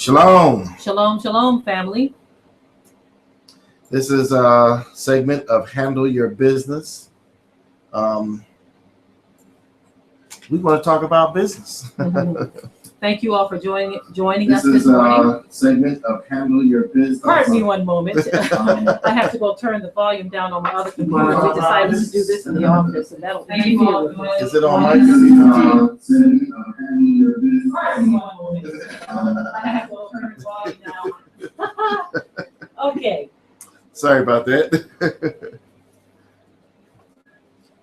Shalom. Shalom, shalom, family. This is a segment of Handle Your Business. We want to talk about business. Thank you all for joining us This this is morning. a segment of Handle Your Business. Pardon me one moment. I have to go turn the volume down on my other computer. We decided to do this in the office, and that'll be easier. Is it on mic? Pardon me one moment. I have to go turn the volume down. Okay. Sorry about that.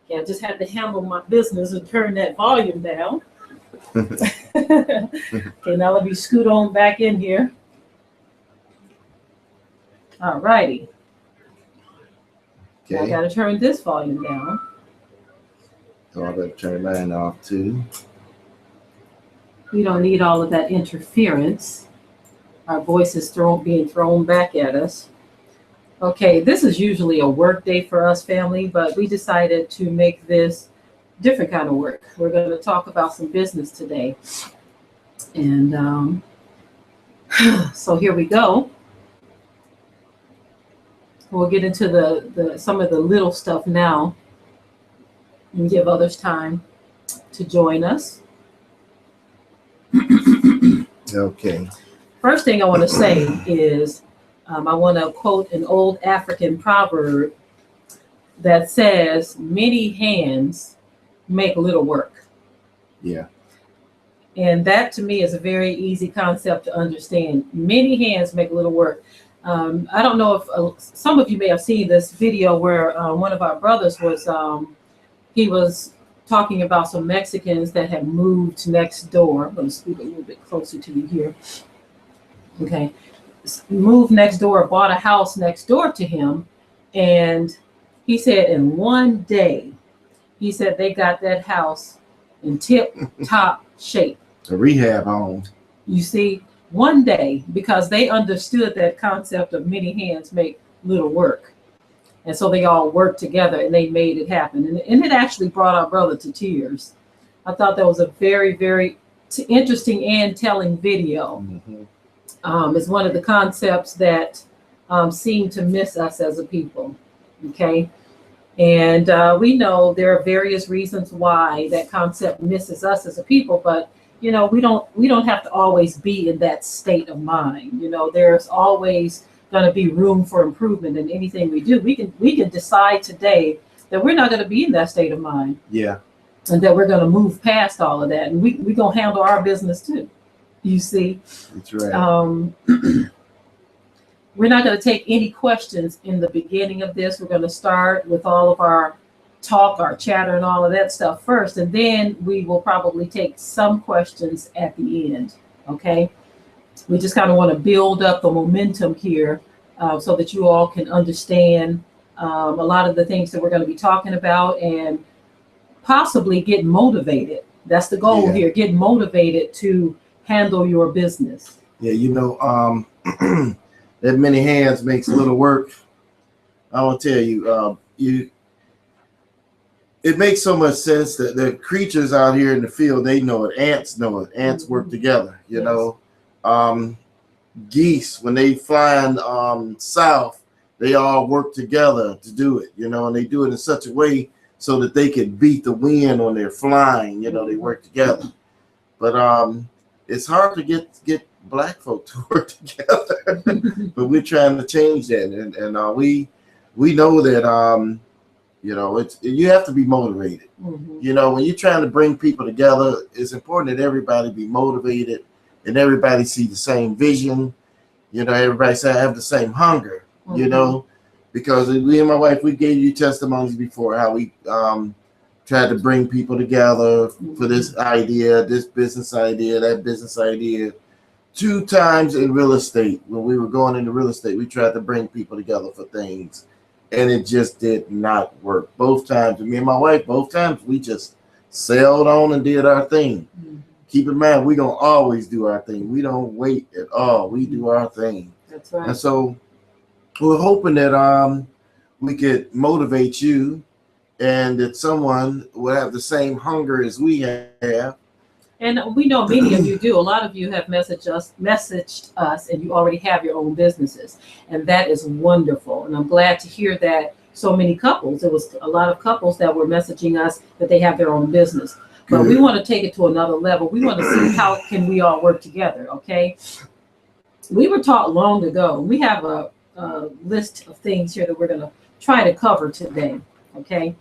Yeah, I just had to handle my business and turn that volume down. Okay, now let me scoot on back in here. All righty. I Okay. gotta turn this volume down. So I better turn mine off too. We don't need all of that interference. Our voices being thrown back at us. Okay, this is usually a work day for us, family, but we decided to make this different kind of work. We're going to talk about some business today. And so here we go. We'll get into the some of the little stuff now and give others time to join us. Okay. First thing I want to say is I want to quote an old African proverb that says, many hands make little work. Yeah. And that to me is a very easy concept to understand. Many hands make little work. I don't know if some of you may have seen this video where one of our brothers he was talking about some Mexicans that had moved next door. I'm going to scoot a little bit closer to you here. Okay. Moved next door, bought a house next door to him. And he said in one day, he said they got that house in tip-top shape. A rehab home. You see, one day, because they understood that concept of many hands make little work. And so they all worked together and they made it happen. And it actually brought our brother to tears. I thought that was a very, very interesting and telling video. Mm-hmm. It's one of the concepts that seem to miss us as a people. Okay. And we know there are various reasons why that concept misses us as a people, but we don't have to always be in that state of mind. There's always going to be room for improvement in anything we do. We can decide today that we're not going to be in that state of mind. Yeah. And that we're going to move past all of that, and we're going to handle our business too. You see, That's right. We're not going to take any questions in the beginning of this. We're going to start with all of our talk, our chatter, and all of that stuff first, and then we will probably take some questions at the end. Okay. We just kind of want to build up the momentum here so that you all can understand a lot of the things that we're going to be talking about and possibly get motivated. That's the goal here, get motivated to handle your business. Yeah, that many hands makes little work. I will tell you, it makes so much sense that the creatures out here in the field, they know it. Ants know it. Ants work together, you know. Geese, when they flying south, they all work together to do it, and they do it in such a way so that they can beat the wind when they're flying, they work together. But it's hard to get black folk to work together, but we're trying to change that, and we know that you have to be motivated. Mm-hmm. When you're trying to bring people together, it's important that everybody be motivated and everybody see the same vision. Everybody say I have the same hunger. Mm-hmm. Because we and my wife, we gave you testimonies before how we tried to bring people together for this idea, this business idea, that business idea. 2 times in real estate, when we were going into real estate, we tried to bring people together for things, and it just did not work. Both times, me and my wife, we just sailed on and did our thing. Mm-hmm. Keep in mind, we're going to always do our thing. We don't wait at all. We do our thing. That's right. And so we're hoping that we could motivate you and that someone will have the same hunger as we have. And we know many of you do. A lot of you have messaged us, and you already have your own businesses, and that is wonderful. And I'm glad to hear that so many couples. There was a lot of couples that were messaging us that they have their own business. But we want to take it to another level. We want to see how can we all work together. Okay. We were taught long ago. We have a list of things here that we're going to try to cover today. Okay.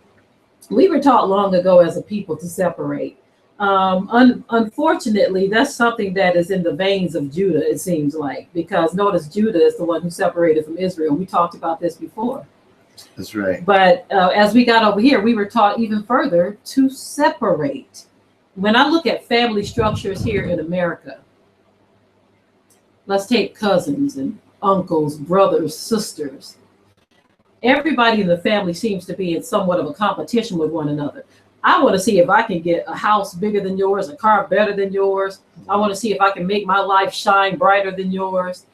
We were taught long ago as a people to separate. Unfortunately, that's something that is in the veins of Judah, it seems like, because notice Judah is the one who separated from Israel. We talked about this before. That's right. But as we got over here, we were taught even further to separate. When I look at family structures here in America, let's take cousins and uncles, brothers, sisters. Everybody in the family seems to be in somewhat of a competition with one another. I want to see if I can get a house bigger than yours, a car better than yours. I want to see if I can make my life shine brighter than yours.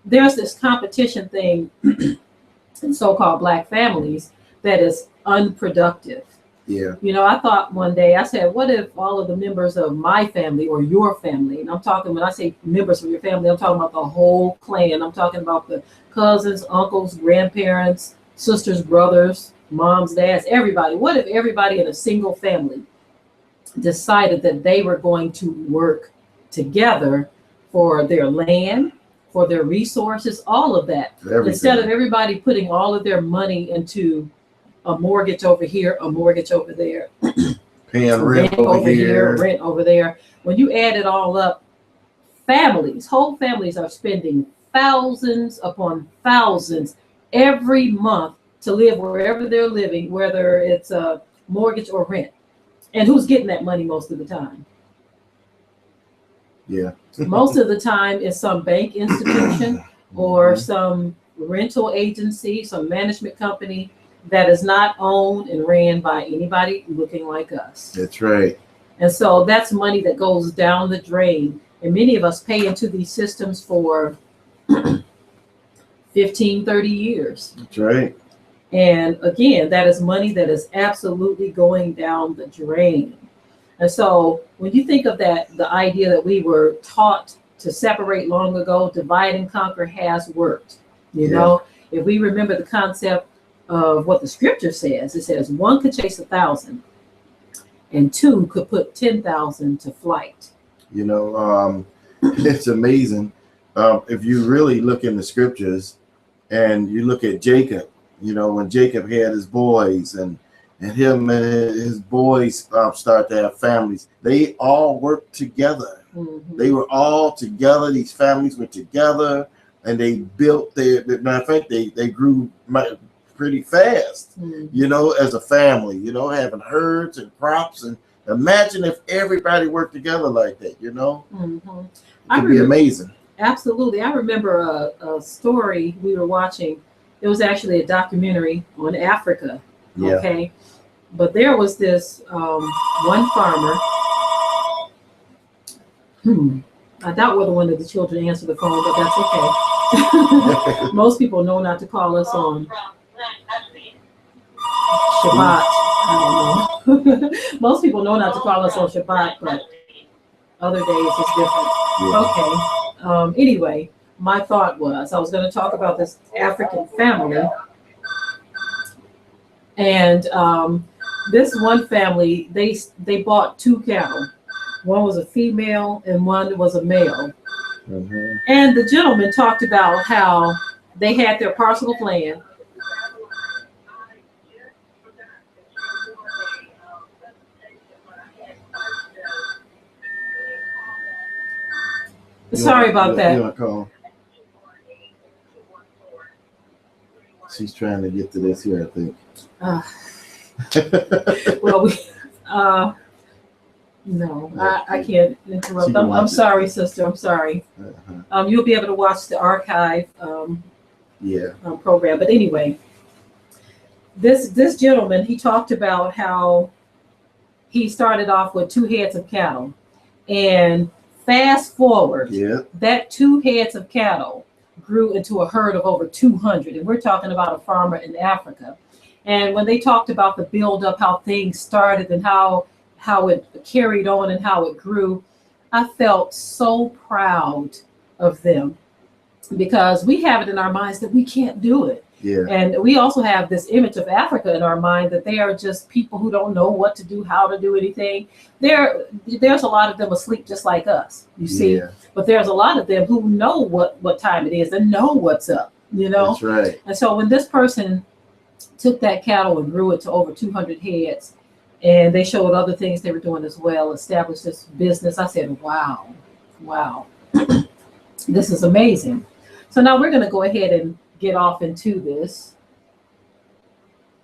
There's this competition thing in so-called Black families that is unproductive. Yeah. You know, I thought one day, I said, what if all of the members of my family or your family, and I'm talking, when I say members of your family, I'm talking about the whole clan. I'm talking about the cousins, uncles, grandparents, sisters, brothers, moms, dads, everybody. What if everybody in a single family decided that they were going to work together for their land, for their resources, all of that, instead of everybody putting all of their money into a mortgage over here, a mortgage over there, paying rent over here, rent over there. When you add it all up, families, whole families are spending thousands upon thousands every month to live wherever they're living, whether it's a mortgage or rent. And who's getting that money most of the time? Yeah. Most of the time it's some bank institution or some rental agency, some management company that is not owned and ran by anybody looking like us. That's right. And so that's money that goes down the drain. And many of us pay into these systems for 15, 30 years. That's right. And again, that is money that is absolutely going down the drain. And so when you think of that, the idea that we were taught to separate long ago, divide and conquer has worked. You know, if we remember the concept of what the scripture says, it says one could chase 1,000 and two could put 10,000 to flight. You know, it's amazing. If you really look in the scriptures and you look at Jacob, you know, when Jacob had his boys and him and his boys start to have families, they all worked together. Mm-hmm. They were all together. These families were together and they built matter of fact, they grew pretty fast, you know, as a family, you know, having herds and crops. And imagine if everybody worked together like that, you know, it would be amazing. Absolutely. I remember a story we were watching. It was actually a documentary on Africa. Yeah. Okay. But there was this one farmer. I doubt whether one of the children answered the phone, but that's okay. Most people know not to call us on Shabbat. I don't know. Most people know not to call us on Shabbat, but other days it's different. Yeah. Okay. Anyway, my thought was I was going to talk about this African family. And this one family, they bought 2 cattle. One was a female and one was a male. Mm-hmm. And the gentleman talked about how they had their parcel of land. Sorry about that. She's trying to get to this here, I think. Well, no, I can't interrupt. I'm sorry, sister. I'm sorry. You'll be able to watch the archive program. But anyway, this gentleman, he talked about how he started off with 2 heads of cattle, and fast forward, that 2 heads of cattle grew into a herd of over 200, and we're talking about a farmer in Africa. And when they talked about the build up, how things started and how it carried on and how it grew, I felt so proud of them because we have it in our minds that we can't do it. Yeah. And we also have this image of Africa in our mind that they are just people who don't know what to do, how to do anything. There's a lot of them asleep just like us, you see. Yeah. But there's a lot of them who know what time it is and know what's up, you know. That's right. And so when this person took that cattle and grew it to over 200 heads, and they showed other things they were doing as well, established this business, I said, wow, this is amazing. So now we're going to go ahead and get off into this.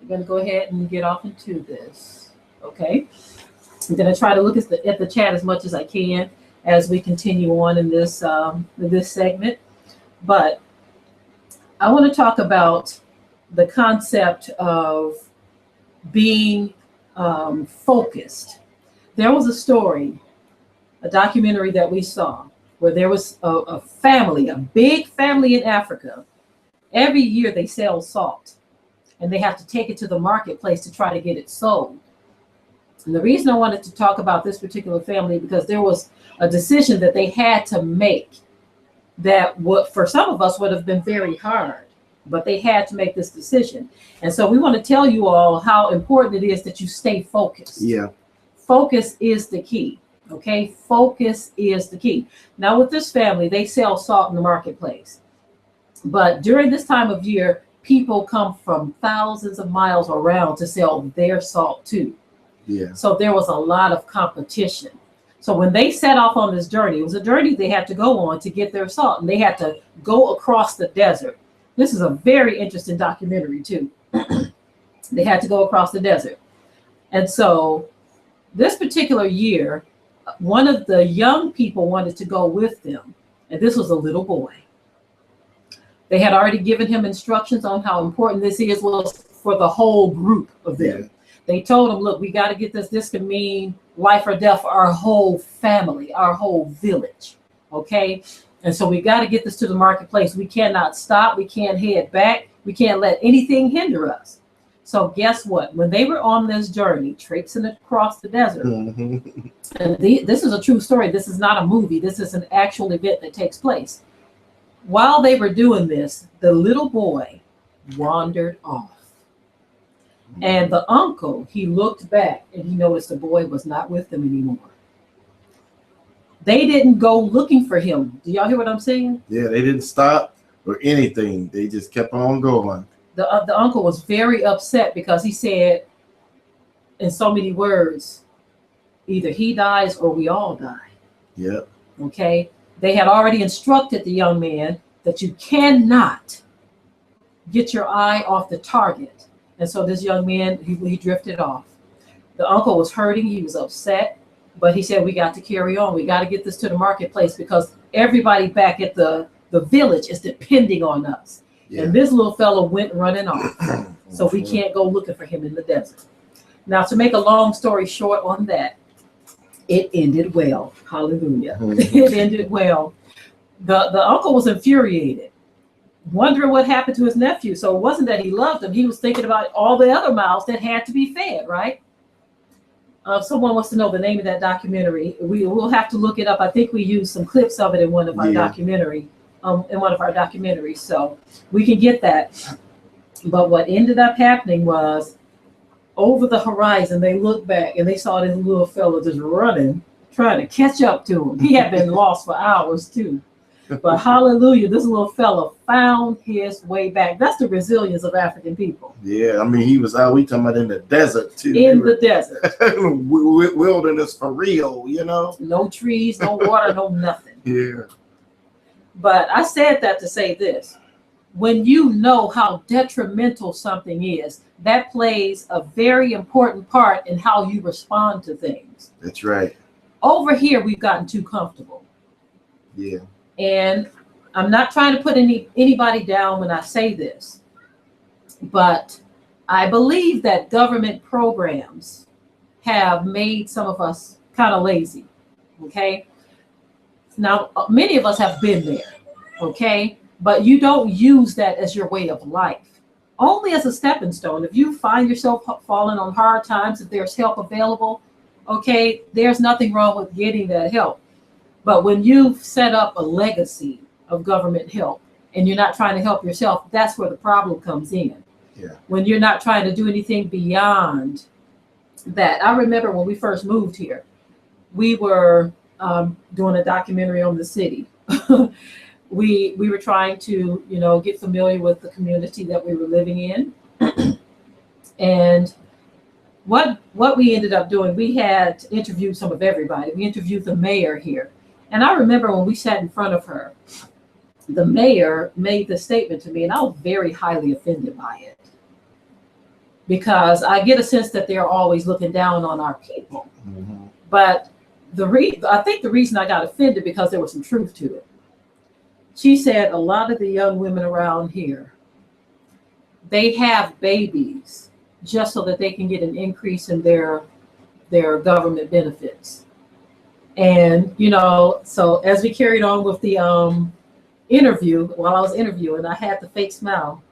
We're going to go ahead and get off into this. Okay. I'm going to try to look at the chat as much as I can as we continue on in this segment. But I want to talk about the concept of being focused. There was a story, a documentary that we saw where there was a family, a big family in Africa. Every year they sell salt and they have to take it to the marketplace to try to get it sold. And the reason I wanted to talk about this particular family because there was a decision that they had to make that for some of us would have been very hard, but they had to make this decision. And so we want to tell you all how important it is that you stay focused. Yeah. Focus is the key. Okay. Focus is the key. Now with this family, they sell salt in the marketplace. But during this time of year, people come from thousands of miles around to sell their salt too. Yeah. So there was a lot of competition. So when they set off on this journey, it was a journey they had to go on to get their salt, and they had to go across the desert. This is a very interesting documentary too. They had to go across the desert. And so this particular year, one of the young people wanted to go with them, and this was a little boy. They had already given him instructions on how important this was for the whole group of them. Yeah. They told him, look, we got to get this. This could mean life or death for our whole family, our whole village. Okay. And so we got to get this to the marketplace. We cannot stop. We can't head back. We can't let anything hinder us. So guess what? When they were on this journey, traipsing across the desert, and this is a true story. This is not a movie. This is an actual event that takes place. While they were doing this, the little boy wandered off. And the uncle, he looked back and he noticed the boy was not with them anymore. They didn't go looking for him. Do y'all hear what I'm saying? Yeah, they didn't stop or anything. They just kept on going. The uncle was very upset because he said, in so many words, either he dies or we all die. Yep. Okay. They had already instructed the young man that you cannot get your eye off the target. And so this young man, he drifted off. The uncle was hurting. He was upset. But he said, we got to carry on. We got to get this to the marketplace because everybody back at the village is depending on us. Yeah. And this little fellow went running off. So we can't go looking for him in the desert. Now, to make a long story short on that, it ended well. Hallelujah. It ended well. The uncle was infuriated, wondering what happened to his nephew. So it wasn't that he loved him. He was thinking about all the other mouths that had to be fed, right? Someone wants to know the name of that documentary. We will have to look it up. I think we used some clips of it in one of our documentaries. So we can get that. But what ended up happening was, over the horizon, they looked back and they saw this little fella just running, trying to catch up to him. He had been lost for hours too. But hallelujah, this little fella found his way back. That's the resilience of African people. Yeah, I mean, he was out, we talking about in the desert too. The desert. Wilderness for real, you know? No trees, no water, no nothing. Yeah. But I said that to say this. When you know how detrimental something is, that plays a very important part in how you respond to things. That's right. Over here, we've gotten too comfortable. Yeah. And I'm not trying to put anybody down when I say this, but I believe that government programs have made some of us kind of lazy. Okay. Now, many of us have been there. Okay. But you don't use that as your way of life, only as a stepping stone. If you find yourself falling on hard times, if there's help available, okay, there's nothing wrong with getting that help. But when you've set up a legacy of government help and you're not trying to help yourself, that's where the problem comes in. Yeah. When you're not trying to do anything beyond that. I remember when we first moved here, we were doing a documentary on the city. We were trying to, get familiar with the community that we were living in. And what we ended up doing, we had interviewed some of everybody. We interviewed the mayor here. And I remember when we sat in front of her, the mayor made this statement to me, and I was very highly offended by it. Because I get a sense that they're always looking down on our people. Mm-hmm. But I think the reason I got offended because there was some truth to it. She said a lot of the young women around here, they have babies just so that they can get an increase in their government benefits. And, so as we carried on with the interview, while I was interviewing, I had the fake smile.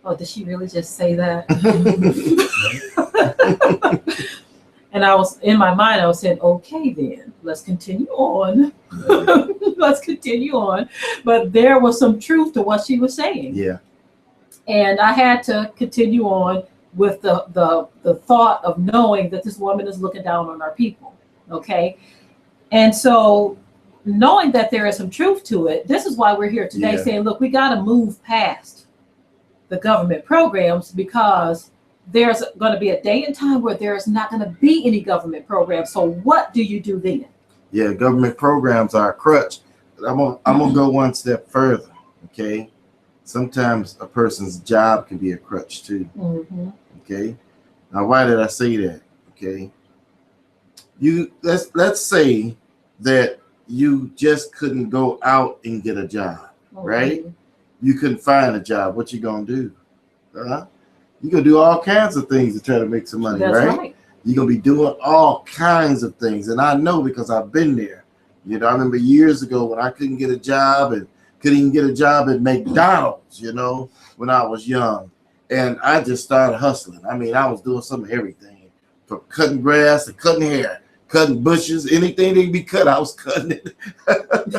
Oh, did she really just say that? And I was, in my mind, I was saying, okay, then let's continue on. Let's continue on. But there was some truth to what she was saying. Yeah. And I had to continue on with the thought of knowing that this woman is looking down on our people. Okay. And so knowing that there is some truth to it, this is why we're here today saying, look, we got to move past the government programs, because there's going to be a day and time where there's not going to be any government programs. So what do you do then? Yeah, government programs are a crutch. I'm gonna go one step further. Okay, sometimes a person's job can be a crutch too. Mm-hmm. Okay, now why did I say that? Okay, let's say that you just couldn't go out and get a job, right? You couldn't find a job. What you gonna do? You're gonna do all kinds of things to try to make some money, right? You're gonna be doing all kinds of things, and I know because I've been there. I remember years ago when I couldn't get a job and couldn't even get a job at McDonald's. When I was young, and I just started hustling. I mean, I was doing some of everything, from cutting grass to cutting hair, cutting bushes, anything that could be cut, I was cutting it.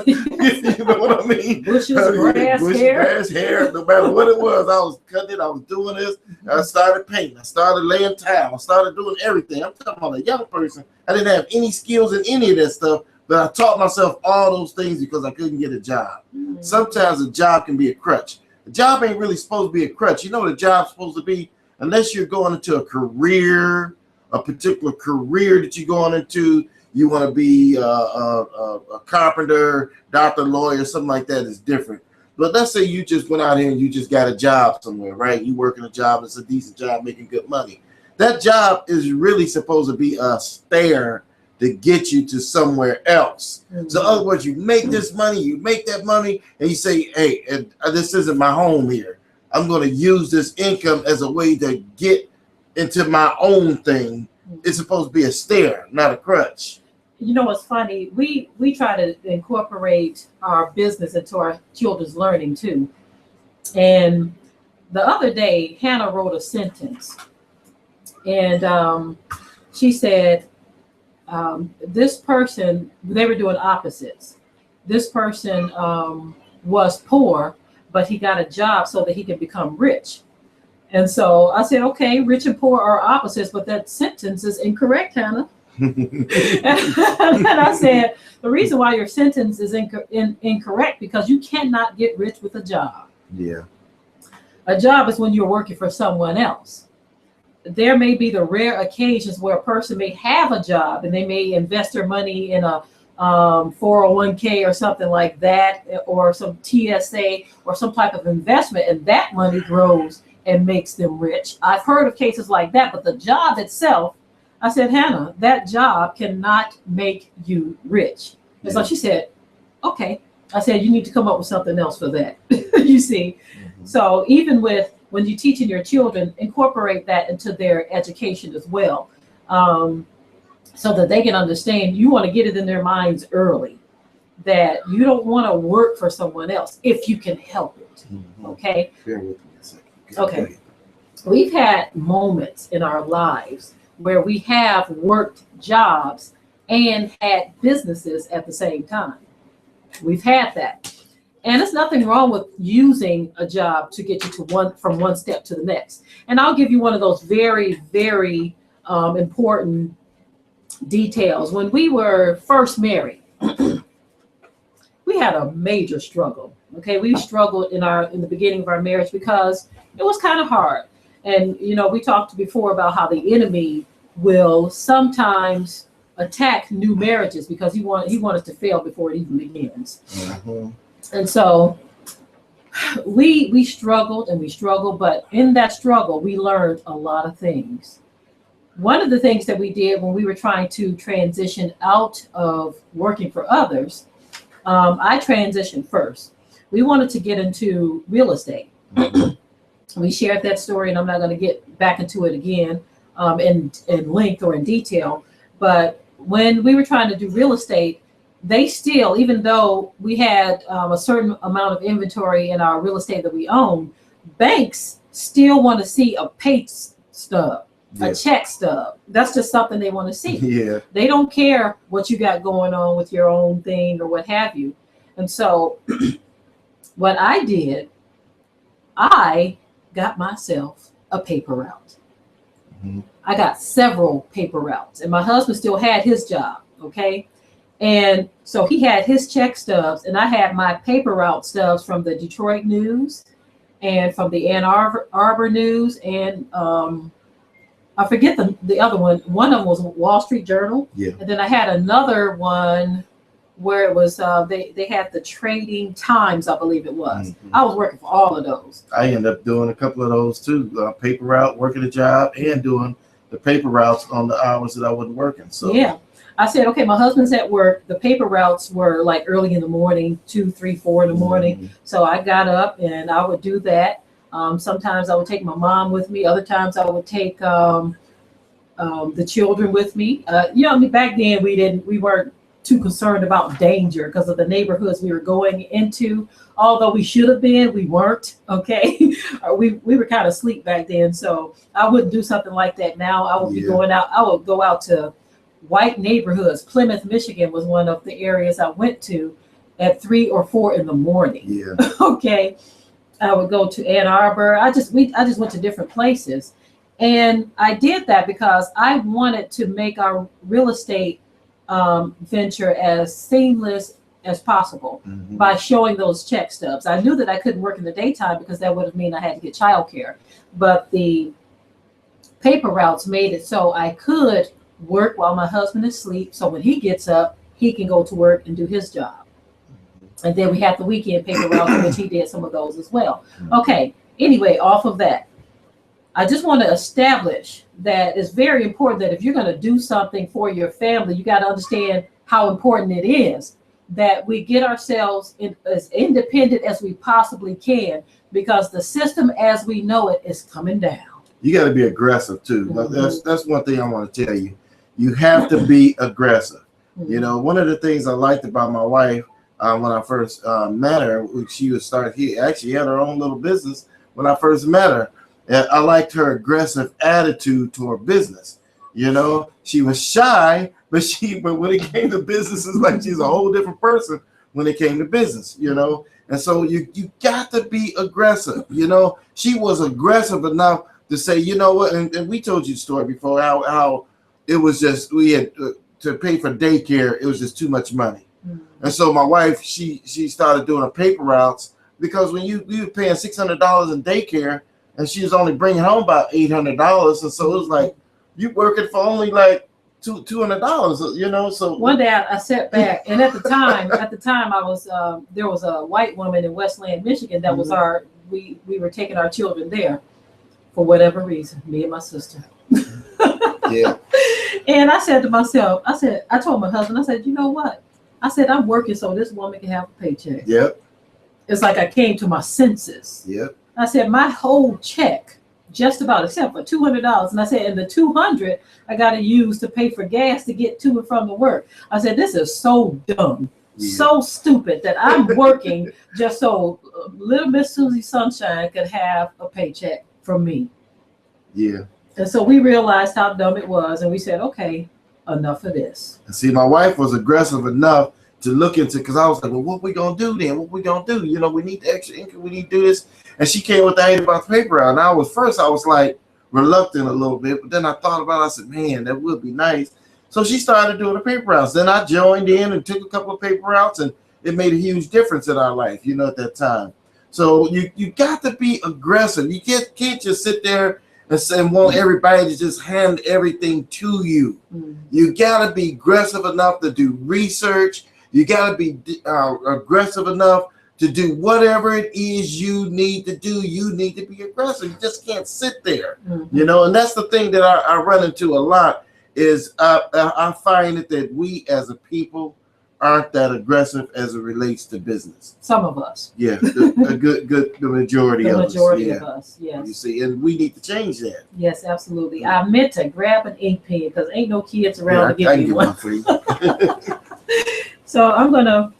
You know what I mean? Bushes, grass, hair, no matter what it was, I was cutting it. I was doing this. I started painting. I started laying tile. I started doing everything. I'm talking about a young person. I didn't have any skills in any of that stuff, but I taught myself all those things because I couldn't get a job. Mm-hmm. Sometimes a job can be a crutch. A job ain't really supposed to be a crutch. You know what a job's supposed to be? Unless you're going into a career, a particular career that you're going into, you want to be a carpenter, doctor, lawyer, something like that is different. But let's say you just went out here and you just got a job somewhere, right? You working a job, it's a decent job, making good money. That job is really supposed to be a stair to get you to somewhere else. Mm-hmm. So in other words, you make this money, you make that money, and you say, hey, this isn't my home here. I'm going to use this income as a way to get into my own thing. It's supposed to be a stair, not a crutch. What's funny? We try to incorporate our business into our children's learning too. And the other day, Hannah wrote a sentence, and she said, this person, they were doing opposites. This person was poor, but he got a job so that he could become rich. And so I said, okay, rich and poor are opposites, but that sentence is incorrect, Hannah. And I said, the reason why your sentence is incorrect because you cannot get rich with a job. Yeah. A job is when you're working for someone else. There may be the rare occasions where a person may have a job and they may invest their money in a 401k or something like that, or some TSA or some type of investment, and that money grows and makes them rich. I've heard of cases like that, but the job itself, I said, Hannah, that job cannot make you rich. And so she said, okay. I said, you need to come up with something else for that. You see? Mm-hmm. So even when you're teaching your children, incorporate that into their education as well. So that they can understand, you want to get it in their minds early that you don't want to work for someone else if you can help it. Mm-hmm. Okay? Bear with me a second. Okay. We've had moments in our lives where we have worked jobs and had businesses at the same time. We've had that. And there's nothing wrong with using a job to get you to from one step to the next. And I'll give you one of those very, very important details. When we were first married, we had a major struggle. Okay, we struggled in the beginning of our marriage because it was kind of hard. And we talked before about how the enemy will sometimes attack new marriages because he wants us to fail before it even begins. Mm-hmm. And so we struggled, but in that struggle, we learned a lot of things. One of the things that we did when we were trying to transition out of working for others, I transitioned first. We wanted to get into real estate. We shared that story, and I'm not going to get back into it again in length or in detail. But when we were trying to do real estate, they still, even though we had a certain amount of inventory in our real estate that we own, banks still want to see a pay stub, a check stub. That's just something they want to see. Yeah. They don't care what you got going on with your own thing or what have you. And so what I did, I got myself a paper route. Mm-hmm. I got several paper routes, and my husband still had his job. Okay. And so he had his check stubs, and I had my paper route stubs from the Detroit News and from the Ann Arbor News. And I forget the other one. One of them was Wall Street Journal. Yeah. And then I had another one where it was, they had the Trading Times, I believe it was. Mm-hmm. I was working for all of those. I ended up doing a couple of those too, paper route, working a job, and doing the paper routes on the hours that I wasn't working. So yeah. I said, okay, my husband's at work. The paper routes were like early in the morning, 2, 3, 4 in the morning. Mm-hmm. So I got up and I would do that. Sometimes I would take my mom with me. Other times I would take the children with me. Back then we weren't too concerned about danger because of the neighborhoods we were going into. Although we should have been, we weren't. Okay, we were kind of asleep back then. So I wouldn't do something like that now. I would be going out. I would go out to white neighborhoods. Plymouth, Michigan was one of the areas I went to at 3 or 4 in the morning. Yeah. Okay. I would go to Ann Arbor. I just went to different places. And I did that because I wanted to make our real estate venture as seamless as possible Mm-hmm. by showing those check stubs. I knew that I couldn't work in the daytime because that would have meant I had to get childcare. But the paper routes made it so I could work while my husband is asleep. So when he gets up, he can go to work and do his job. And then we had the weekend paper routes, which he did some of those as well. Okay. Anyway, off of that, I just want to establish that it's very important that if you're going to do something for your family, you got to understand how important it is that we get ourselves as independent as we possibly can, because the system as we know it is coming down. You got to be aggressive too. Mm-hmm. That's one thing I want to tell you. You have to be aggressive. Mm-hmm. One of the things I liked about my wife when I first met her, she was actually had her own little business when I first met her. And I liked her aggressive attitude toward business. She was shy, but when it came to business, it's like she's a whole different person when it came to business, And so you got to be aggressive. She was aggressive enough to say, you know what, and we told you the story before, how it was just, we had to pay for daycare, it was just too much money. Mm-hmm. And so my wife, she started doing her paper routes, because when we were paying $600 in daycare, and she was only bringing home about $800, and so it was like, you working for only like $200, So one day I sat back, and at the time I was there was a white woman in Westland, Michigan that was we were taking our children there for whatever reason, me and my sister. Yeah. And I said to myself, I told my husband, I said, you know what? I said, I'm working so this woman can have a paycheck. Yep. It's like I came to my senses. Yep. I said, my whole check, just about except for $200. And I said, and the $200 I got to use to pay for gas to get to and from the work. I said, this is so dumb, so stupid that I'm working just so little Miss Susie Sunshine could have a paycheck from me. Yeah. And so we realized how dumb it was. And we said, okay, enough of this. And see, my wife was aggressive enough to look into, because I was like, well, what we gonna do then? What we gonna do? You know, we need the extra income. We need to do this. And she came with the idea about the paper route. And I was like reluctant a little bit, but then I thought about it. I said, man, that would be nice. So she started doing the paper routes. Then I joined in and took a couple of paper routes, and it made a huge difference in our life, you know, at that time. So you got to be aggressive. You can't just sit there and want everybody to just hand everything to you. You got to be aggressive enough to do research. You got to be aggressive enough to do whatever it is you need to do. You need to be aggressive. You just can't sit there, you know. And that's the thing that I run into a lot is I find that we as a people aren't that aggressive as it relates to business. Some of us. Yeah, the majority of us. Of us, yes. You see, and we need to change that. Yes, absolutely. I meant to grab an ink pen because ain't no kids around to give me one. For you. So I'm gonna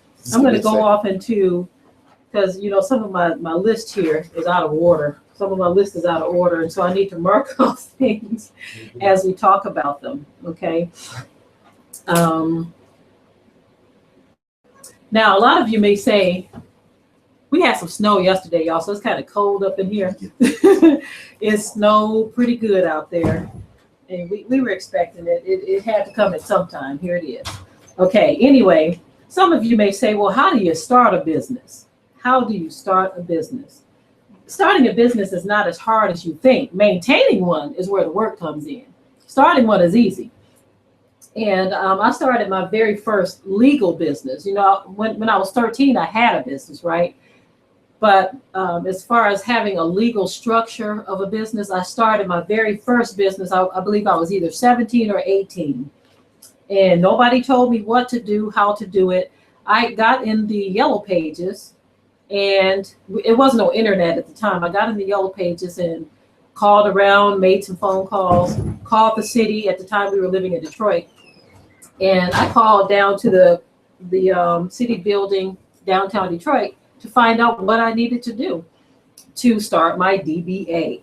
go off into, because you know some of my list here is out of order. Some of my list is out of order, and so I need to mark off things as we talk about them. Okay. Now, a lot of you may say, we had some snow yesterday, y'all, so it's kind of cold up in here. It snowed pretty good out there, and we were expecting it. It had to come at some time. Here it is. Okay, anyway, some of you may say, well, how do you start a business? How do you start a business? Starting a business is not as hard as you think. Maintaining one is where the work comes in. Starting one is easy. And I started my very first legal business. You know, when I was 13, I had a business, right? But as far as having a legal structure of a business, I started my very first business. I believe I was either 17 or 18. And nobody told me what to do, how to do it. I got in the Yellow Pages, and it wasn't no internet at the time. I got in the Yellow Pages and called around, made some phone calls, called the city. At the time, we were living in Detroit. And I called down to the city building downtown Detroit to find out what I needed to do to start my DBA.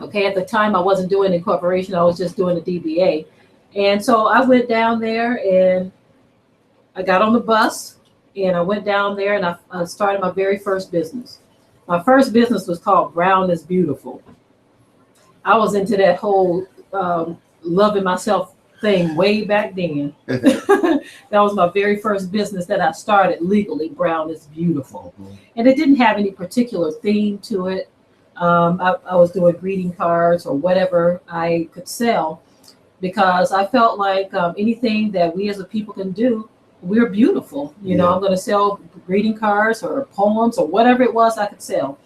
Okay, at the time I wasn't doing incorporation, I was just doing a DBA. And so I went down there and I got on the bus and I went down there and I started my very first business. My first business was called Brown is Beautiful. I was into that whole loving myself thing way back then. That was my very first business that I started legally. Brown is Beautiful. And it didn't have any particular theme to it. I was doing greeting cards or whatever I could sell because I felt like anything that we as a people can do, we're beautiful. You know, I'm going to sell greeting cards or poems or whatever it was I could sell.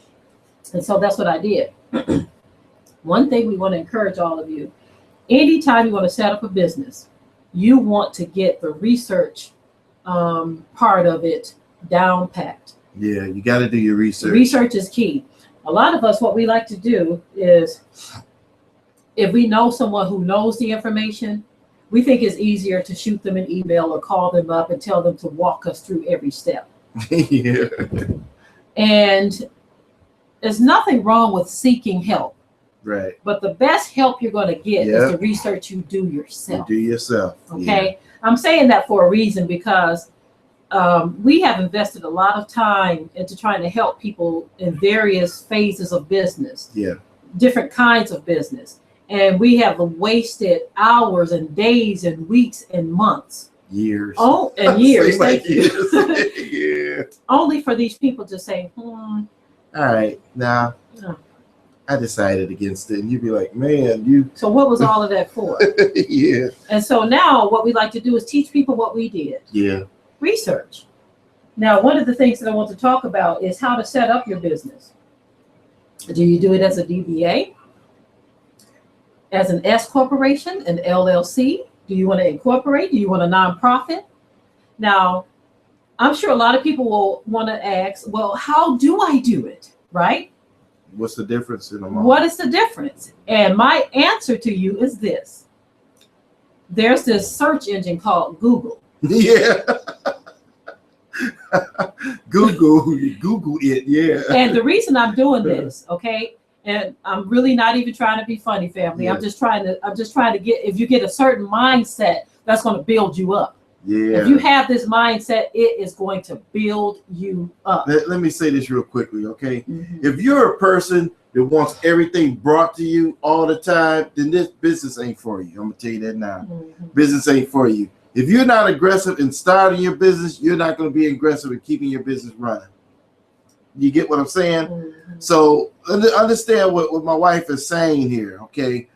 And so that's what I did. One thing we want to encourage all of you, anytime you want to set up a business, you want to get the research part of it down packed. Yeah, you got to do your research. Research is key. A lot of us, what we like to do is, if we know someone who knows the information, we think it's easier to shoot them an email or call them up and tell them to walk us through every step. Yeah. And there's nothing wrong with seeking help. Right. But the best help you're going to get is the research you do yourself. You do yourself. Okay. Yeah. I'm saying that for a reason because we have invested a lot of time into trying to help people in various phases of business. Yeah. Different kinds of business. And we have wasted hours and days and weeks and months. Years. Oh, and years. Thank you. Yeah. Only for these people to say, all right, now I decided against it. And you'd be like, man, you. So what was all of that for? Yeah. And so now what we like to do is teach people what we did. Yeah. Research. Now, one of the things that I want to talk about is how to set up your business. Do you do it as a DBA? As an S corporation, an LLC? Do you want to incorporate? Do you want a nonprofit? Now, I'm sure a lot of people will want to ask, well, how do I do it? Right? What's the difference in them all? What is the difference? And my answer to you is this. There's this search engine called Google. Yeah. Google it, yeah. And the reason I'm doing this, okay, and I'm really not even trying to be funny, family. Yeah. I'm just trying to get, if you get a certain mindset, that's going to build you up. Yeah. If you have this mindset, it is going to build you up. Let me say this real quickly, okay? Mhm. If you're a person that wants everything brought to you all the time, then this business ain't for you. I'm gonna tell you that now. Mhm. Business ain't for you. If you're not aggressive in starting your business, you're not going to be aggressive in keeping your business running. You get what I'm saying? Mhm. So understand what my wife is saying here, okay?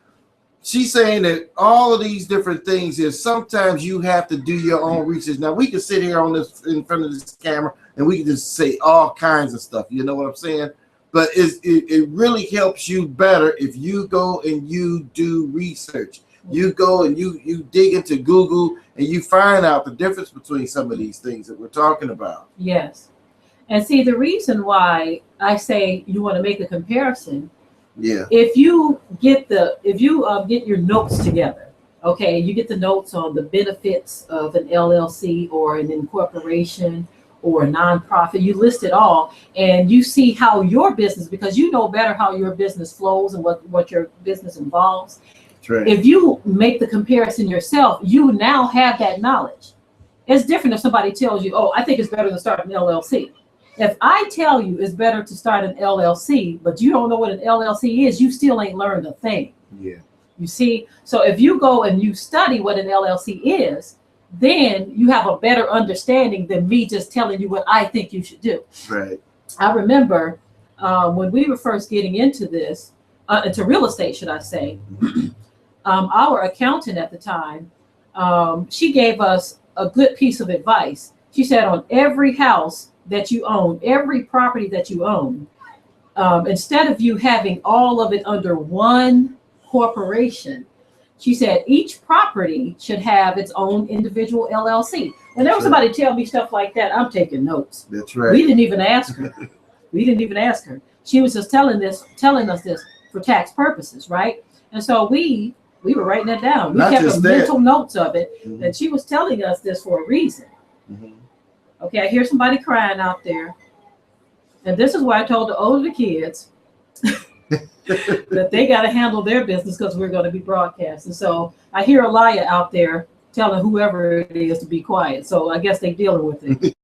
She's saying that all of these different things is sometimes you have to do your own research. Now we can sit here on this in front of this camera and we can just say all kinds of stuff. You know what I'm saying? But it really helps you better if you go and you do research. You go and you dig into Google and you find out the difference between some of these things that we're talking about. Yes. And see, the reason why I say you want to make a comparison, Yeah. if you get get your notes together, okay, you get the notes on the benefits of an LLC or an incorporation or a nonprofit, you list it all, and you see how your business, because you know better how your business flows and what your business involves. That's right. If you make the comparison yourself, you now have that knowledge. It's different if somebody tells you, oh, I think it's better to start an LLC. If I tell you it's better to start an LLC, but you don't know what an LLC is, you still ain't learned a thing. Yeah. You see? So if you go and you study what an LLC is, then you have a better understanding than me just telling you what I think you should do. Right. I remember when we were first getting into this, into real estate, should I say, our accountant at the time, she gave us a good piece of advice. She said, on every house that you own, every property that you own, instead of you having all of it under one corporation, she said each property should have its own individual LLC. Whenever somebody tell me stuff like that, I'm taking notes. That's right. We didn't even ask her. We didn't even ask her. She was just telling us this for tax purposes, right? And so we were writing that down. We Not kept just a that. mental notes of it, Mhm. and she was telling us this for a reason. Mhm. Okay, I hear somebody crying out there. And this is why I told the older kids that they got to handle their business because we're going to be broadcasting. So I hear Aliyah out there telling whoever it is to be quiet. So I guess they're dealing with it.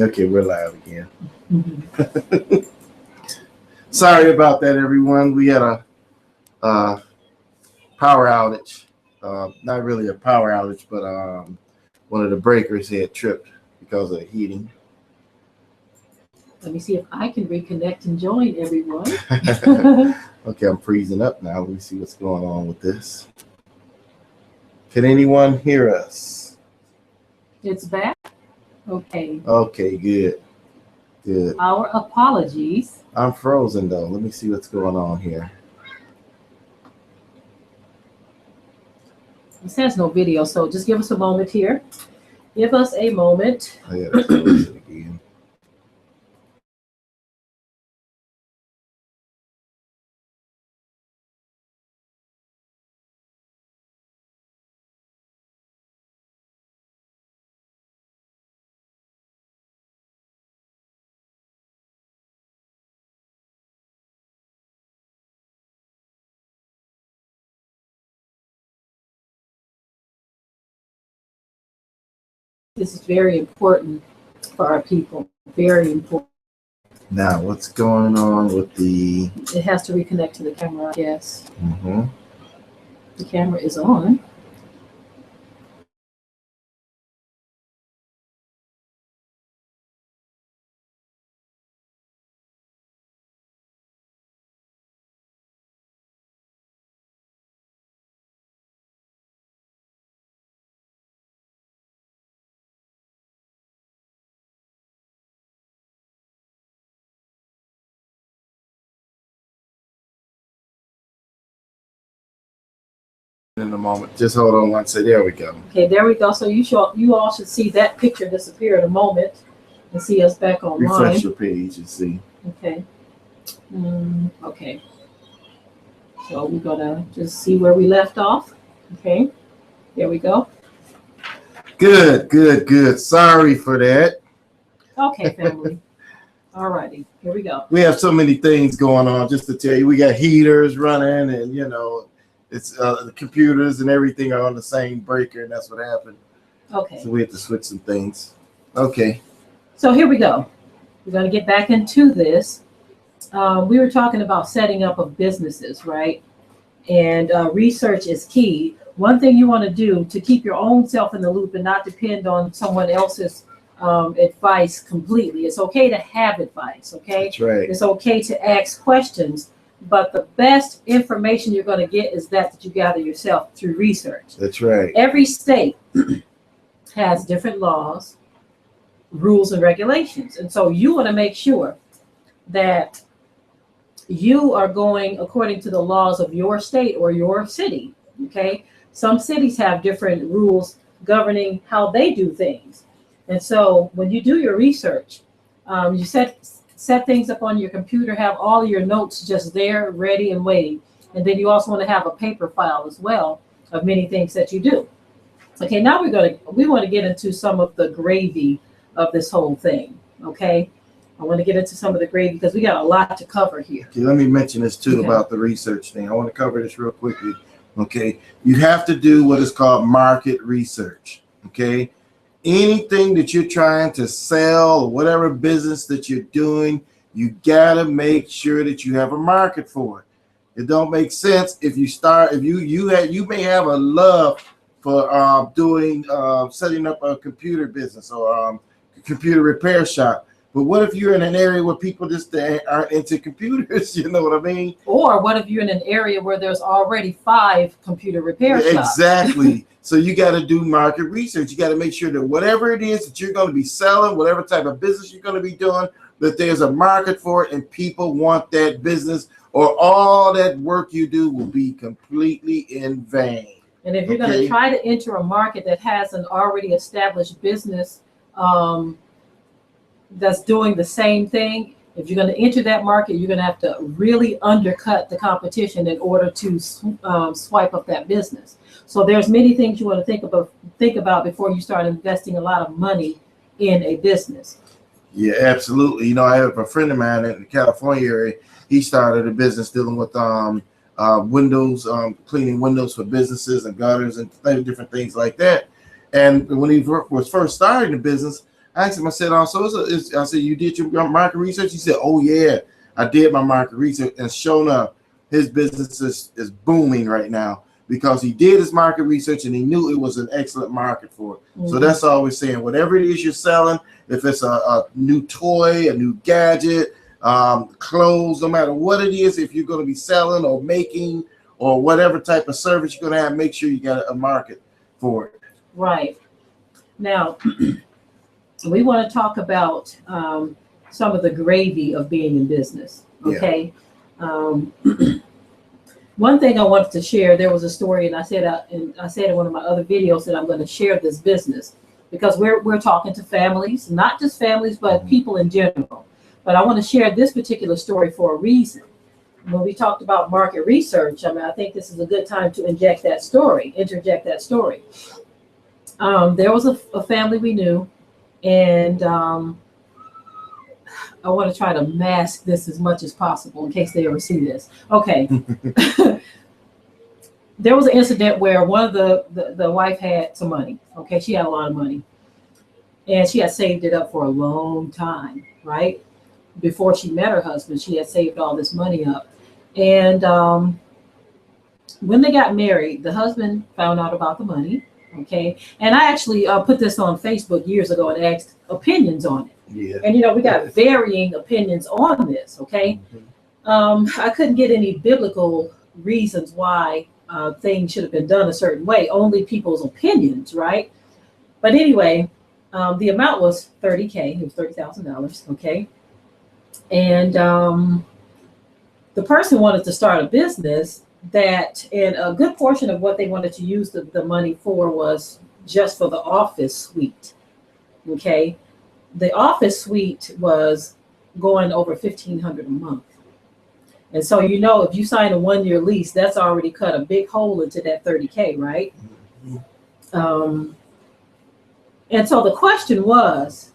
Okay, we're live again. Mhm. Sorry about that, everyone. We had a power outage. Not really a power outage, but one of the breakers had tripped because of heating. Let me see if I can reconnect and join everyone. Okay, I'm freezing up now. Let me see what's going on with this. Can anyone hear us? It's back. Okay. Okay, good. Good. Our apologies. I'm frozen though. Let me see what's going on here. This has no video, so just give us a moment here. Give us a moment. I gotta close it again. This is very important for our people. Very important. Now, what's going on with the? It has to reconnect to the camera, yes. Mm-hmm. The camera is on. In a moment. Just hold on one second. There we go. Okay, there we go. So you all should see that picture disappear in a moment and see us back online. Refresh your page and see. Okay. Okay. So we're gonna just see where we left off. Okay. There we go. Good, good, good. Sorry for that. Okay, family. All righty. Here we go. We have so many things going on. Just to tell you, we got heaters running, and it's the computers and everything are on the same breaker, and that's what happened. Okay. So we have to switch some things. Okay. So here we go. We're gonna get back into this. We were talking about setting up of businesses, right? And research is key. One thing you want to do to keep your own self in the loop and not depend on someone else's advice completely. It's okay to have advice, okay? That's right. It's okay to ask questions, but the best information you're going to get is that you gather yourself through research. That's right. Every state has different laws, rules, and regulations. And so you want to make sure that you are going according to the laws of your state or your city, okay? Some cities have different rules governing how they do things. And so when you do your research, you set things up on your computer, have all your notes just there, ready and waiting. And then you also want to have a paper file as well of many things that you do. Okay, now we want to get into some of the gravy of this whole thing, okay? I want to get into some of the gravy because we got a lot to cover here. Okay, let me mention this too Okay. about the research thing. I want to cover this real quickly. Okay, you have to do what is called market research. Okay, anything that you're trying to sell or whatever business that you're doing, you gotta make sure that you have a market for it. It don't make sense if you may have a love for doing setting up a computer business or computer repair shop. But what if you're in an area where people just aren't into computers? You know what I mean? Or what if you're in an area where there's already 5 computer repair shops? Exactly. So you got to do market research. You got to make sure that whatever it is that you're going to be selling, whatever type of business you're going to be doing, that there's a market for it and people want that business, or all that work you do will be completely in vain. And if you're going to try to enter a market that has an already established business that's doing the same thing, if you're going to enter that market, you're going to have to really undercut the competition in order to swipe up that business. So there's many things you want to think about before you start investing a lot of money in a business. Yeah, absolutely. You know, I have a friend of mine in the California area. He started a business dealing with windows, cleaning windows for businesses and gutters and different things like that. And when he was first starting the business, I asked him, I said, so I said, you did your market research? He said, oh yeah, I did my market research, and sure enough, his business is booming right now because he did his market research and he knew it was an excellent market for it. Mm-hmm. So that's all we're saying. Whatever it is you're selling, if it's a new toy, a new gadget, clothes, no matter what it is, if you're going to be selling or making or whatever type of service you're going to have, make sure you got a market for it. Right. Now, we want to talk about some of the gravy of being in business. Okay. Yeah. One thing I wanted to share, there was a story, and I said in one of my other videos that I'm going to share this business because we're talking to families, not just families, but people in general. But I want to share this particular story for a reason. When we talked about market research, I think this is a good time to interject that story. There was a family we knew, and I want to try to mask this as much as possible in case they ever see this. Okay. There was an incident where one of the wife had some money. Okay, she had a lot of money, and she had saved it up for a long time, right? Before she met her husband, she had saved all this money up. And when they got married, the husband found out about the money. Okay. And I actually put this on Facebook years ago and asked opinions on it. Yeah. And, we got varying opinions on this. Okay. Mm-hmm. I couldn't get any biblical reasons why things should have been done a certain way, only people's opinions. Right. But anyway, the amount was $30,000. It was $30,000. Okay. And the person wanted to start a business and a good portion of what they wanted to use the money for was just for the office suite. Okay. The office suite was going over $1,500 a month. And so, if you sign a 1-year lease, that's already cut a big hole into that $30,000, right? Mm-hmm. And so the question was,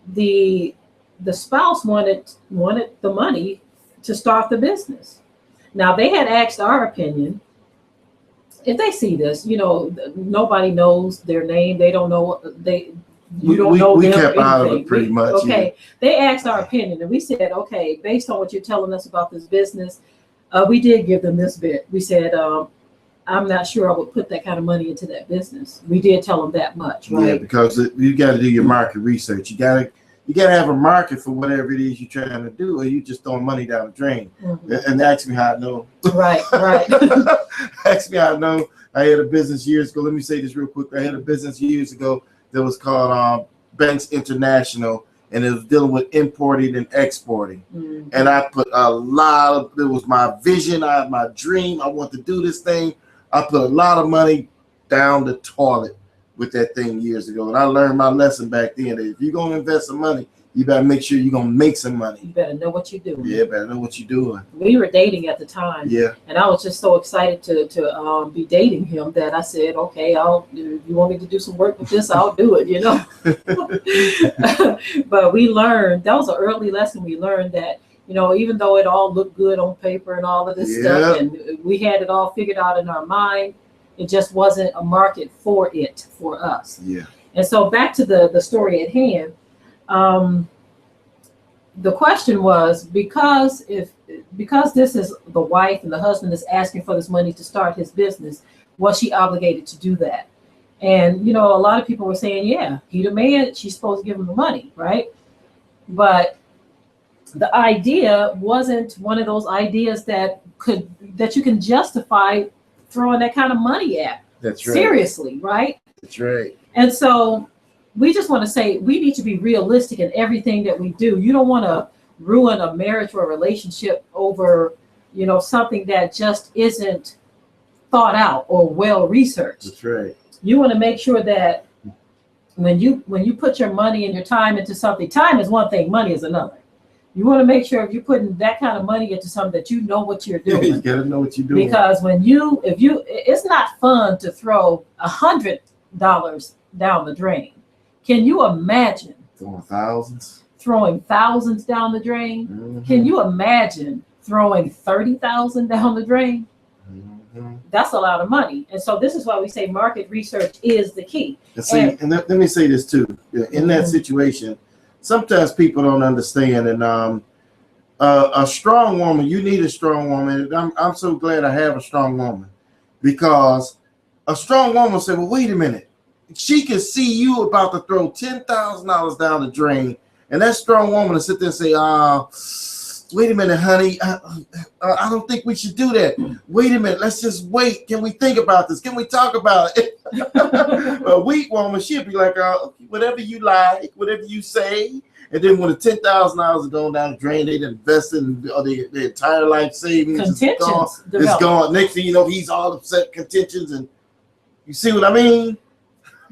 the spouse wanted the money to start the business. Now, they had asked our opinion. If they see this, nobody knows their name. They don't know. You don't know them. We kept out of it pretty much. Okay. Yeah. They asked our opinion, and we said, okay, based on what you're telling us about this business, we did give them this bit. We said, I'm not sure I would put that kind of money into that business. We did tell them that much, right? Yeah, because you got to do your market research. You got to have a market for whatever it is you're trying to do, or you just throwing money down the drain. Mm-hmm. And ask me how I know. Right. Ask me how I know. I had a business years ago. Let me say this real quick. I had a business years ago that was called Banks International, and it was dealing with importing and exporting. Mm-hmm. And I put it was my vision, my dream. I want to do this thing. I put a lot of money down the toilet with that thing years ago. And I learned my lesson back then that if you're going to invest some money, you better make sure you're going to make some money. You better know what you're doing. Yeah, better know what you're doing. We were dating at the time. Yeah. And I was just so excited to be dating him that I said, okay, if you want me to do some work with this, I'll do it, But we learned, that was an early lesson. We learned that, even though it all looked good on paper and all of this stuff, and we had it all figured out in our mind, it just wasn't a market for us. Yeah. And so back to the story at hand. The question was, because this is the wife and the husband is asking for this money to start his business, was she obligated to do that? And, a lot of people were saying, yeah, he the man, she's supposed to give him the money, right? But the idea wasn't one of those ideas that you can justify throwing that kind of money at. That's right. Seriously, right? That's right. And so we just want to say we need to be realistic in everything that we do. You don't want to ruin a marriage or a relationship over, something that just isn't thought out or well researched. That's right. You want to make sure that when you put your money and your time into something, time is one thing, money is another. You want to make sure if you're putting that kind of money into something that you know what you're doing. You gotta know what you're doing. Because it's not fun to throw $100 down the drain. Can you imagine throwing thousands down the drain? Mm-hmm. Can you imagine throwing $30,000 down the drain? Mm-hmm. That's a lot of money. And so this is why we say market research is the key. And see, and let me say this too. In that situation, sometimes people don't understand. And a strong woman, you need a strong woman. I'm so glad I have a strong woman, because a strong woman said, well, wait a minute. She can see you about to throw $10,000 down the drain, and that strong woman will sit there and say, wait a minute, honey, I don't think we should do that. Wait a minute, let's just wait. Can we think about this? Can we talk about it? A weak woman, she'll be like, whatever you like, whatever you say. And then when the $10,000 is going down the drain, they invested in their entire life savings. It's gone. Next thing you know, he's all upset, contentions, and you see what I mean?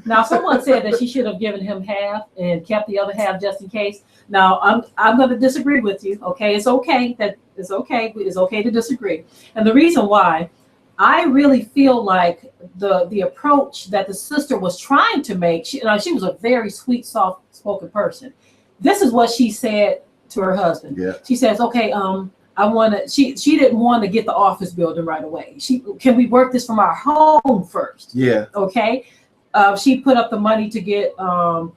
Now, someone said that she should have given him half and kept the other half just in case. Now, I'm going to disagree with you. Okay, it's okay to disagree. And the reason why, I really feel like the approach that the sister was trying to make, she was a very sweet, soft-spoken person. This is what she said to her husband. Yeah. She says, okay, she didn't want to get the office building right away. Can we work this from our home first? Yeah. Okay. She put up the money to get the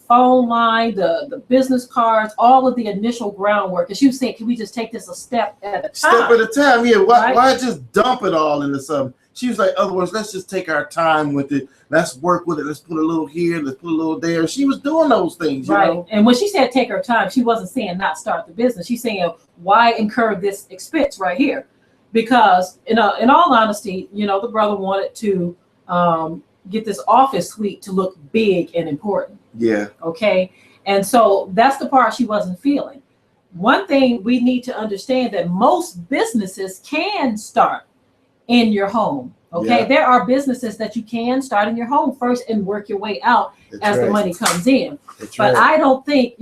phone line, the business cards, all of the initial groundwork. And she was saying, can we just take this a step at a time? Step at a time, yeah. Why just dump it all into something? She was like, other words, let's just take our time with it. Let's work with it. Let's put a little here. Let's put a little there. She was doing those things, you know? And when she said take her time, she wasn't saying not start the business. She's saying, why incur this expense right here? Because in all honesty, the brother wanted to get this office suite to look big and important. Yeah. Okay. And so that's the part she wasn't feeling. One thing we need to understand, that most businesses can start in your home. Okay. Yeah. There are businesses that you can start in your home first and work your way out as the money comes in. But I don't think,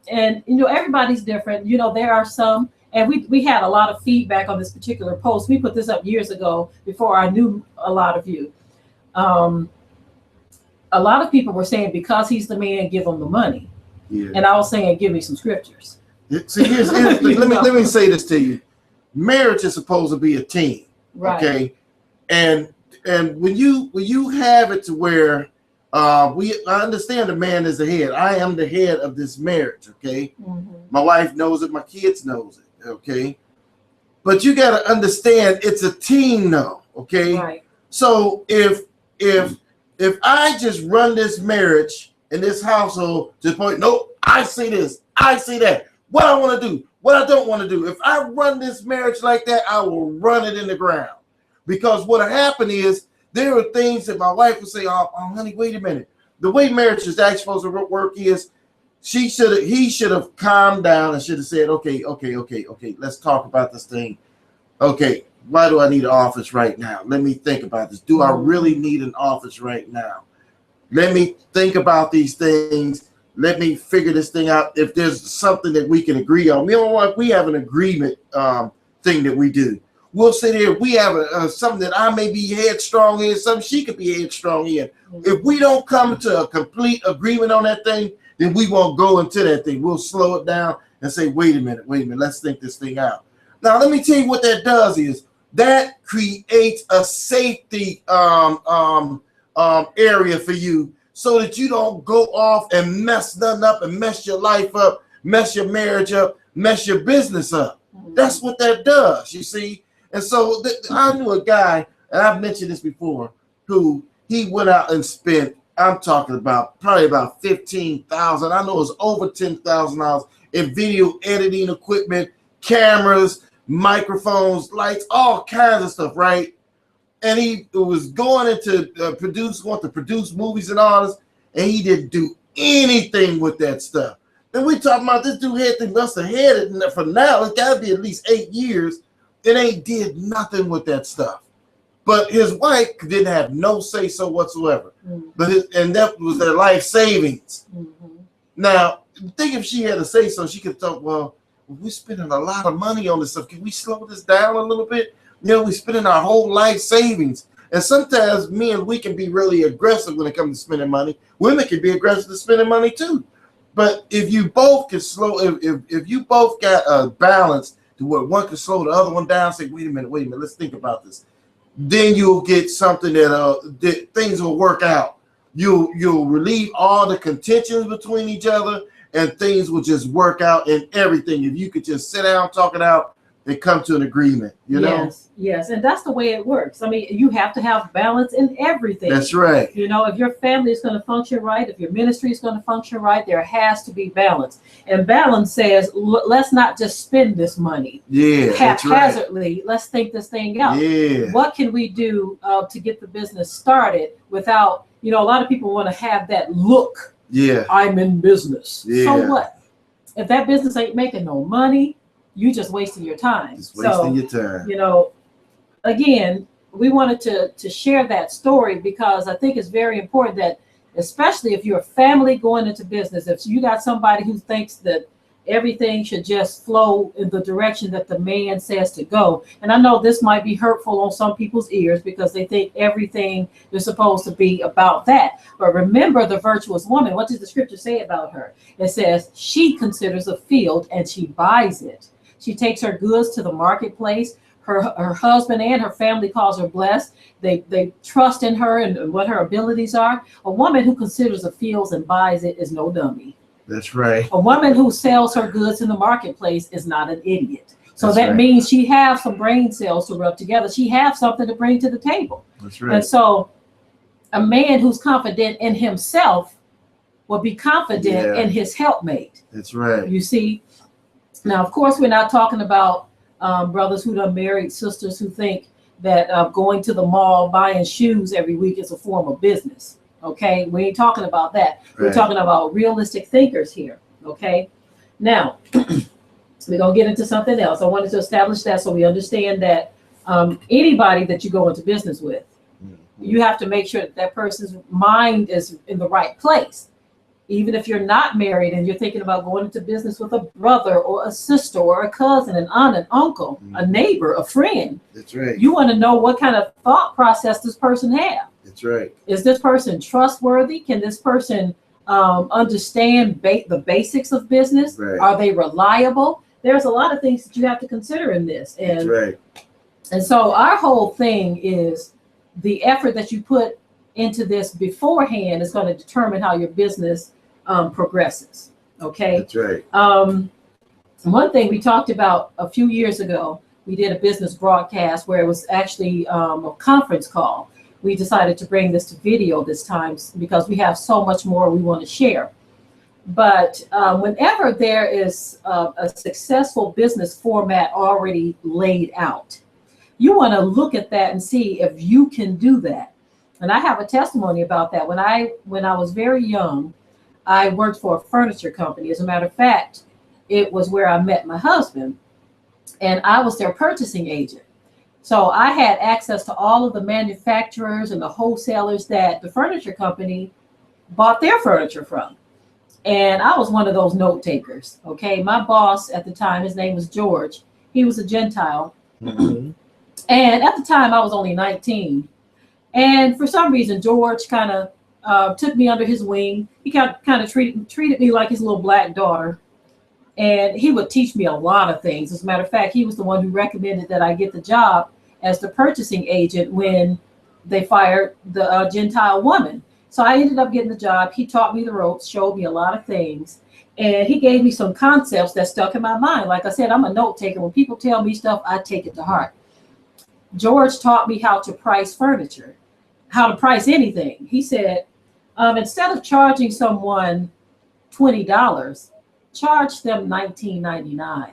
everybody's different. There are some, and we had a lot of feedback on this particular post. We put this up years ago before I knew a lot of you. A lot of people were saying, because he's the man, give him the money. Yeah. And I was saying, give me some scriptures. See, let me say this to you. Marriage is supposed to be a team. Right. Okay. And when you have it to where I understand the man is the head. I am the head of this marriage. Okay. Mm-hmm. My wife knows it. My kids knows it. Okay. But you got to understand it's a team now. Okay. Right. So if I just run this marriage in this household to the point, nope, I see this, I see that, what I want to do, what I don't want to do. If I run this marriage like that, I will run it in the ground. Because what happened is, there are things that my wife would say, oh, honey, wait a minute. The way marriage is actually supposed to work is, he should have calmed down and should have said, okay, let's talk about this thing. Okay, why do I need an office right now? Let me think about this. Do I really need an office right now? Let me think about these things. Let me figure this thing out. If there's something that we can agree on, we have an agreement thing that we do. We'll sit here. We have something that I may be headstrong in, something she could be headstrong in. If we don't come to a complete agreement on that thing, then we won't go into that thing. We'll slow it down and say, wait a minute, let's think this thing out. Now, let me tell you what that does is, that creates a safety area for you, so that you don't go off and mess nothing up and mess your life up, mess your marriage up, mess your business up. That's what that does, you see. And so I knew a guy, and I've mentioned this before, who he went out and spent, I'm talking about probably about $15,000. I know it was over $10,000 in video editing equipment, cameras, microphones, lights, all kinds of stuff, right? And he was going into want to produce movies and all this, and he didn't do anything with that stuff. And we talking about this dude must have had it for now. It's got to be at least 8 years. It ain't did nothing with that stuff. But his wife didn't have no say so whatsoever. Mm-hmm. And that was their life savings. Mm-hmm. Now, think if she had a say so, she could talk, well, we're spending a lot of money on this stuff. Can we slow this down a little bit? We're spending our whole life savings. And sometimes we can be really aggressive when it comes to spending money. Women can be aggressive to spending money too. But if you both can if you both got a balance to where one can slow the other one down, say, wait a minute, let's think about this. Then you'll get something that things will work out. You'll relieve all the contentions between each other, and things will just work out in everything. If you could just sit down, talk it out, and come to an agreement, you know? Yes, and that's the way it works. I mean, you have to have balance in everything. That's right. You know, if your family is going to function right, if your ministry is going to function right, there has to be balance. And balance says, let's not just spend this money haphazardly. Right. Let's think this thing out. Yeah. What can we do to get the business started without, you know, a lot of people want to have that look. Yeah. I'm in business. Yeah. So what? If that business ain't making no money, you just wasting your time. Just wasting your time. You know, again, we wanted to share that story because I think it's very important that, especially if you're a family going into business, if you got somebody who thinks that everything should just flow in the direction that the man says to go. And I know this might be hurtful on some people's ears because they think everything is supposed to be about that. But remember the virtuous woman. What does the scripture say about her? It says she considers a field and she buys it. She takes her goods to the marketplace. Her husband and her family calls her blessed. They trust in her and what her abilities are. A woman who considers a field and buys it is no dummy. That's right. A woman who sells her goods in the marketplace is not an idiot. So That's that right. means she has some brain cells to rub together. She has something to bring to the table. That's right. And so a man who's confident in himself will be confident in his helpmate. That's right. You see? Now, of course, we're not talking about brothers who done married, sisters who think that going to the mall, buying shoes every week is a form of business. Okay, we ain't talking about that. Right. We're talking about realistic thinkers here. Okay, now we're gonna get into something else. I wanted to establish that so we understand that anybody that you go into business with, you have to make sure that that person's mind is in the right place. Even if you're not married and you're thinking about going into business with a brother or a sister or a cousin, an aunt, an uncle, a neighbor, a friend. That's right. You want to know what kind of thought process this person have. That's right. Is this person trustworthy? Can this person understand the basics of business? Right. Are they reliable? There's a lot of things that you have to consider in this. And, That's right. And so our whole thing is the effort that you put into this beforehand is going to determine how your business progresses. Okay. That's right. One thing we talked about a few years ago, we did a business broadcast where it was actually a conference call. We decided to bring this to video this time because we have so much more we want to share. But whenever there is a successful business format already laid out, you want to look at that and see if you can do that. And I have a testimony about that. When I was very young, I worked for a furniture company. As a matter of fact, it was where I met my husband, and I was their purchasing agent. So I had access to all of the manufacturers and the wholesalers that the furniture company bought their furniture from. And I was one of those note takers. Okay. My boss at the time, his name was George. He was a Gentile. Mm-hmm. And at the time I was only 19. And for some reason, George kind of took me under his wing. He kind of treated me like his little black daughter. And he would teach me a lot of things. As a matter of fact, he was the one who recommended that I get the job as the purchasing agent when they fired the Gentile woman. So I ended up getting the job. He taught me the ropes, showed me a lot of things. And he gave me some concepts that stuck in my mind. Like I said, I'm a note taker. When people tell me stuff, I take it to heart. George taught me how to price furniture, how to price anything. He said, instead of charging someone $20, charge them $19.99.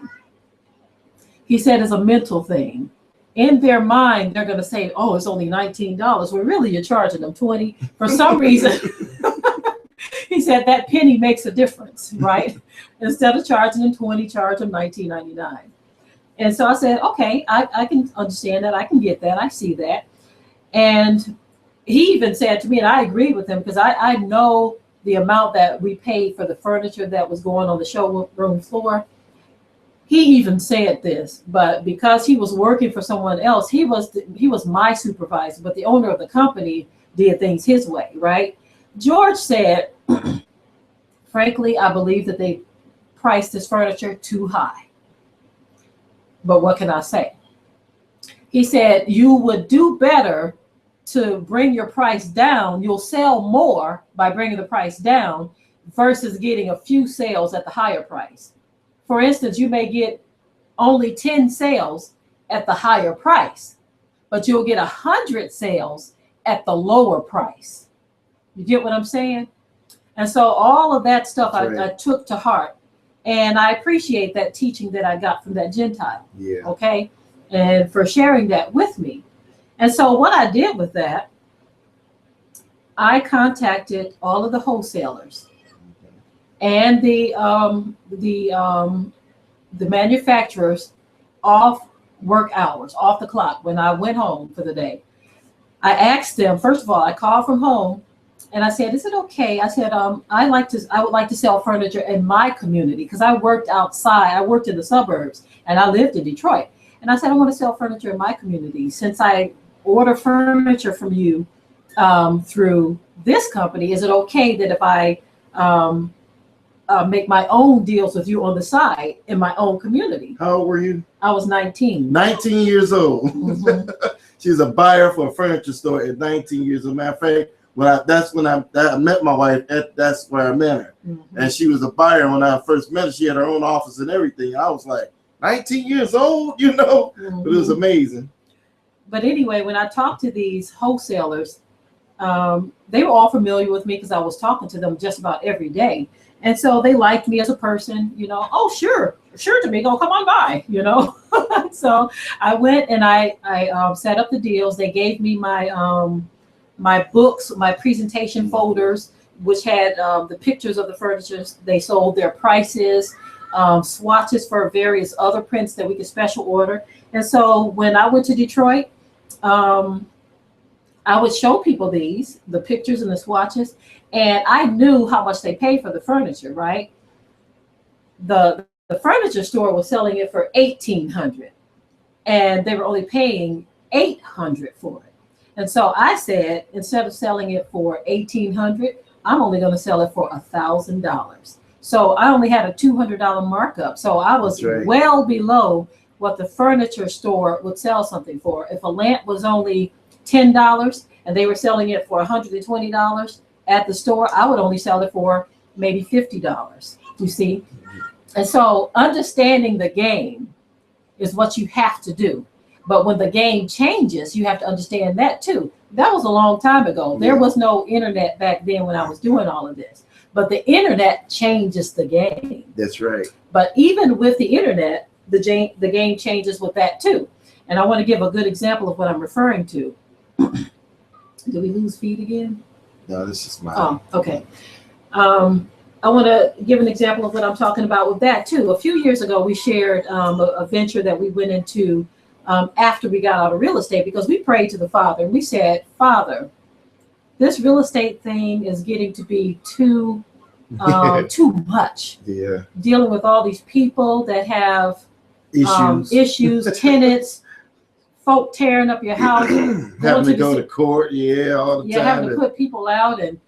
He said it's a mental thing. In their mind, they're going to say, oh, it's only $19. Well, really, you're charging them $20. For some reason, he said that penny makes a difference, right? Instead of charging them $20, charge them $19.99. And so I said, okay, I can understand that. I can get that. I see that. And he even said to me, and I agreed with him because I know the amount that we paid for the furniture that was going on the showroom floor. He even said this, but because he was working for someone else, he was my supervisor, but the owner of the company did things his way, right? George said, frankly, I believe that they priced this furniture too high. but what can I say? He said, you would do better to bring your price down. You'll sell more by bringing the price down versus getting a few sales at the higher price. For instance, you may get only 10 sales at the higher price, but you'll get 100 sales at the lower price. You get what I'm saying? And so all of that stuff I took to heart. And I appreciate that teaching that I got from that Gentile. Yeah. Okay. And for sharing that with me. And so what I did with that, I contacted all of the wholesalers and the manufacturers off work hours, off the clock, when I went home for the day. I asked them, first of all, I called from home and I said, is it okay? I said, I would like to sell furniture in my community, because I worked outside. I worked in the suburbs and I lived in Detroit. And I said, I want to sell furniture in my community. Since I order furniture from you through this company, is it okay that if I make my own deals with you on the side in my own community? How old were you? I was 19. 19 years old. Mm-hmm. She was a buyer for a furniture store at 19 years old. Matter of fact, that's when I met my wife. That's where I met her. Mm-hmm. And she was a buyer when I first met her. She had her own office and everything. I was like, 19 years old, you know? Mm-hmm. But it was amazing. But anyway, when I talked to these wholesalers, they were all familiar with me because I was talking to them just about every day. And so they liked me as a person, you know. Oh, sure, Tamiko, come on by, you know. So I went and I set up the deals. They gave me my books, my presentation folders, which had the pictures of the furniture. They sold their prices, swatches for various other prints that we could special order. And so when I went to Detroit, I would show people the pictures and the swatches, and I knew how much they paid for the furniture, right? The furniture store was selling it for $1,800, and they were only paying $800 for it. And so I said, instead of selling it for $1,800, I'm only going to sell it for $1,000. So I only had a $200 markup. So I was well below what the furniture store would sell something for. If a lamp was only $10 and they were selling it for $120 at the store, I would only sell it for maybe $50, you see? And so understanding the game is what you have to do. But when the game changes, you have to understand that too. That was a long time ago. There was no internet back then when I was doing all of this. But the internet changes the game. That's right. But even with the internet, the game changes with that too. And I want to give a good example of what I'm referring to. Did we lose feed again? No, this is mine. Oh, okay. I want to give an example of what I'm talking about with that too. A few years ago, we shared a venture that we went into after we got out of real estate, because we prayed to the Father and we said, Father, this real estate thing is getting to be too much. Yeah. Dealing with all these people that have issues, tenants, folk tearing up your house, having to go to court, all the time. Having to put people out, and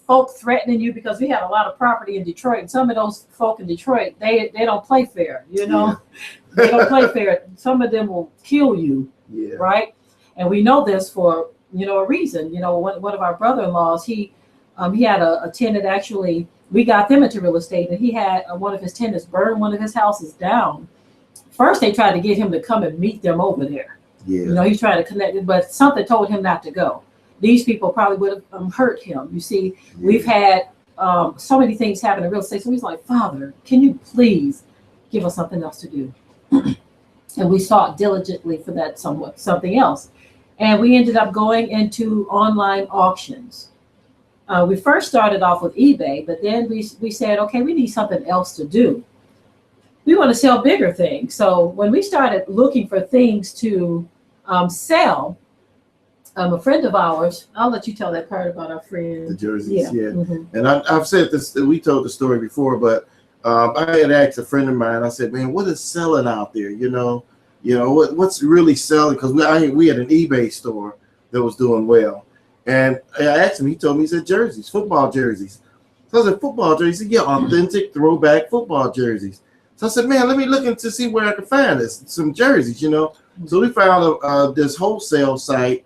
folk threatening you, because we had a lot of property in Detroit, and some of those folk in Detroit, they don't play fair, They don't play fair. Some of them will kill you, right? And we know this for a reason. One of our brother-in-laws, he had a tenant. Actually, we got them into real estate, and he had one of his tenants burn one of his houses down. First, they tried to get him to come and meet them over there. He tried to connect, but something told him not to go. These people probably would have hurt him. You see, we've had so many things happen in real estate. So he's like, Father, can you please give us something else to do? And we sought diligently for that something else. And we ended up going into online auctions. We first started off with eBay, but then we said, okay, we need something else to do. We want to sell bigger things. So when we started looking for things to sell, a friend of ours, I'll let you tell that part about our friend. The jerseys, yeah. Mm-hmm. And I've said this, we told the story before, but I had asked a friend of mine, I said, man, what is selling out there? What's really selling? Because we had an eBay store that was doing well. And I asked him, he told me, he said jerseys, football jerseys. So I said, football jerseys? Yeah, authentic throwback football jerseys. So I said, man, let me look into see where I can find this, some jerseys, you know. So we found this wholesale site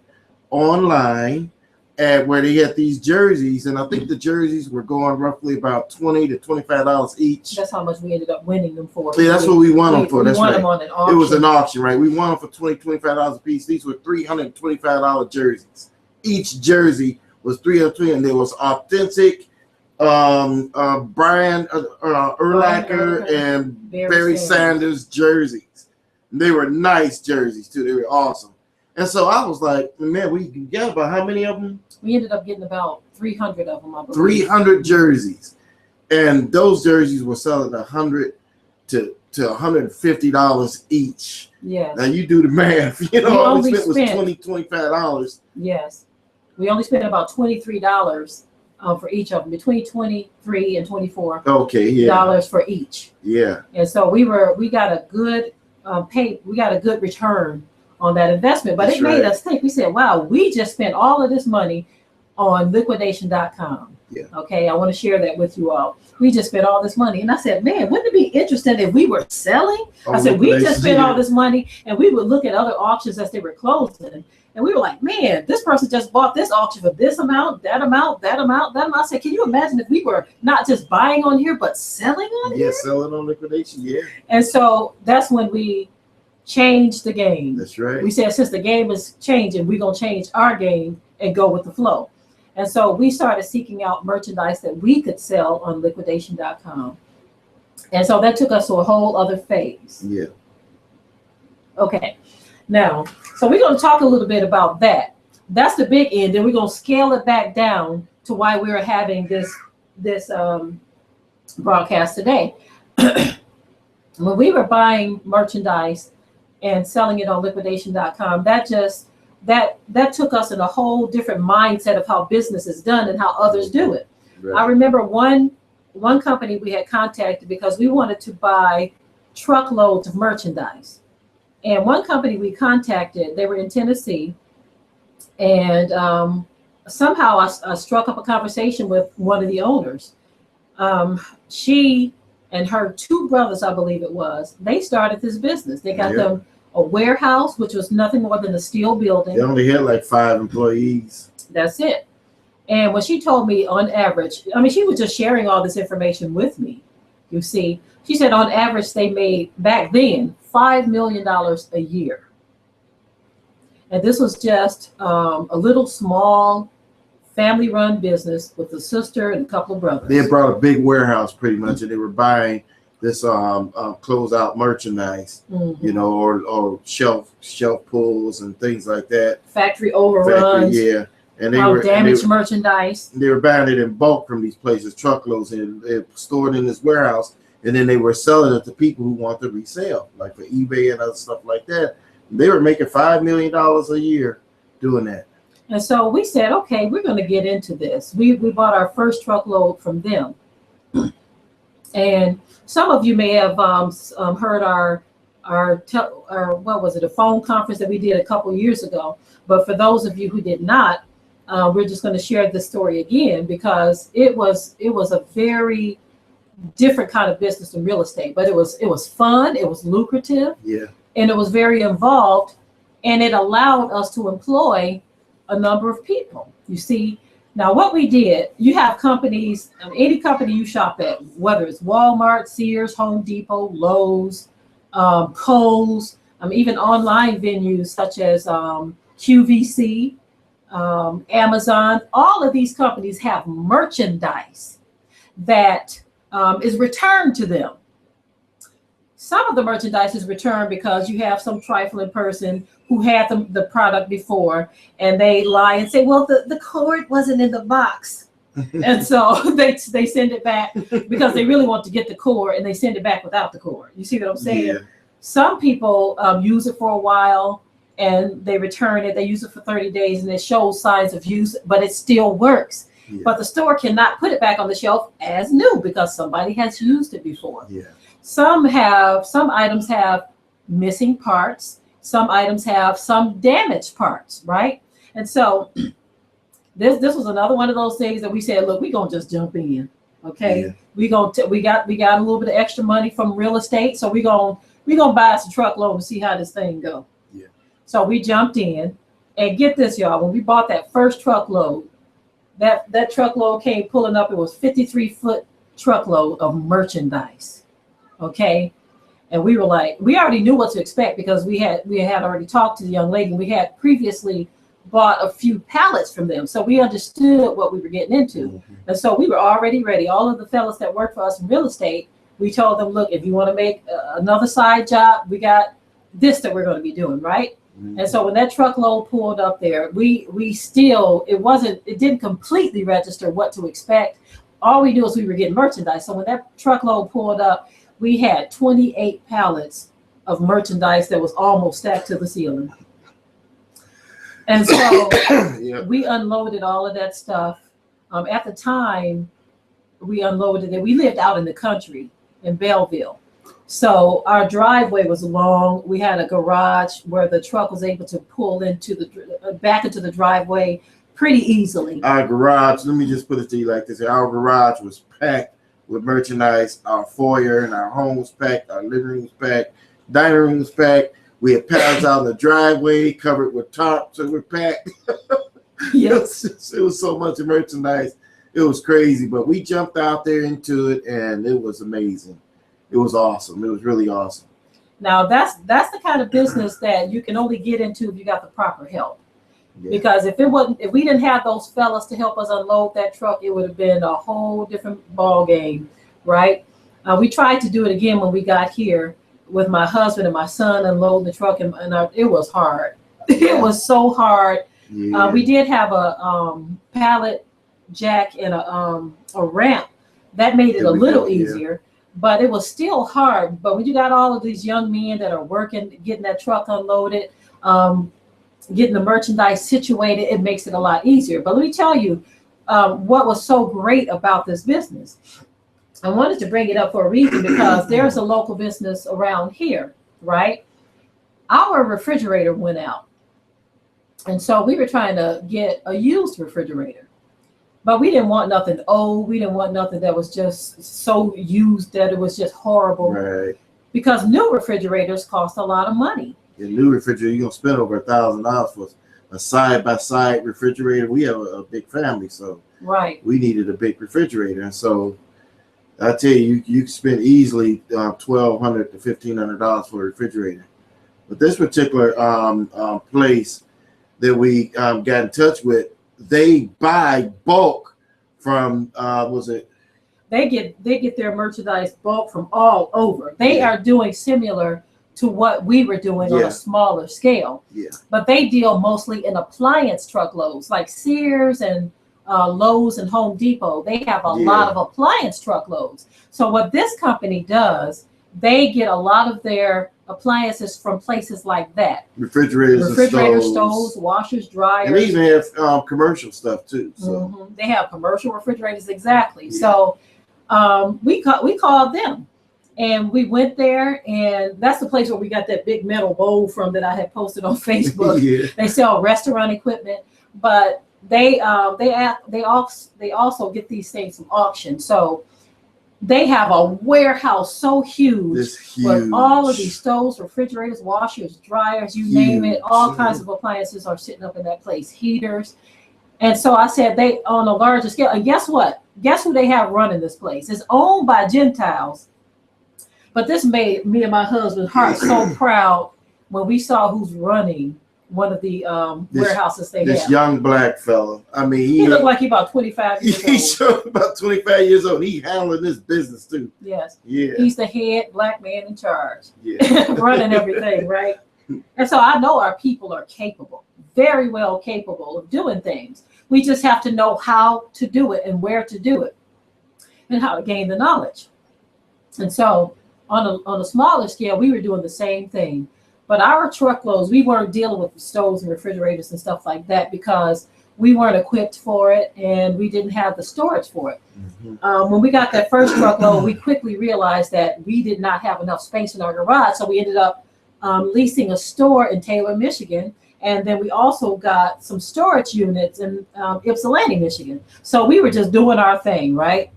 online at where they had these jerseys, and I think the jerseys were going roughly about $20 to $25 each. That's how much we ended up winning them for. Yeah, that's what we won them for. That's won right. them on an auction. It was an auction, right? We won them for $20, $25 a piece. These were $325 jerseys. Each jersey was $320, and there was authentic Brian Urlacher and Barry Sanders jerseys. And they were nice jerseys too. They were awesome. And so I was like, man, we can get about how many of them? We ended up getting about 300 of them. I believe. 300 jerseys, and those jerseys were selling $100 to $150 each. Yes. Now you do the math. You know, all we spent was $25. Yes, we only spent about $23 for each of them, between $23 and $24. Okay, yeah. Dollars for each. Yeah. And so we got a good we got a good return on that investment, but it made us think. We said, wow, we just spent all of this money on liquidation.com. Yeah. Okay, I want to share that with you all. We just spent all this money. And I said, man, wouldn't it be interesting if we were selling? I said, we just spent all this money, and we would look at other auctions as they were closing. And we were like, man, this person just bought this auction for this amount, that amount, that amount, that amount. I said, can you imagine if we were not just buying on here, but selling on here? Yeah, selling on liquidation, yeah. And so that's when we changed the game. That's right. We said, since the game is changing, we're going to change our game and go with the flow. And so we started seeking out merchandise that we could sell on liquidation.com. And so that took us to a whole other phase. Yeah. Okay. Now, so we're going to talk a little bit about that. That's the big end. Then we're going to scale it back down to why we're having this broadcast today. When we were buying merchandise and selling it on liquidation.com, that took us in a whole different mindset of how business is done and how others do it. Right. I remember one company we had contacted because we wanted to buy truckloads of merchandise. And one company we contacted, they were in Tennessee, and somehow I struck up a conversation with one of the owners. She and her two brothers, I believe it was, they started this business. They got them a warehouse, which was nothing more than a steel building. They only had like 5 employees. That's it. And when she told me on average, I mean, she was just sharing all this information with me. You see, she said on average, they made back then $5 million a year. And this was just a little small family-run business with a sister and a couple of brothers. They had brought a big warehouse pretty much, and they were buying this closeout merchandise, you know, or shelf pulls and things like that. Factory overruns. Yeah. And they were damaged merchandise. They were buying it in bulk from these places, truckloads, and they stored in this warehouse. And then they were selling it to people who want to resell, like for eBay and other stuff like that. They were making $5 million a year doing that. And so we said, okay, we're going to get into this. We bought our first truckload from them. And some of you may have heard our what was it, a phone conference that we did a couple years ago. But for those of you who did not, we're just going to share this story again because it was a very different kind of business than real estate. But it was fun, it was lucrative, and it was very involved, and it allowed us to employ a number of people. You see. Now, what we did, you have companies, any company you shop at, whether it's Walmart, Sears, Home Depot, Lowe's, Kohl's, even online venues such as QVC, Amazon, all of these companies have merchandise that is returned to them. Some of the merchandise is returned because you have some trifling person who had the product before and they lie and say, well, the cord wasn't in the box. And so they send it back because they really want to get the cord and they send it back without the cord. You see what I'm saying? Yeah. Some people use it for a while and they return it. They use it for 30 days and it shows signs of use, but it still works. Yeah. But the store cannot put it back on the shelf as new because somebody has used it before. Yeah. Some items have missing parts. Some items have some damaged parts, right? And so this was another one of those things that we said, look, we're going to just jump in. Okay, Yeah. we got a little bit of extra money from real estate, so we gonna buy us a truckload and see how this thing go. Yeah. So we jumped in, and get this, y'all. When we bought that first truckload, that truckload came pulling up. It was 53-foot truckload of merchandise. Okay, and we were like, we already knew what to expect because we had already talked to the young lady. We had previously bought a few pallets from them, so we understood what we were getting into. Mhm. And so we were already ready. All of the fellas that work for us in real estate, we told them, look, if you want to make another side job, we got this that we're going to be doing, right? And so when that truckload pulled up there, we still, it didn't completely register what to expect. All we knew is we were getting merchandise. So when that truckload pulled up, we had 28 pallets of merchandise that was almost stacked to the ceiling. And so Yeah. we unloaded all of that stuff. At the time, we unloaded it. We lived out in the country in Belleville. So our driveway was long. We had a garage where the truck was able to pull into back into the driveway pretty easily. Our garage, let me just put it to you like this. Our garage was packed with merchandise. Our foyer and our home was packed. Our living room was packed. Dining room was packed. We had pallets out in the driveway covered with tarps that were packed. Yes. It was so much merchandise. It was crazy, but we jumped out there into it, and it was amazing. It was awesome. It was really awesome. Now that's the kind of business that you can only get into if you got the proper help. Yeah. Because if we didn't have those fellas to help us unload that truck, it would have been a whole different ball game, right? We tried to do it again when we got here with my husband and my son unloading the truck, and it was hard. It was so hard. Yeah. We did have a pallet jack and a ramp that made it a little easier, but it was still hard. But when you got all of these young men that are working, getting that truck unloaded, getting the merchandise situated, it makes it a lot easier. But let me tell you what was so great about this business. I wanted to bring it up for a reason because there's a local business around here, right? Our refrigerator went out. And so we were trying to get a used refrigerator. But we didn't want nothing old. We didn't want nothing that was just so used that it was just horrible. Right. Because new refrigerators cost a lot of money. The new refrigerator, you're gonna spend over $1,000 for a side-by-side refrigerator. We have a big family, so right. We needed a big refrigerator, and so I tell you, you can spend easily $1,200 to $1,500 for a refrigerator. But this particular place that we got in touch with, they buy bulk from They get their merchandise bulk from all over. They are doing similar to what we were doing on a smaller scale. Yeah. But they deal mostly in appliance truckloads, like Sears and Lowe's and Home Depot. They have a lot of appliance truckloads. So what this company does, they get a lot of their appliances from places like that. Refrigerators, stoves, washers, dryers. And they even have commercial stuff too. So they have commercial refrigerators, exactly. Yeah. So we called them. And we went there, and that's the place where we got that big metal bowl from that I had posted on Facebook. They sell restaurant equipment, but they also get these things from auction. So they have a warehouse so huge with all of these stoves, refrigerators, washers, dryers, you name it. All kinds of appliances are sitting up in that place, heaters. And so I said they on a larger scale. And guess what? Guess who they have running this place? It's owned by Gentiles. But this made me and my husband's heart so proud when we saw who's running one of the warehouses they have. This young black fella. I mean, he looked like he about 25 years old. He's about 25 years old. He's handling this business too. Yes. Yeah. He's the head black man in charge. Yeah. Running everything, right? And so I know our people are capable, very well capable of doing things. We just have to know how to do it and where to do it and how to gain the knowledge. And so on a smaller scale, we were doing the same thing. But our truckloads, we weren't dealing with stoves and refrigerators and stuff like that because we weren't equipped for it and we didn't have the storage for it. Mm-hmm. When we got that first truckload, we quickly realized that we did not have enough space in our garage. So we ended up leasing a store in Taylor, Michigan. And then we also got some storage units in Ypsilanti, Michigan. So we were just doing our thing, right?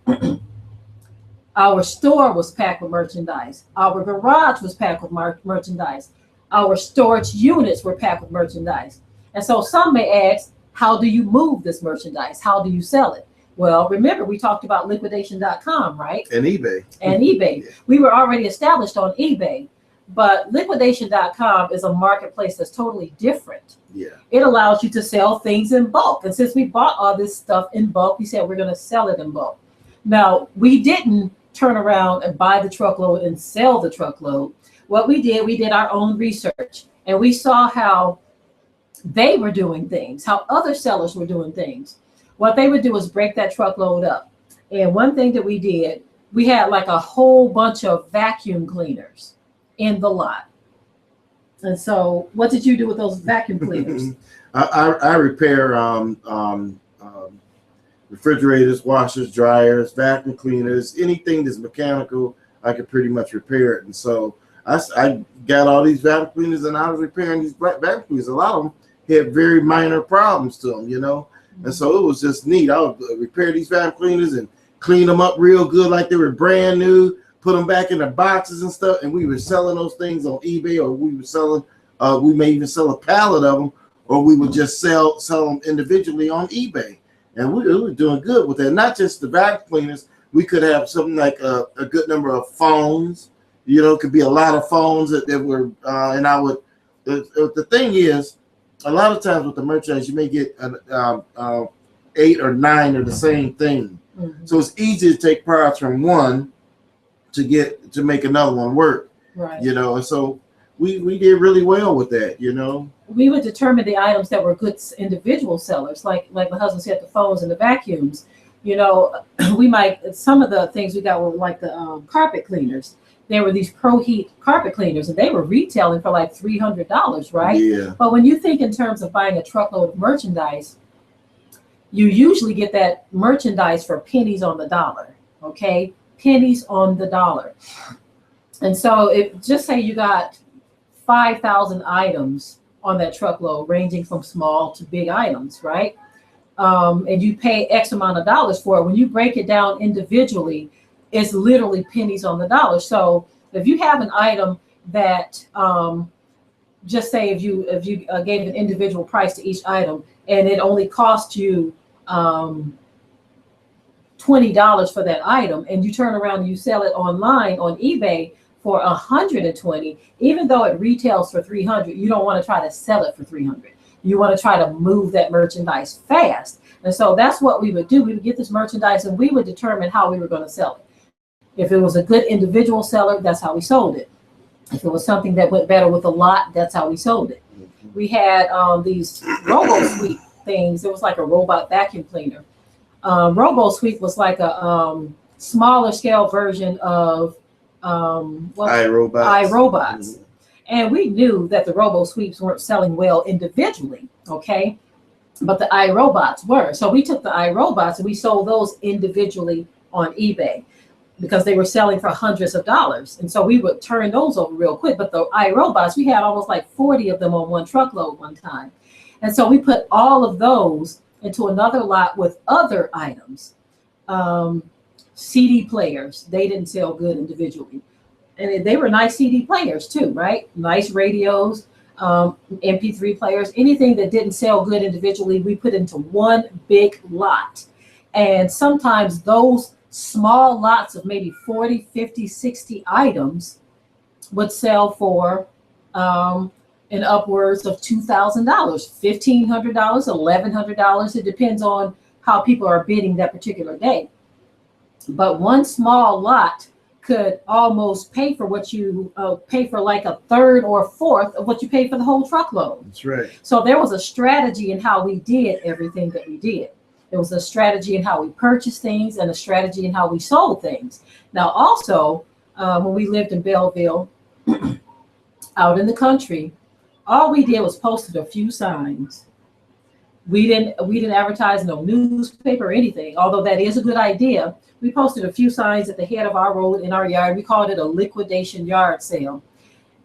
Our store was packed with merchandise. Our garage was packed with merchandise. Our storage units were packed with merchandise. And so some may ask, how do you move this merchandise? How do you sell it? Well, remember, we talked about liquidation.com, right? And eBay. And eBay. Yeah. We were already established on eBay, but liquidation.com is a marketplace that's totally different. Yeah. It allows you to sell things in bulk. And since we bought all this stuff in bulk, we said we're going to sell it in bulk. Now, we didn't turn around and buy the truckload and sell the truckload. What we did our own research, and we saw how they were doing things, how other sellers were doing things. What they would do is break that truckload up. And one thing that we did, we had like a whole bunch of vacuum cleaners in the lot. And so what did you do with those vacuum cleaners? I repair refrigerators, washers, dryers, vacuum cleaners, anything that's mechanical, I could pretty much repair it. And so I got all these vacuum cleaners, and I was repairing these vacuum cleaners. A lot of them had very minor problems to them, you know. And so it was just neat. I would repair these vacuum cleaners and clean them up real good like they were brand new, put them back in the boxes and stuff. And we were selling those things on eBay, or we were selling, we may even sell a pallet of them, or we would just sell them individually on eBay. And we were doing good with that. Not just the vacuum cleaners. We could have something like a good number of phones. You know, it could be a lot of phones that were, and I would, the thing is, a lot of times with the merchandise, you may get 8 or 9 of the same thing. Mm-hmm. So it's easy to take parts from one to make another one work. Right. You know, and so we did really well with that, you know. We would determine the items that were good individual sellers, like my husband said, the phones and the vacuums. You know, we might, some of the things we got were like the carpet cleaners. There were these Pro Heat carpet cleaners, and they were retailing for like $300, right? Yeah. But when you think in terms of buying a truckload of merchandise, you usually get that merchandise for pennies on the dollar, okay? Pennies on the dollar. And so if just say you got 5,000 items on that truckload, ranging from small to big items, right? And you pay X amount of dollars for it. When you break it down individually, it's literally pennies on the dollar. So if you have an item that, just say if you gave an individual price to each item, and it only cost you $20 for that item, and you turn around and you sell it online on eBay for $120, even though it retails for $300, you don't want to try to sell it for $300. You want to try to move that merchandise fast. And so that's what we would do. We would get this merchandise, and we would determine how we were going to sell it. If it was a good individual seller, that's how we sold it. If it was something that went better with a lot, that's how we sold it. We had these RoboSweep things. It was like a robot vacuum cleaner. RoboSweep was like a smaller scale version of iRobots. Mm-hmm. And we knew that the RoboSweeps weren't selling well individually, okay? But the iRobots were. So we took the iRobots and we sold those individually on eBay, because they were selling for hundreds of dollars. And so we would turn those over real quick. But the iRobots, we had almost like 40 of them on one truckload one time. And so we put all of those into another lot with other items. CD players, they didn't sell good individually. And they were nice CD players too, right? Nice radios, MP3 players, anything that didn't sell good individually, we put into one big lot. And sometimes those small lots of maybe 40, 50, 60 items would sell for in upwards of $2,000, $1,500, $1,100. It depends on how people are bidding that particular day. But one small lot could almost pay for what you pay for, like a third or a fourth of what you pay for the whole truckload. That's right. So there was a strategy in how we did everything that we did. There was a strategy in how we purchased things and a strategy in how we sold things. Now, also, when we lived in Belleville, out in the country, all we did was posted a few signs. We didn't advertise no newspaper or anything, although that is a good idea. We posted a few signs at the head of our road in our yard. We called it a liquidation yard sale.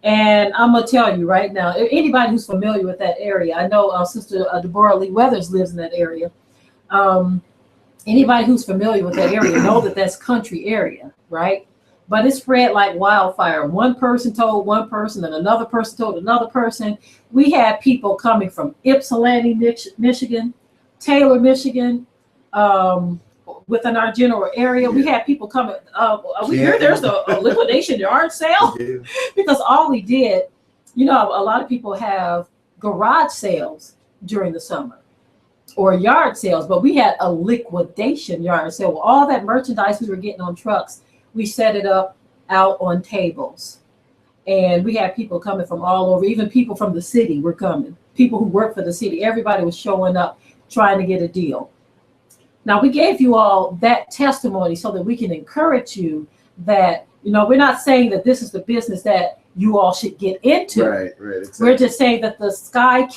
And I'm going to tell you right now, anybody who's familiar with that area, I know Sister Deborah Lee Weathers lives in that area. Anybody who's familiar with that area know that that's country area. right? But it spread like wildfire. One person told one person, and another person told another person. We had people coming from Ypsilanti, Michigan, Taylor, Michigan, within our general area. We had people coming. We hear there's a liquidation yard sale because all we did, a lot of people have garage sales during the summer or yard sales, but we had a liquidation yard sale. All that merchandise we were getting on trucks, we set it up out on tables. And we had people coming from all over, even people from the city were coming, people who work for the city. Everybody was showing up trying to get a deal. Now, we gave you all that testimony so that we can encourage you that, we're not saying that this is the business that you all should get into. Right, exactly. We're just saying that the sky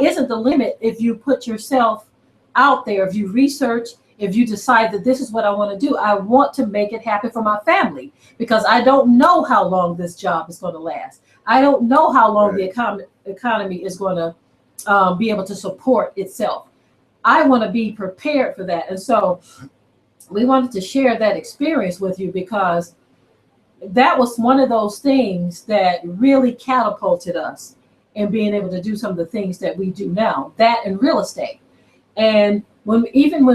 isn't the limit if you put yourself out there, if you research, if you decide that this is what I want to do. I want to make it happen for my family because I don't know how long this job is going to last. I don't know how long the economy is going to be able to support itself. I want to be prepared for that. And so we wanted to share that experience with you because that was one of those things that really catapulted us in being able to do some of the things that we do now, that and real estate. And when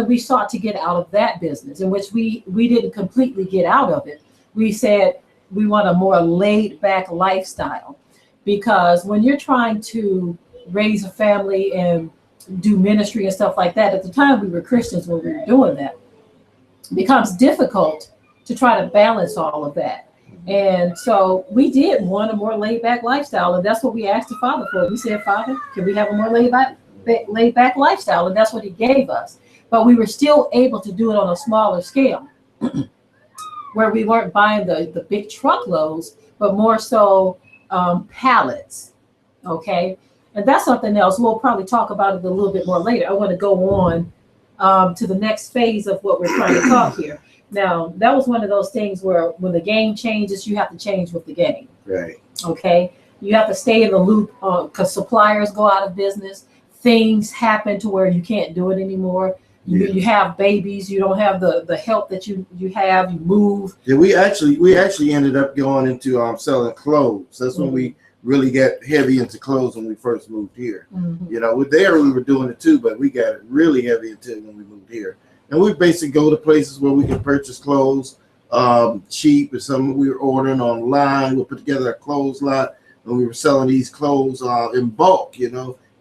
we sought to get out of that business, in which we didn't completely get out of it, we said we want a more laid back lifestyle. Because when you're trying to raise a family and do ministry and stuff like that, at the time we were Christians when we were doing that, it becomes difficult to try to balance all of that. And so we did want a more laid back lifestyle, and that's what we asked the Father for. We said, Father, can we have a more laid back lifestyle? And that's what he gave us. But we were still able to do it on a smaller scale where we weren't buying the big truckloads, but more so pallets. Okay. And that's something else. We'll probably talk about it a little bit more later. I want to go on to the next phase of what we're trying to talk here. Now, that was one of those things where when the game changes, you have to change with the game. Right. Okay. You have to stay in the loop because suppliers go out of business. Things happen to where you can't do it anymore. You have babies. You don't have the help that you have. You move. Yeah, we actually ended up going into selling clothes. That's when we really got heavy into clothes when we first moved here. We were doing it too, but we got really heavy into it when we moved here. And we basically go to places where we can purchase clothes cheap, or some we were ordering online. We'll put together a clothes lot, and we were selling these clothes in bulk,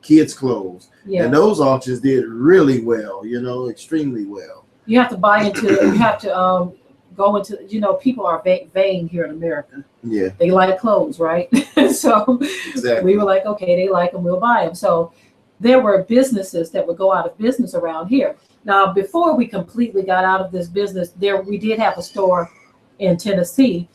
kids' clothes. Yeah. And those auctions did really well, extremely well. You have to buy into it. You have to go into, people are vain here in America. Yeah. They like clothes, right? So exactly. We were like, okay, they like them, we'll buy them. So there were businesses that would go out of business around here. Now, before we completely got out of this business, we did have a store in Tennessee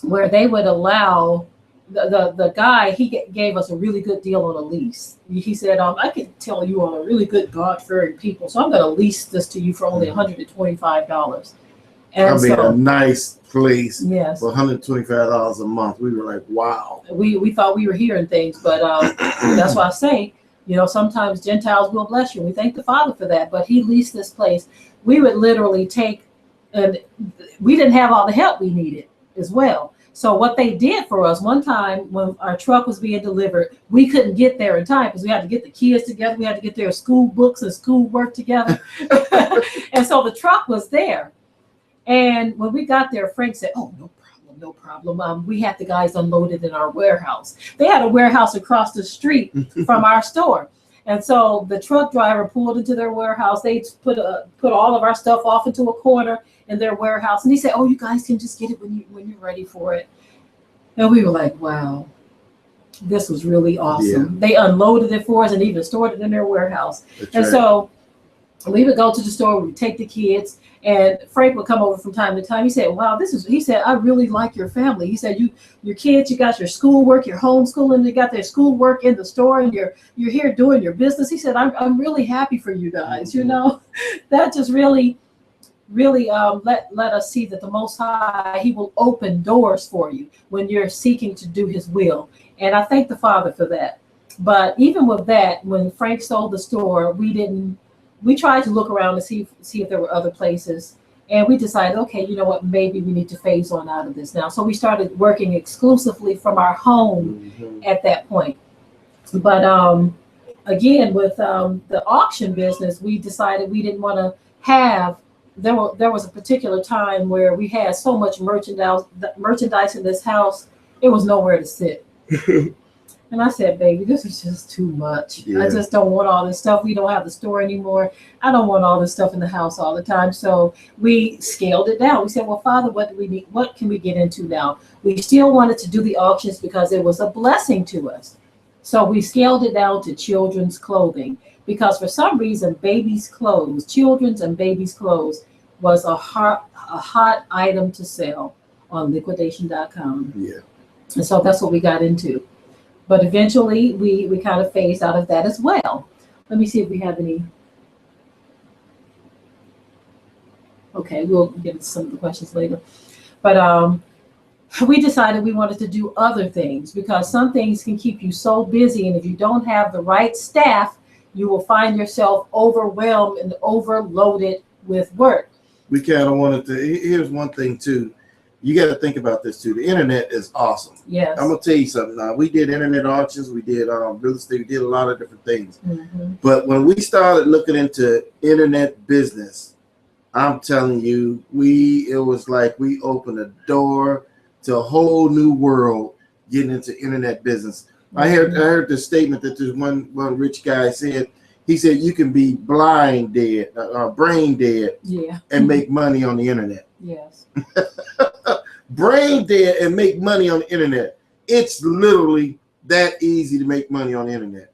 where they would allow the guy, he gave us a really good deal on a lease. He said, I can tell you on a really good God-fearing people, so I'm going to lease this to you for only $125. And a nice place. Yes. For $125 a month. We were like, wow. We thought we were hearing things, but that's why I say, sometimes Gentiles will bless you. We thank the Father for that. But he leased this place. We would literally take, and we didn't have all the help we needed as well. So what they did for us one time when our truck was being delivered, we couldn't get there in time because we had to get the kids together. We had to get their school books and school work together. And so the truck was there. And when we got there, Frank said, oh, no problem. We had the guys unloaded in our warehouse. They had a warehouse across the street from our store. And so the truck driver pulled into their warehouse. They put all of our stuff off into a corner in their warehouse. And he said, oh, you guys can just get it when you're ready for it. And we were like, wow, this was really awesome. Yeah. They unloaded it for us and even stored it in their warehouse. That's and right. So we would go to the store, we would take the kids, and Frank would come over from time to time. He said, wow, he said, I really like your family. He said, your kids, you got your schoolwork, your homeschooling, you got their schoolwork in the store, and you're here doing your business. He said, I'm really happy for you guys. That just really let us see that the Most High, he will open doors for you when you're seeking to do his will. And I thank the Father for that. But even with that, when Frank sold the store, we tried to look around to see if there were other places. And we decided, okay, you know what, maybe we need to phase on out of this now. So we started working exclusively from our home at that point. But again, with the auction business, we decided we didn't want to have. There was a particular time where we had so much merchandise in this house, it was nowhere to sit. And I said, baby, this is just too much. Yeah. I just don't want all this stuff. We don't have the store anymore. I don't want all this stuff in the house all the time. So we scaled it down. We said, well, Father, what do we need? What can we get into now? We still wanted to do the auctions because it was a blessing to us. So we scaled it down to children's clothing because for some reason, babies' clothes, children's and babies' clothes was a hot item to sell on liquidation.com. Yeah. And so that's what we got into. But eventually we kind of phased out of that as well. Let me see if we have any. Okay, we'll get into some of the questions later. But we decided we wanted to do other things because some things can keep you so busy. And if you don't have the right staff, you will find yourself overwhelmed and overloaded with work. We kind of wanted to, here's one thing too. You got to think about this too. The internet is awesome. Yes. I'm going to tell you something now. We did internet auctions. We did real estate. We did a lot of different things. Mm-hmm. But when we started looking into internet business, I'm telling you, it was like we opened a door to a whole new world getting into internet business. I heard the statement that there's one rich guy said. He said you can be brain dead, Yeah. and make money on the internet. Yes. Brain dead and make money on the internet. It's literally that easy to make money on the internet.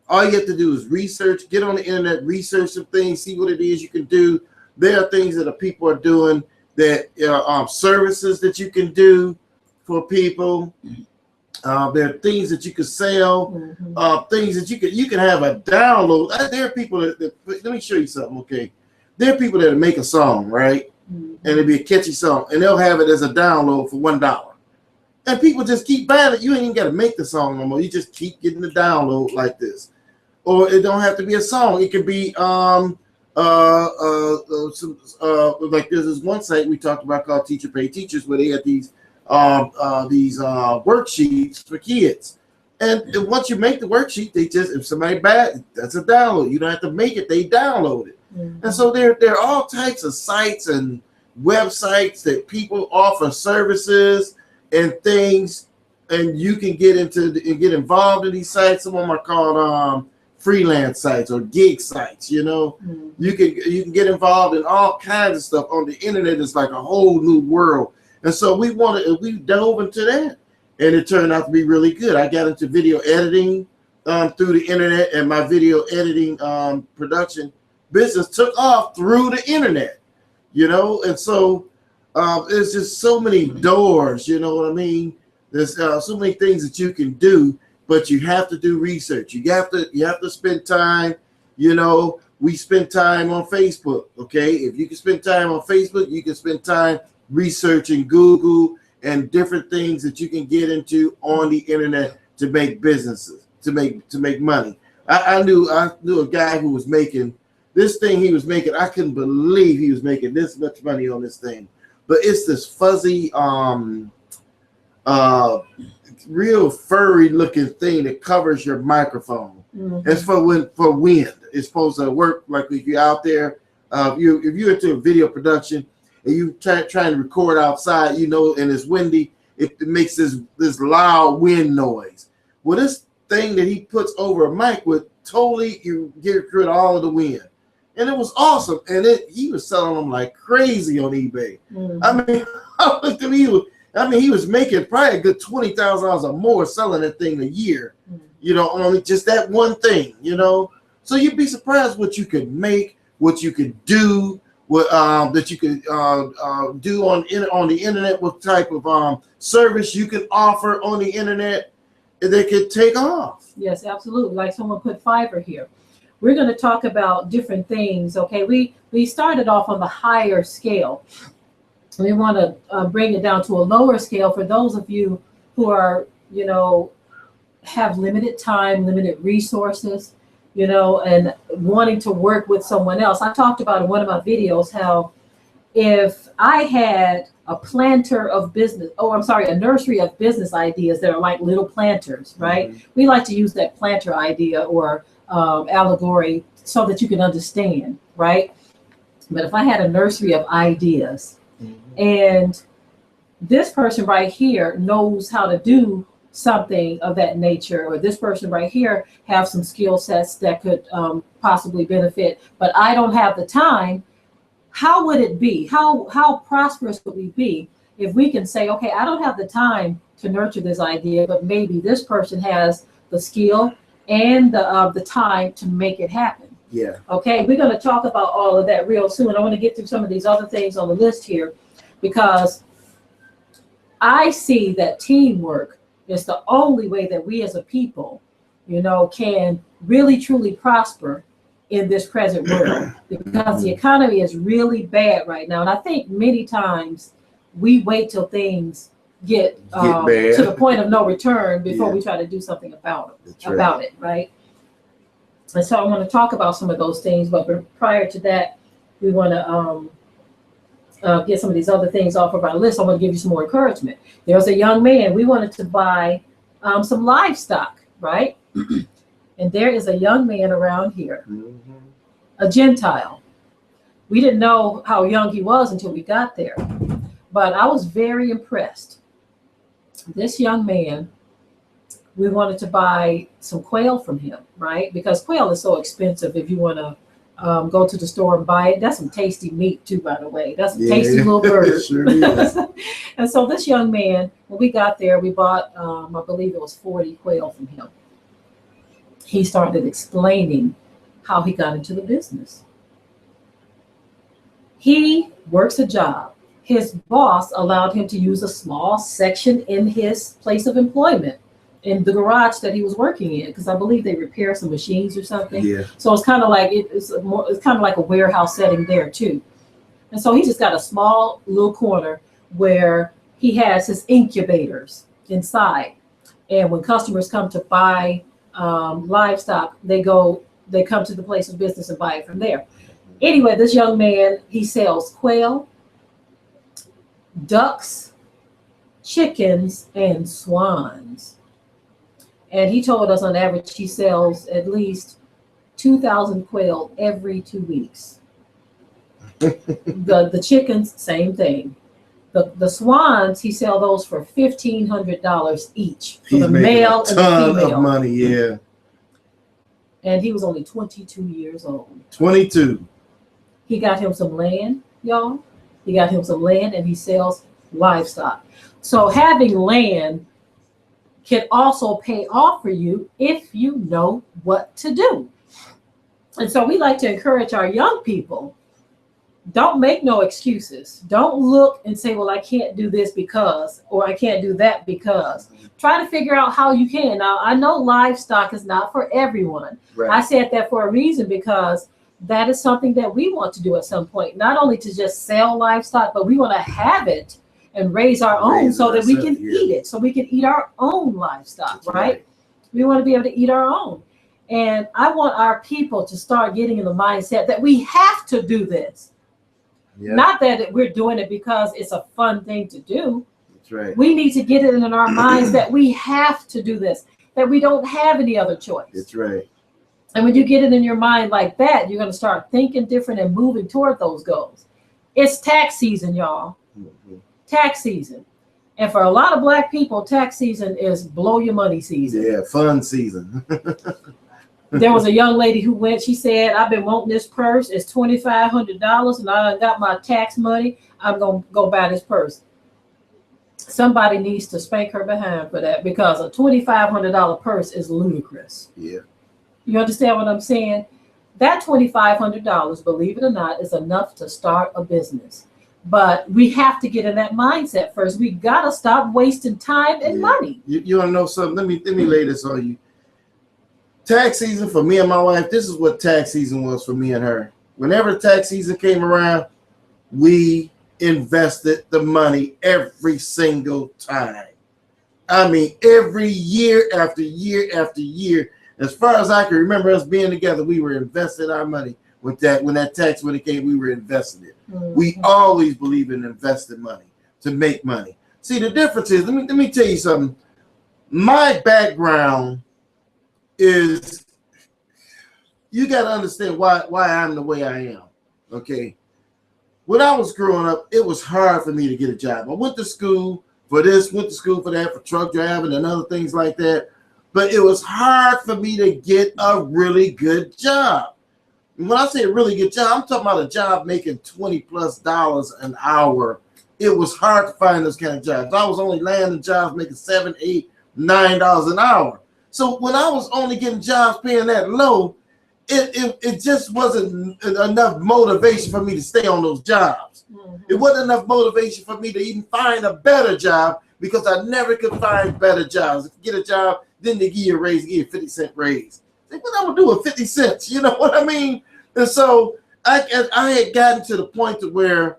All you have to do is research, get on the internet, research some things, see what it is you can do. There are things that the people are doing that services that you can do for people. There are things that you can sell, things that you can have a download. There are people that let me show you something, okay? There are people that make a song, right? And it'll be a catchy song, and they'll have it as a download for $1. And people just keep buying it. You ain't even got to make the song no more. You just keep getting the download like this. Or it don't have to be a song. It could be like there's this one site we talked about called Teacher Pay Teachers, where they had these worksheets for kids. And once you make the worksheet, if somebody buys it, that's a download. You don't have to make it, they download it. And so there are all types of sites and websites that people offer services and things, and you can get involved in these sites. Some of them are called freelance sites or gig sites. You know, you can get involved in all kinds of stuff on the internet. It's like a whole new world. And so we dove into that, and it turned out to be really good. I got into video editing through the internet, and my video editing production business took off through the internet, you know. And so there's just so many doors, you know what I mean? There's so many things that you can do, but you have to do research. You have to spend time. You know, we spend time on Facebook. Okay, if you can spend time on Facebook, you can spend time researching Google and different things that you can get into on the internet to make businesses, to make money. I knew a guy who was making this thing. He was making, I couldn't believe he was making this much money on this thing. But it's this fuzzy, real furry looking thing that covers your microphone. It's for wind. It's supposed to work like if you're out there, if you're into a video production and you trying to record outside, you know, and it's windy, it makes this loud wind noise. Well, this thing that he puts over a mic would totally get rid of all of the wind. And it was awesome. And he was selling them like crazy on eBay. I mean, he was making probably a good $20,000 or more selling that thing a year, you know, on just that one thing, you know. So you'd be surprised what you could make, what you could do, what that you could do on the internet, what type of service you can offer on the internet that could take off. Yes, absolutely. Like someone put Fiverr here. We're going to talk about different things. Okay, we started off on the higher scale. We want to bring it down to a lower scale for those of you who are, you know, have limited time, limited resources, you know, and wanting to work with someone else. I talked about in one of my videos how if I had a planter of business, a nursery of business ideas that are like little planters, right? Mhm. We like to use that planter idea or allegory so that you can understand, right? But if I had a nursery of ideas Mhm. and this person right here knows how to do something of that nature, or this person right here have some skill sets that could possibly benefit, but I don't have the time, how would it be? How prosperous would we be if we can say, okay, I don't have the time to nurture this idea, but maybe this person has the skill and the time to make it happen. Yeah. Okay, we're going to talk about all of that real soon. I want to get through some of these other things on the list here because I see that teamwork is the only way that we as a people, can really truly prosper in this present world, because the economy is really bad right now. And I think many times we wait till things get bad to the point of no return before Yeah. we try to do something about That's it, right? And so I want to talk about some of those things, but prior to that, we want to get some of these other things off of our list. I want to give you some more encouragement. There was a young man, we wanted to buy some livestock, right? And there is a young man around here, Mhm. a Gentile. We didn't know how young he was until we got there, but I was very impressed. This young man, we wanted to buy some quail from him, right? Because quail is so expensive if you want to go to the store and buy it. That's some tasty meat too, by the way. That's a tasty little bird. Sure is. And so this young man, when we got there, we bought, I believe it was 40 quail from him. He started explaining how he got into the business. He works a job. His boss allowed him to use a small section in his place of employment, in the garage that he was working in, because I believe they repair some machines or something. Yeah. So it's kind of like it's kind of like a warehouse setting there too. And so he just got a small little corner where he has his incubators inside. And when customers come to buy livestock, they come to the place of business and buy it from there. Anyway, this young man, he sells quail, ducks, chickens, and swans. And he told us on average he sells at least 2,000 quail every 2 weeks. The chickens, same thing. The swans, he sells those for $1,500 each for He's the making male a and the ton female. of money. Yeah. And he was only 22 years old. 22. He got him some land, y'all. He got him some land, and he sells livestock. So having land can also pay off for you if you know what to do. And so we like to encourage our young people, don't make no excuses. Don't look and say, well, I can't do this because, or I can't do that because. Try to figure out how you can. Now, I know livestock is not for everyone. Right. I said that for a reason, because that is something that we want to do at some point. Not only to just sell livestock, but we want to have it and raise our own so that we can eat it, so we can eat our own livestock, right? We want to be able to eat our own. And I want our people to start getting in the mindset that we have to do this. Yeah. Not that we're doing it because it's a fun thing to do. That's right. We need to get it in our minds that we have to do this, that we don't have any other choice. That's right. And when you get it in your mind like that, you're going to start thinking different and moving toward those goals. It's tax season, y'all. Mhm. Tax season. And for a lot of Black people, tax season is blow your money season. Yeah, fun season. There was a young lady who went, she said, I've been wanting this purse. It's $2,500 and I got my tax money. I'm going to go buy this purse. Somebody needs to spank her behind for that, because a $2,500 purse is ludicrous. Yeah. You understand what I'm saying? That $2,500, believe it or not, is enough to start a business. But we have to get in that mindset first. We got to stop wasting time and money. You want to know something? Let me lay this on you. Tax season for me and my wife, this is what tax season was for me and her. Whenever tax season came around, we invested the money every single time. I mean, every year after year after year. As far as I can remember us being together, we were investing our money with that. When that tax money came, we were investing it. We Mhm. always believe in investing money to make money. See, the difference is, let me tell you something. My background is, you got to understand why I'm the way I am. Okay. When I was growing up, it was hard for me to get a job. I went to school for this, went to school for that, for truck driving and other things like that. But it was hard for me to get a really good job. And when I say a really good job, I'm talking about a job making $20+ an hour. It was hard to find those kind of jobs. I was only landing jobs making $7, $8, $9 an hour. So when I was only getting jobs paying that low, it just wasn't enough motivation for me to stay on those jobs. Mhm. It wasn't enough motivation for me to even find a better job, because I never could find better jobs. If you get a job, then they give you a raise, give you a 50-cent raise. Like, what I'm gonna do with 50 cents? You know what I mean? And so I had gotten to the point to where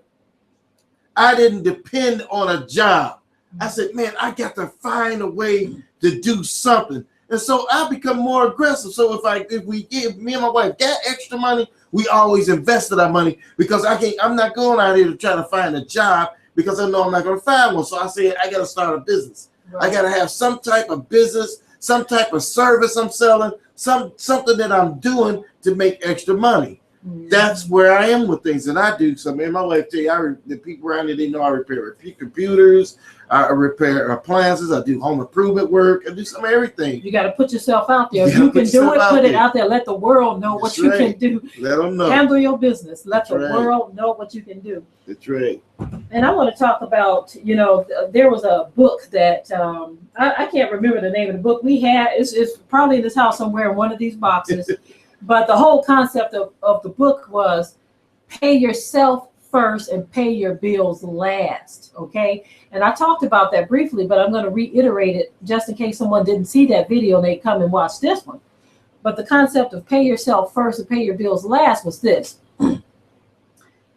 I didn't depend on a job. I said, man, I got to find a way to do something. And so I become more aggressive. So if we give, me and my wife got extra money, we always invested our money, because I'm not going out here to try to find a job, because I know I'm not going to find one. So I said, I got to start a business. Right. I got to have some type of business, some type of service I'm selling, something that I'm doing to make extra money. Mhm. That's where I am with things, and I do. So, man, my wife tell you, the people around here, they know I repair computers, I repair appliances, I do home improvement work, I do some of everything. You got to put yourself out there. If You you gotta can put do yourself it, out put it there. out there. Let the world know what That's you right. can do. Let them know. Handle your business. Let That's the right. world know what you can do. That's right. And I want to talk about, there was a book that I can't remember the name of the book we had. It's probably in this house somewhere in one of these boxes. But the whole concept of the book was pay yourself first and pay your bills last. Okay. And I talked about that briefly, but I'm going to reiterate it just in case someone didn't see that video and they come and watch this one. But the concept of pay yourself first and pay your bills last was this.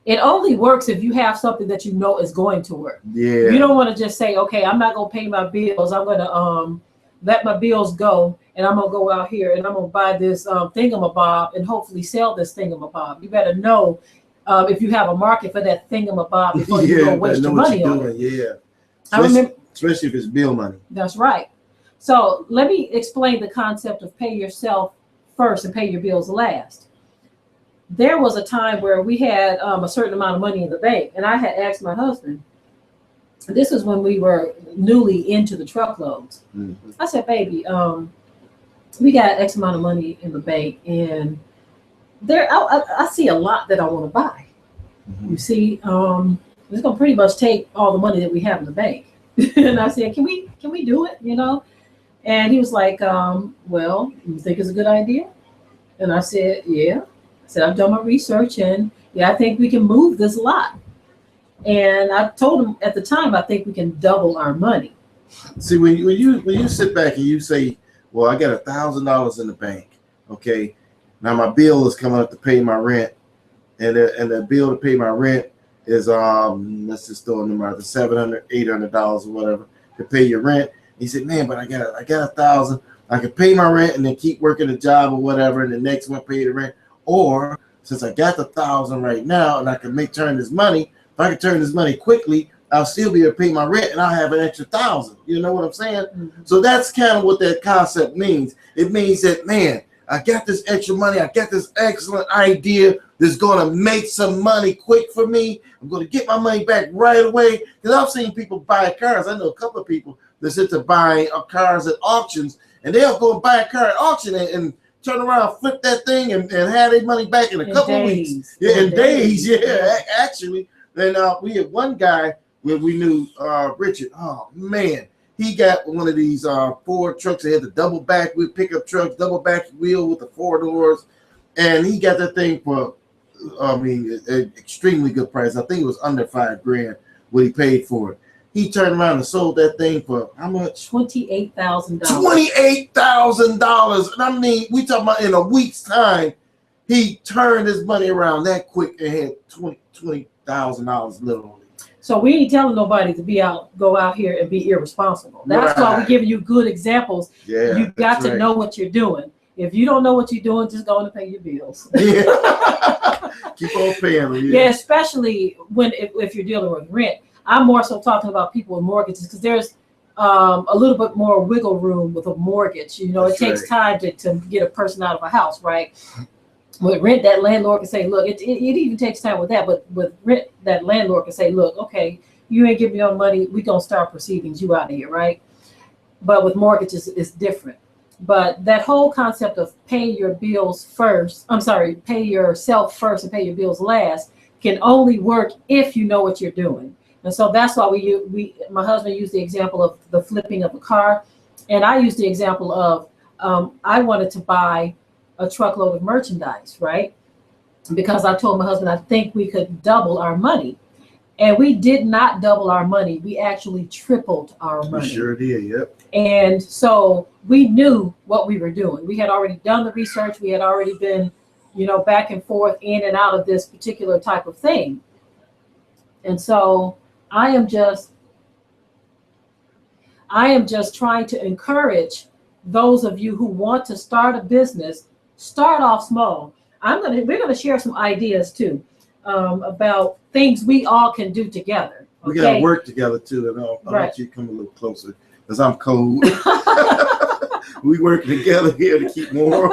It only works if you have something that you know is going to work. Yeah. You don't want to just say, okay, I'm not going to pay my bills. I'm going to let my bills go, and I'm going to go out here and I'm going to buy this thingamabob and hopefully sell this thingamabob. You better know if you have a market for that thingamabob before you go waste your money on it. Yeah. I remember, Especially if it's bill money. that's right. So let me explain the concept of pay yourself first and pay your bills last. There was a time where we had a certain amount of money in the bank, and I had asked my husband, this is when we were newly into the truckloads. Mm-hmm. I said, baby, we got X amount of money in the bank, and I see a lot that I want to buy. Mm-hmm. You see, it's going to pretty much take all the money that we have in the bank. And I said, can we do it, And he was like, well, you think it's a good idea? And I said, yeah. I said, I've done my research, and yeah, I think we can move this lot. And I told him at the time, I think we can double our money. See, when you sit back and you say, well, I got $1,000 in the bank, okay, now my bill is coming up to pay my rent, and the bill to pay my rent is let's just throw a number out, $700, $800 or whatever to pay your rent. He said, man, but I got $1,000. I can pay my rent and then keep working a job or whatever, and the next one pay the rent. Or since I got the $1,000 right now and I can turn this money, if I can turn this money quickly, I'll still be able to pay my rent and I'll have an extra $1,000. You know what I'm saying? Mm-hmm. So that's kind of what that concept means. It means that, man, I got this extra money. I got this excellent idea that's going to make some money quick for me. I'm going to get my money back right away. Because I've seen people buy cars. I know a couple of people that sit to buy cars at auctions, and they'll go and buy a car at auction and turn around, flip that thing, and have their money back in a couple of weeks. Yeah, in days. Yeah, actually. And we had one guy where we knew, Richard. Oh man, he got one of these Ford trucks that had the double back wheel, pickup trucks, double back wheel with the 4 doors, and he got that thing for, an extremely good price. I think it was under $5,000 what he paid for it. He turned around and sold that thing for how much? $28,000. $28,000. And I mean, we talking about in a week's time, he turned his money around that quick and had $20,000 literally. So we ain't telling nobody to go out here and be irresponsible. That's why we're giving you good examples. Yeah, You got to know what you're doing. If you don't know what you're doing, just go and pay your bills. Yeah. Keep on paying them. Yeah, especially if you're dealing with rent. I'm more so talking about people with mortgages because there's a little bit more wiggle room with a mortgage. You know, That's it takes time to get a person out of a house, right? With rent, that landlord can say, look, it even takes time with that, but with rent, that landlord can say, look, okay, you ain't giving me no money, we gonna start proceedings, you out of here, right? But with mortgages, it's different. But that whole concept of pay your bills first, pay yourself first and pay your bills last can only work if you know what you're doing. And so that's why my husband used the example of the flipping of a car. And I used the example of, I wanted to buy a truckload of merchandise, right? Because I told my husband, I think we could double our money. And we did not double our money. We actually tripled our money. We sure did, yep. And so we knew what we were doing. We had already done the research. We had already been, back and forth in and out of this particular type of thing. And so I am just trying to encourage those of you who want to start a business, start off small. We're gonna share some ideas too about things we all can do together. Okay? We gotta work together too, and I want you to come a little closer because I'm cold. We working together here to keep warm.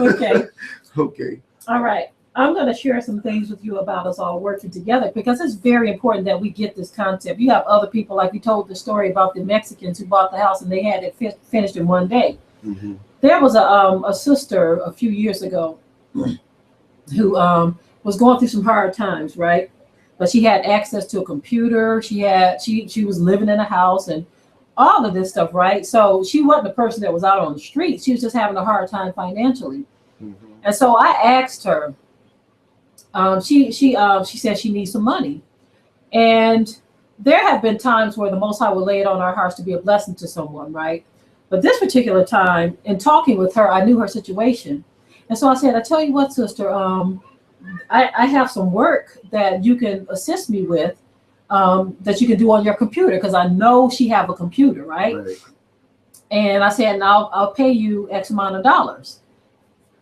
Okay. Okay. All right. I'm going to share some things with you about us all working together because it's very important that we get this concept. You have other people, like we told the story about the Mexicans who bought the house and they had it finished in one day. Mm-hmm. There was a sister a few years ago who was going through some hard times, right? But she had access to a computer. She was living in a house and all of this stuff, right? So she wasn't a person that was out on the street. She was just having a hard time financially. Mm-hmm. And so I asked her. She said she needs some money, and there have been times where the Most High will lay it on our hearts to be a blessing to someone, right? But this particular time, in talking with her, I knew her situation, and so I said, "I tell you what, sister, I have some work that you can assist me with, that you can do on your computer because I know she have a computer, right?" And I said, "And I'll pay you X amount of dollars."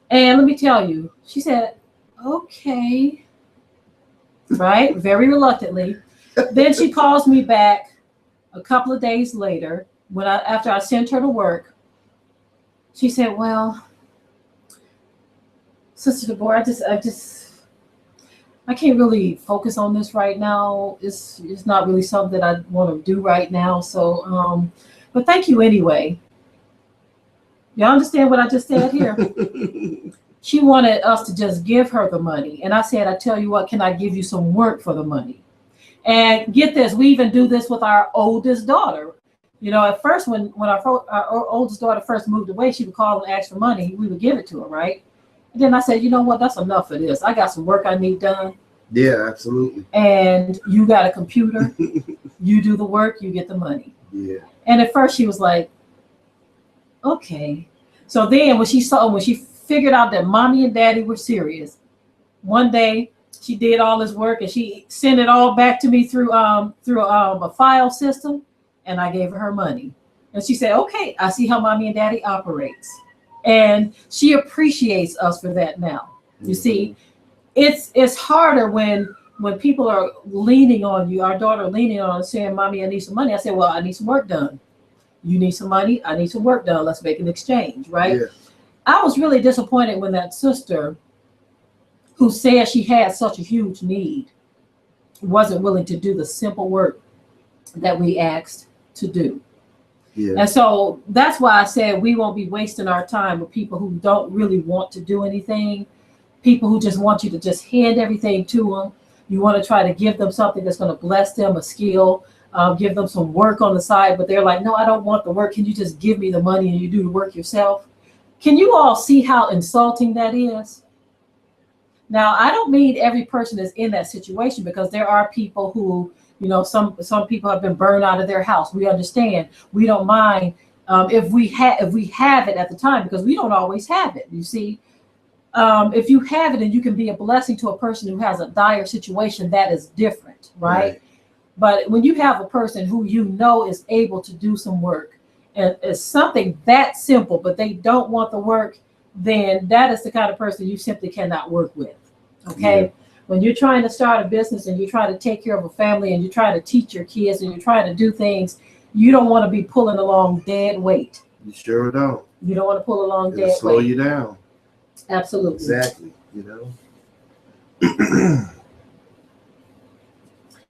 And let me tell you, she said, "Okay," right? Very reluctantly. Then she calls me back a couple of days later after I sent her to work. She said, "Well, Sister Deborah, I can't really focus on this right now. It's not really something that I want to do right now. So, but thank you anyway." Y'all understand what I just said here? She wanted us to just give her the money. And I said, "I tell you what, can I give you some work for the money?" And get this, we even do this with our oldest daughter. At first, when our oldest daughter first moved away, she would call and ask for money. We would give it to her, right? And then I said, "You know what, that's enough of this. I got some work I need done." Yeah, absolutely. And you got a computer, you do the work, you get the money. Yeah. And at first she was like, "Okay." So then when she figured out that mommy and daddy were serious, one day she did all this work and she sent it all back to me through a file system, and I gave her money. And she said, "Okay, I see how mommy and daddy operates." And she appreciates us for that now. You see, it's harder when people are leaning on you, our daughter leaning on us saying, "Mommy, I need some money." I said, "Well, I need some work done. You need some money, I need some work done. Let's make an exchange," right? Yeah. I was really disappointed when that sister who said she had such a huge need wasn't willing to do the simple work that we asked to do. Yeah. And so that's why I said we won't be wasting our time with people who don't really want to do anything, people who just want you to just hand everything to them. You want to try to give them something that's going to bless them, a skill, give them some work on the side, but they're like, "No, I don't want the work. Can you just give me the money and you do the work yourself?" Can you all see how insulting that is? Now, I don't mean every person is in that situation because there are people who, some people have been burned out of their house. We understand. We don't mind if we have it at the time because we don't always have it. You see, if you have it and you can be a blessing to a person who has a dire situation, that is different, right? But when you have a person who is able to do some work and it's something that simple, but they don't want the work, then that is the kind of person you simply cannot work with. Okay. Yeah. When you're trying to start a business and you're trying to take care of a family and you're trying to teach your kids and you're trying to do things, you don't want to be pulling along dead weight. You sure don't. You don't want to pull along It'll dead slow weight. you down. Absolutely. Exactly. You know.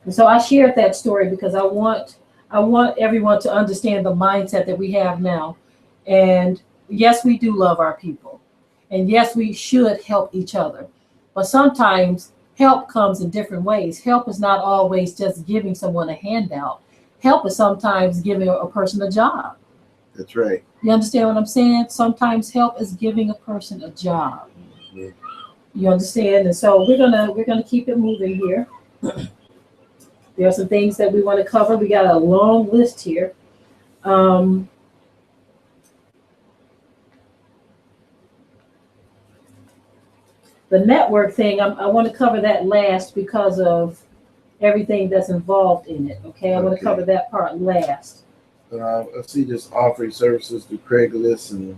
And so I shared that story because I want everyone to understand the mindset that we have now. And yes, we do love our people. And yes, we should help each other. But sometimes help comes in different ways. Help is not always just giving someone a handout. Help is sometimes giving a person a job. That's right. You understand what I'm saying? Sometimes help is giving a person a job. Yeah. You understand? And so we're gonna keep it moving here. There are some things that we want to cover. We got a long list here. The network thing, I want to cover that last because of everything that's involved in it. Okay, I want to Okay. cover that part last. I see just offering services through Craigslist and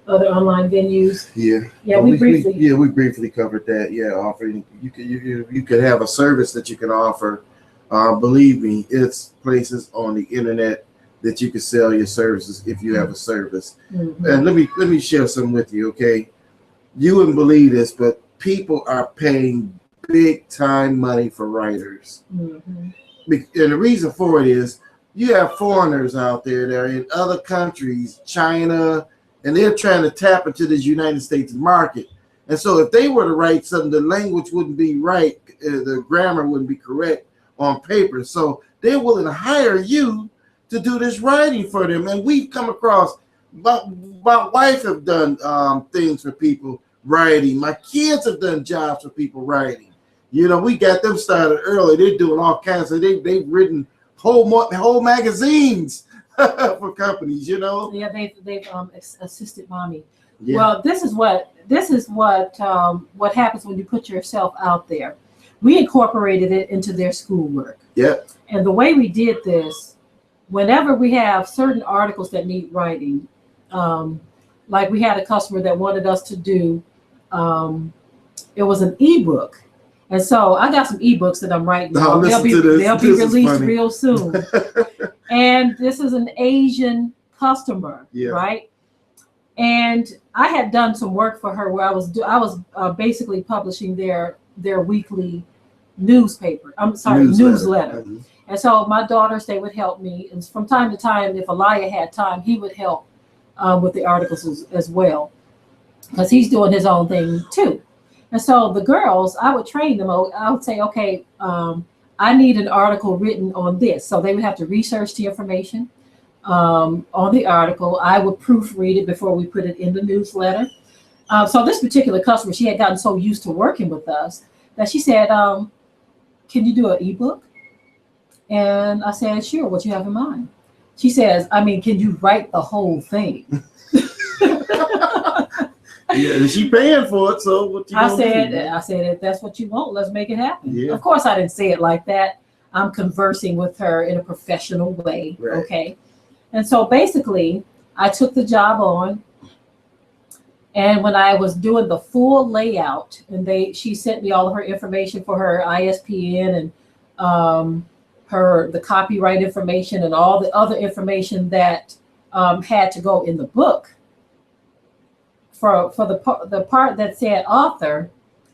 Other online venues. yeah. Yeah, Well, we briefly. we briefly covered that. Yeah, offering you could have a service that you can offer. Believe me, it's places on the internet that you can sell your services if you have a service. Mhm. And let me share some with you, okay? You wouldn't believe this, but people are paying big time money for writers. Mhm. And the reason for it is you have foreigners out there that are in other countries, China, and they're trying to tap into this United States market. And so if they were to write something, the language wouldn't be right, the grammar wouldn't be correct on paper. So they're willing to hire you to do this writing for them. And we've come across, my wife have done things for people writing. My kids have done jobs for people writing. You know, we got them started early. They're doing all kinds of, they've written whole magazines for companies, you know. Yeah, they've assisted mommy. Yeah. Well, this is what happens when you put yourself out there. We incorporated it into their schoolwork. Yeah. And the way we did this, whenever we have certain articles that need writing, like we had a customer that wanted us to do, it was an ebook. And so I got some ebooks that I'm writing. Now, they'll be released real soon. And this is an Asian customer, Yeah. right? And I had done some work for her where I was basically publishing their weekly newsletter. Mhm. And so my daughters, they would help me. And from time to time, if Elia had time, he would help with the articles as well, because he's doing his own thing too. And so the girls, I would train them. I would say, okay, I need an article written on this. So they would have to research the information on the article. I would proofread it before we put it in the newsletter. So this particular customer, she had gotten so used to working with us that she said, can you do an ebook? And I said, sure, what you have in mind? She says, I mean, can you write the whole thing? Yeah, and she paying for it, so what you I gonna said, if that's what you want, let's make it happen. Yeah. Of course, I didn't say it like that. I'm conversing with her in a professional way. Right. Okay. And so basically, I took the job on. And when I was doing the full layout, and she sent me all of her information for her ISPN and the copyright information and all the other information that had to go in the book. For the part that said author,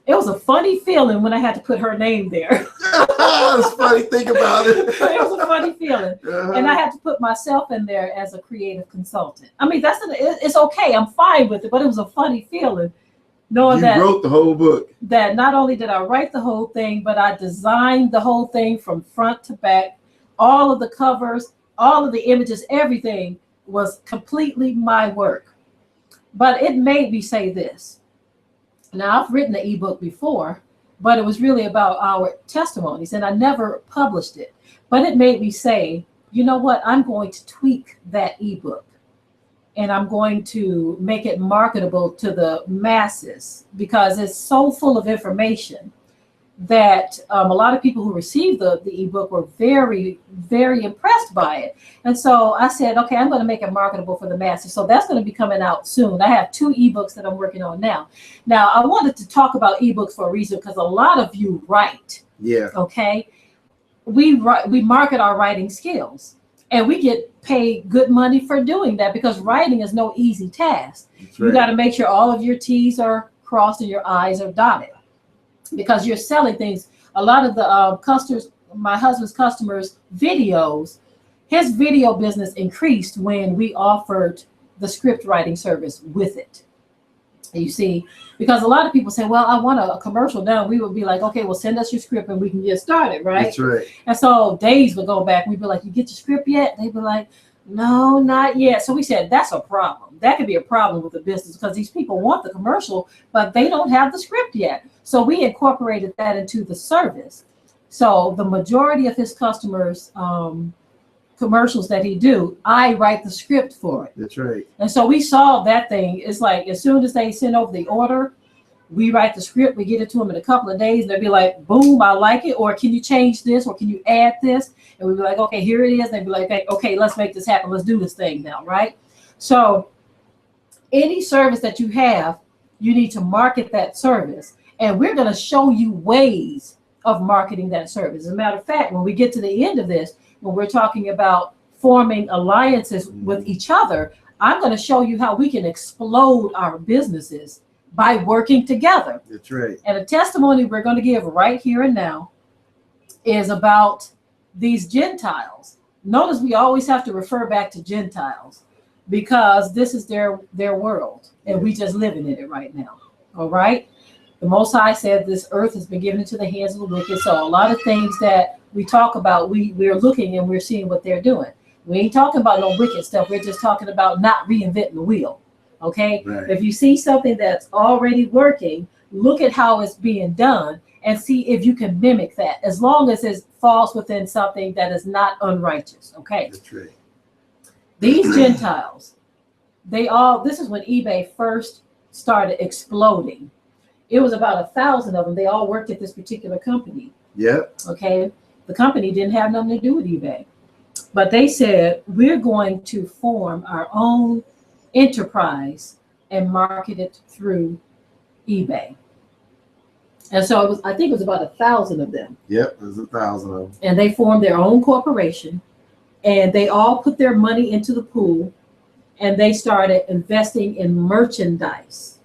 it was a funny feeling when I had to put her name there. It's funny, think about it. It was a funny feeling. Uh-huh. And I had to put myself in there as a creative consultant. I mean, it's okay. I'm fine with it, but it was a funny feeling knowing You that wrote the whole book. that not only did I write the whole thing, but I designed the whole thing from front to back. All of the covers, all of the images, everything was completely my work. But it made me say this. Now, I've written an ebook before, but it was really about our testimonies, and I never published it. But it made me say, you know what? I'm going to tweak that ebook, and I'm going to make it marketable to the masses because it's so full of information that a lot of people who received the ebook were very, very impressed by it. And so I said, okay, I'm going to make it marketable for the masses. So that's going to be coming out soon. I have 2 ebooks that I'm working on now. Now, I wanted to talk about ebooks for a reason, because a lot of you write. Yeah. Okay. We market our writing skills, and we get paid good money for doing that, because writing is no easy task. That's You right. got to make sure all of your T's are crossed and your I's are dotted, because you're selling things. A lot of the customers, my husband's customers' videos, his video business increased when we offered the script writing service with it. You see, because a lot of people say, well, I want a commercial done. We would be like, okay, well, send us your script and we can get started, right? That's right. And so days would go back. We'd be like, you get your script yet? They'd be like, no, not yet. So we said, that's a problem. That could be a problem with the business, because these people want the commercial, but they don't have the script yet. So we incorporated that into the service. So the majority of his customers' commercials that he do, I write the script for it. That's right. And so we solved that thing. It's like, as soon as they send over the order, we write the script, we get it to them in a couple of days, and they'll be like, boom, I like it. Or can you change this? Or can you add this? And we'd be like, okay, here it is. They'd be like, okay, let's make this happen. Let's do this thing now, right? So any service that you have, you need to market that service. And we're going to show you ways of marketing that service. As a matter of fact, when we get to the end of this, when we're talking about forming alliances with each other, I'm going to show you how we can explode our businesses by working together. That's right. And a testimony we're going to give right here and now is about these Gentiles. Notice we always have to refer back to Gentiles, because this is their world, and we just living in it right now. All right. The Most High said this earth has been given into the hands of the wicked. So a lot of things that we talk about, we're looking and we're seeing what they're doing. We ain't talking about no wicked stuff. We're just talking about not reinventing the wheel. Okay. Right. If you see something that's already working, look at how it's being done and see if you can mimic that, as long as it falls within something that is not unrighteous. Okay. That's right. These Gentiles, this is when eBay first started exploding. It was about 1,000 of them. They all worked at this particular company. Yep. Okay. The company didn't have nothing to do with eBay, but they said, we're going to form our own enterprise and market it through eBay. And so I think it was about 1,000 of them. Yep. There's 1,000 of them. And they formed their own corporation, and they all put their money into the pool, and they started investing in merchandise.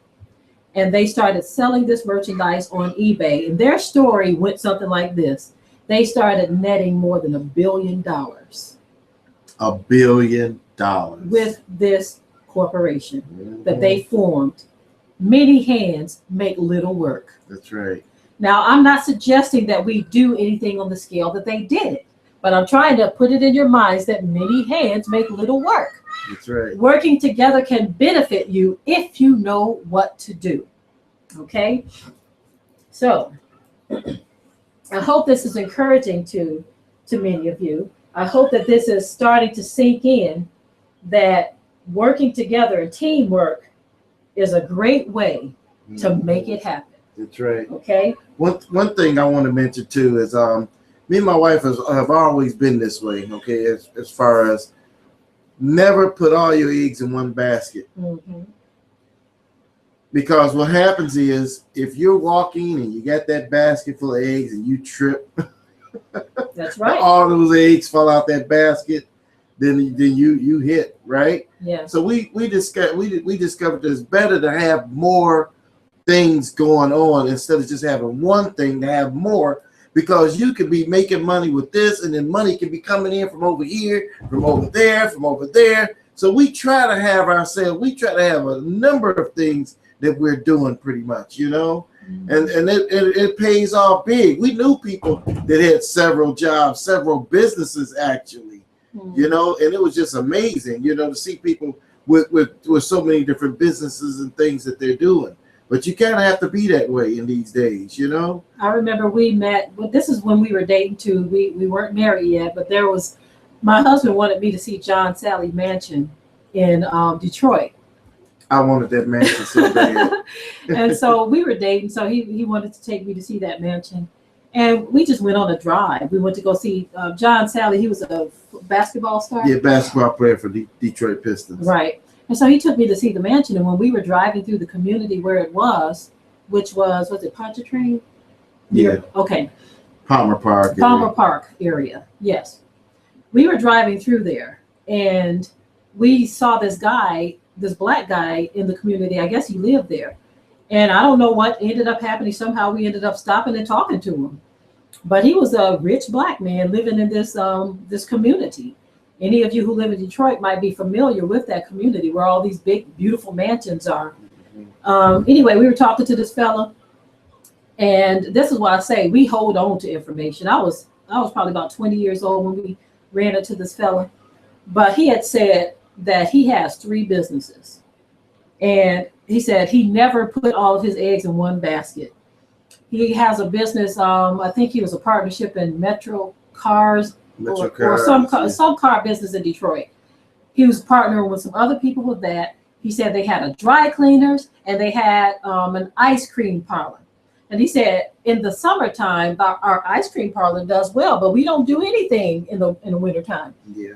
And they started selling this merchandise on eBay. And their story went something like this. They started netting more than $1 billion. $1 billion. With this corporation that they formed. Many hands make little work. That's right. Now, I'm not suggesting that we do anything on the scale that they did, but I'm trying to put it in your minds that many hands make little work. That's right. Working together can benefit you if you know what to do. Okay? So, I hope this is encouraging to many of you. I hope that this is starting to sink in, that working together and teamwork is a great way to make it happen. That's right. Okay? One thing I want to mention too is me and my wife have always been this way, okay, as far as never put all your eggs in one basket. Mm-hmm. Because what happens is, if you're walking and you got that basket full of eggs and you trip, That's right. all those eggs fall out that basket, then you hit, right? Yeah. So we discovered that it's better to have more things going on instead of just having one thing, to have more, because you could be making money with this, and then money can be coming in from over here, from over there, from over there. So we try to have a number of things that we're doing, pretty much, you know, and it pays off big. We knew people that had several jobs, several businesses actually, you know, and it was just amazing, you know, to see people with so many different businesses and things that they're doing. But you kind of have to be that way in these days, you know. I remember we met, well, this is when we were dating too. We weren't married yet, but my husband wanted me to see John Sally Mansion in Detroit. I wanted that mansion so bad. And so we were dating, so he wanted to take me to see that mansion. And we just went on a drive. We went to go see John Sally. He was a basketball star. Yeah, basketball player for the Detroit Pistons. Right. And so he took me to see the mansion. And when we were driving through the community where it was, which was it Pontchartrain? Yeah. Okay. Palmer Park. Palmer Park area. Yes. We were driving through there and we saw this guy, this black guy in the community. I guess he lived there. And I don't know what ended up happening. Somehow we ended up stopping and talking to him. But he was a rich black man living in this this community. Any of you who live in Detroit might be familiar with that community where all these big, beautiful mansions are. Anyway, we were talking to this fella. And this is why I say we hold on to information. I was probably about 20 years old when we ran into this fella. But he had said that he has 3 businesses. And he said he never put all of his eggs in one basket. He has a business. I think he was a partnership in Metro Cars or some car business in Detroit. He was partnering with some other people with that. He said they had a dry cleaners and they had an ice cream parlor. And he said in the summertime, our ice cream parlor does well, but we don't do anything in the wintertime. Yeah.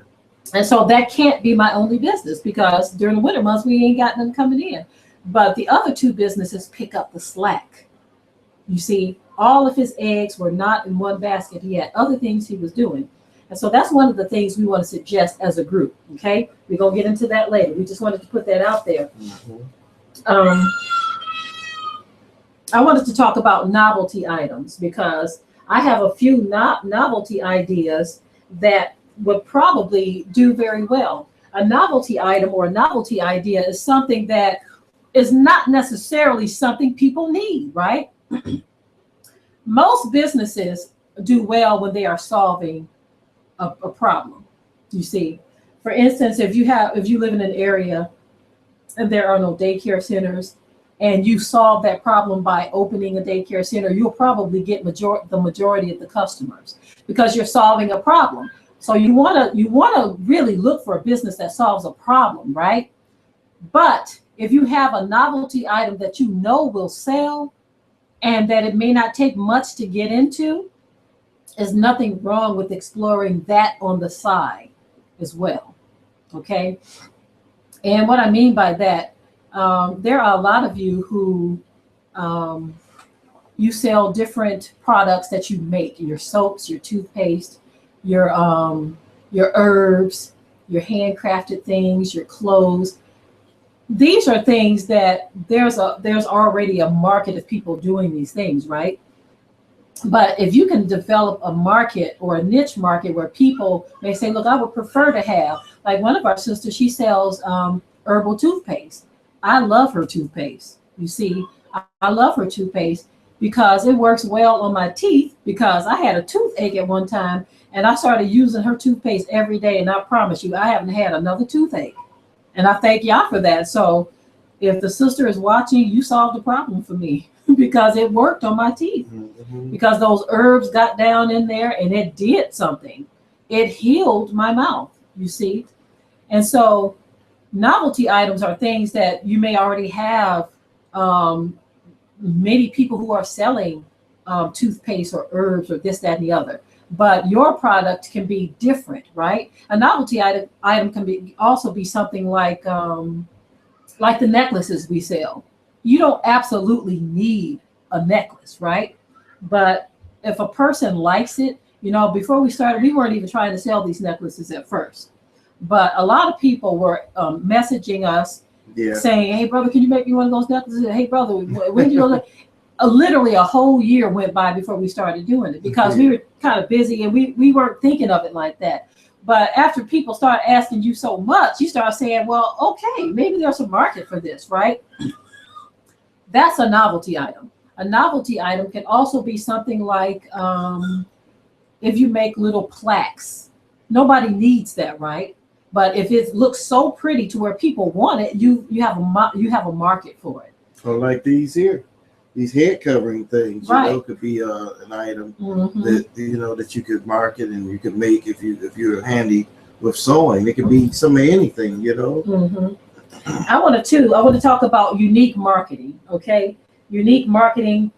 And so that can't be my only business because during the winter months, we ain't got nothing coming in. But the other 2 businesses pick up the slack. You see, all of his eggs were not in one basket. He had other things he was doing. And so that's one of the things we want to suggest as a group. Okay. We're going to get into that later. We just wanted to put that out there. Mm-hmm. I wanted to talk about novelty items because I have a few novelty ideas that would probably do very well. A novelty item or a novelty idea is something that is not necessarily something people need, right? Most businesses do well when they are solving a problem. You see, for instance, if you live in an area and there are no daycare centers, and you solve that problem by opening a daycare center, you'll probably get the majority of the customers because you're solving a problem. So you wanna really look for a business that solves a problem, right? But if you have a novelty item that you know will sell and that it may not take much to get into, there's nothing wrong with exploring that on the side as well, okay? And what I mean by that, there are a lot of you who you sell different products that you make, your soaps, your toothpaste, your herbs, your handcrafted things, your clothes. These are things that there's already a market of people doing these things, right? But if you can develop a market or a niche market where people may say, look, I would prefer to have, like one of our sisters, she sells herbal toothpaste. I love her toothpaste. You see, I love her toothpaste because it works well on my teeth because I had a toothache at one time and I started using her toothpaste every day. And I promise you, I haven't had another toothache. And I thank y'all for that. So if the sister is watching, you solved the problem for me because it worked on my teeth. Mm-hmm. Because those herbs got down in there and it did something. It healed my mouth, you see. And so novelty items are things that you may already have many people who are selling toothpaste or herbs or this, that, and the other. But your product can be different, right? A novelty item can also be something like the necklaces we sell. You don't absolutely need a necklace, right? But if a person likes it, before we started, we weren't even trying to sell these necklaces at first. But a lot of people were messaging us saying, hey, brother, can you make me one of those necklaces? Hey, brother, when do you go? Literally a whole year went by before we started doing it because we were kind of busy and we weren't thinking of it like that. But after people start asking you so much, you start saying, well, okay, maybe there's a market for this, right? That's a novelty item. A novelty item can also be something like if you make little plaques. Nobody needs that, right? But if it looks so pretty to where people want it, you have a market for it. Or like these here, these head covering things, right. Could be an item that that you could market and you could make if you're handy with sewing. It could be some of anything, Mm-hmm. I want to talk about unique marketing. Okay, unique marketing,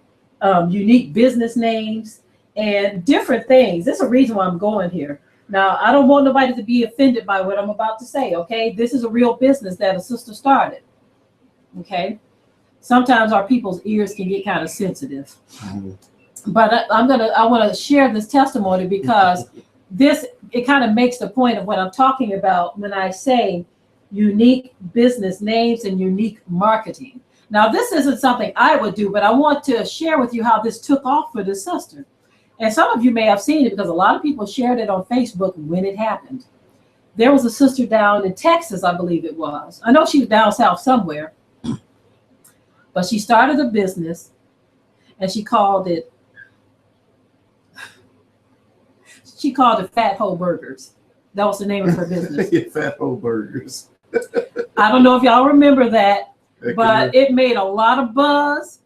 unique business names, and different things. There's a reason why I'm going here. Now, I don't want nobody to be offended by what I'm about to say, okay? This is a real business that a sister started, okay? Sometimes our people's ears can get kind of sensitive. Mhm. But I want to share this testimony because it kind of makes the point of what I'm talking about when I say unique business names and unique marketing. Now, this isn't something I would do, but I want to share with you how this took off for this sister. And some of you may have seen it because a lot of people shared it on Facebook when it happened. There was a sister down in Texas, I believe it was. I know she was down south somewhere, but she started a business and she called it Fat Hole Burgers. That was the name of her business. Yeah, Fat Hole Burgers. I don't know if y'all remember that, but it made a lot of buzz.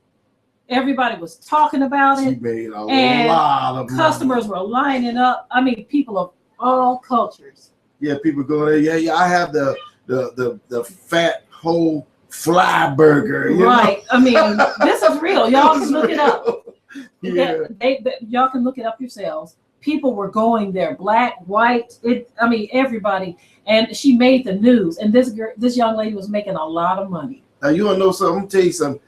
Everybody was talking about She it. made a And lot of customers were lining up. I mean, people of all cultures. Yeah, people going there. Yeah, I have the Fat Hole Fly Burger. You Right. I mean, this is real. Y'all can look it up. Yeah. Y'all can look it up yourselves. People were going there, black, white. Everybody. And she made the news. And this young lady was making a lot of money. Now you want to know something? I'm gonna tell you something.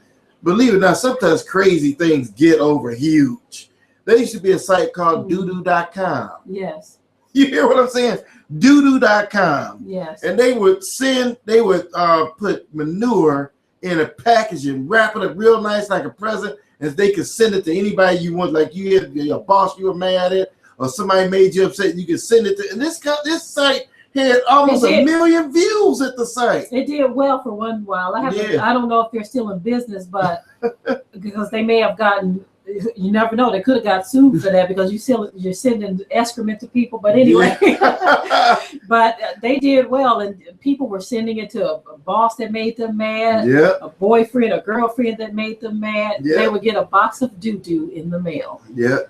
Believe it or not, sometimes crazy things get over huge. There used to be a site called doodoo.com. Yes. You hear what I'm saying? Doodoo.com. Yes. And they would put manure in a package and wrap it up real nice like a present, and they could send it to anybody you want. Like you had your boss you were mad at, or somebody made you upset, you could send it to. And this site had almost 1 million views at the site. It did well for one while. I don't know if they're still in business, but because they may have gotten, you never know, they could have got sued for that because you're sending excrement to people. But anyway, but they did well, and people were sending it to a boss that made them mad, a boyfriend, a girlfriend that made them mad. They would get a box of doo-doo in the mail.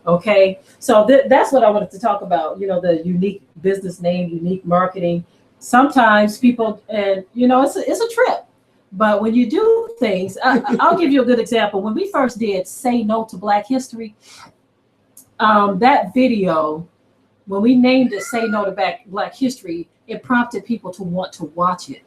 Okay, so that's what I wanted to talk about. The unique business name, unique marketing. Sometimes people, and it's a trip. But when you do things, I'll give you a good example. When we first did Say No to Black History, that video, when we named it Say No to Black History, it prompted people to want to watch it.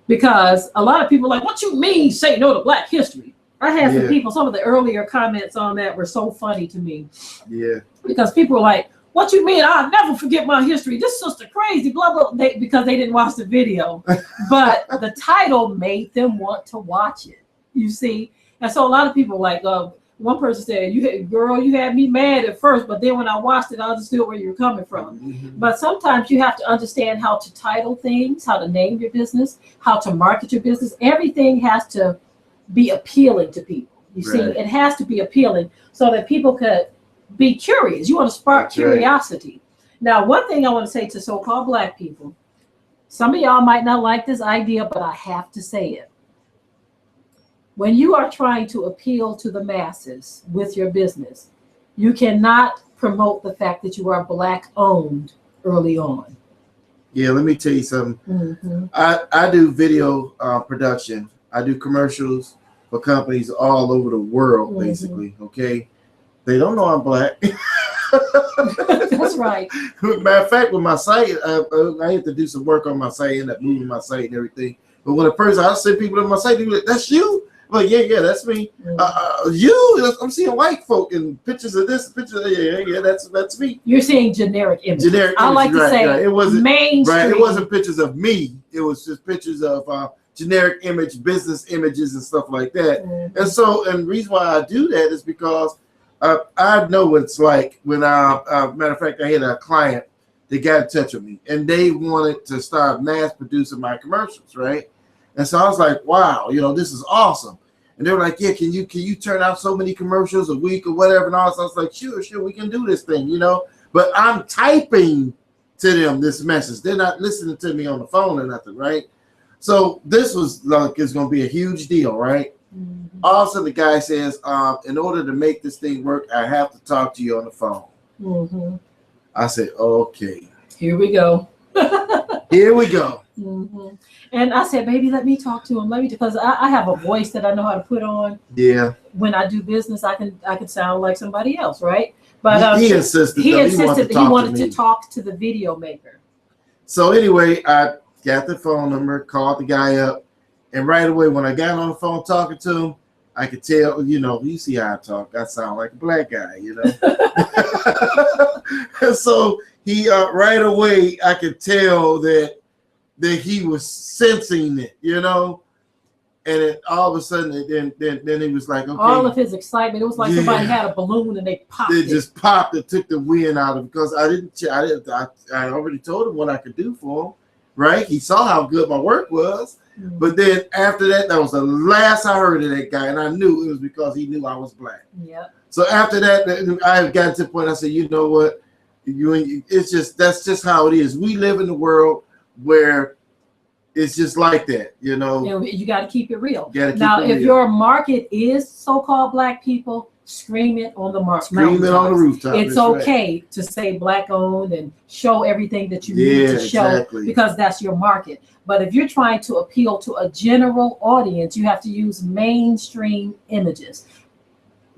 Because a lot of people are like, what you mean say no to Black history? I had some people, some of the earlier comments on that were so funny to me. Yeah. Because people were like, what you mean? I'll never forget my history. This sister crazy, blah, blah, because they didn't watch the video. But the title made them want to watch it, you see? And so a lot of people like, one person said, you had me mad at first, but then when I watched it, I understood where you were coming from. Mm-hmm. But sometimes you have to understand how to title things, how to name your business, how to market your business. Everything has to be appealing to people. You see, it has to be appealing so that people could be curious. You want to spark curiosity. Now, one thing I want to say to so-called Black people, some of y'all might not like this idea, but I have to say it. When you are trying to appeal to the masses with your business, you cannot promote the fact that you are Black owned early on. Yeah, let me tell you something. Mm-hmm. I do video production. I do commercials for companies all over the world, basically. Okay. They don't know I'm Black. That's right. Matter of fact, with my site, I had to do some work on my site, end up moving my site and everything. But when I send people to my site, they be like, that's you? I'm like, yeah, that's me. I'm seeing white folk and pictures of this, pictures of, yeah, that's me. You're seeing generic images. I like to say it wasn't mainstream. Right, it wasn't pictures of me. It was just pictures of generic business images and stuff like that. Mm-hmm. And the reason why I do that is because I know what it's like when matter of fact, I had a client that got in touch with me and they wanted to start mass producing my commercials, right? And so I was like, wow, this is awesome. And they were like, yeah, can you turn out so many commercials a week or whatever? And all. So I was like, sure, we can do this thing, But I'm typing to them this message. They're not listening to me on the phone or nothing, right? So this was like, it's going to be a huge deal, right? Mm-hmm. Also, the guy says, in order to make this thing work, I have to talk to you on the phone. Mm-hmm. I said, okay. Here we go. Here we go. Mm-hmm. And I said, baby, let me talk to him. Because I have a voice that I know how to put on. Yeah. When I do business, I can sound like somebody else, right? But he insisted. he though, insisted that he wanted to me. talk to the video maker. So anyway, I got the phone number, called the guy up, and right away when I got on the phone talking to him, I could tell, you see how I talk. I sound like a black guy, And so he right away I could tell that he was sensing it, And then all of a sudden, then he was like, okay. All of his excitement. It was like somebody had a balloon and they popped it. They just popped it, took the wind out of it because I already told him what I could do for him, right? He saw how good my work was. Mm-hmm. But then after that was the last I heard of that guy. And I knew it was because he knew I was black. Yeah. So after that, I got to the point I said, you know what? That's just how it is. We live in a world where it's just like that, You got to keep it real. Now, if your market is so-called black people, scream it on the market. Scream it on the rooftop. It's okay to say black-owned and show everything that you need to show because that's your market. But if you're trying to appeal to a general audience, you have to use mainstream images.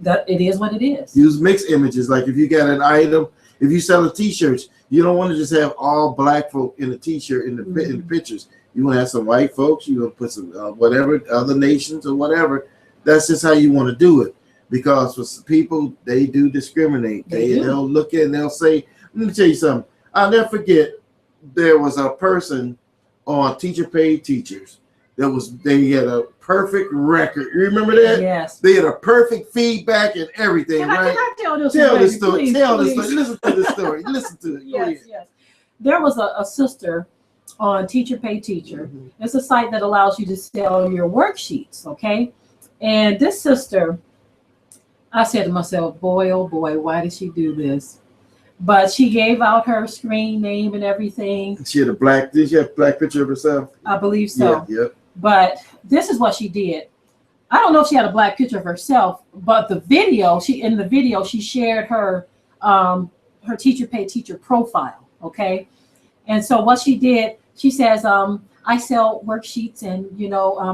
That it is what it is. Use mixed images. Like if you got an item, if you sell T-shirts, you don't want to just have all black folk in the T-shirt in the pictures. You want to have some white folks. You want to put some whatever other nations or whatever. That's just how you want to do it. Because for some people, they do discriminate. They'll look at and they'll say, let me tell you something. I'll never forget there was a person on Teacher Paid Teachers. They had a perfect record. You remember that? Yes. They had a perfect feedback and everything, right? Can I tell this story? Please, tell please. this story. Listen to the story. Listen to it. Yes. There was a sister on Teacher Pay Teacher. Mm-hmm. It's a site that allows you to sell your worksheets, okay? And this sister, I said to myself, boy, oh boy, why did she do this? But she gave out her screen name and everything. Did she have a black picture of herself? I believe so. Yeah. But this is what she did. I don't know if she had a black picture of herself, but in the video she shared her Teacher Pay Teacher profile, okay? And so what she did, she says, I sell worksheets and,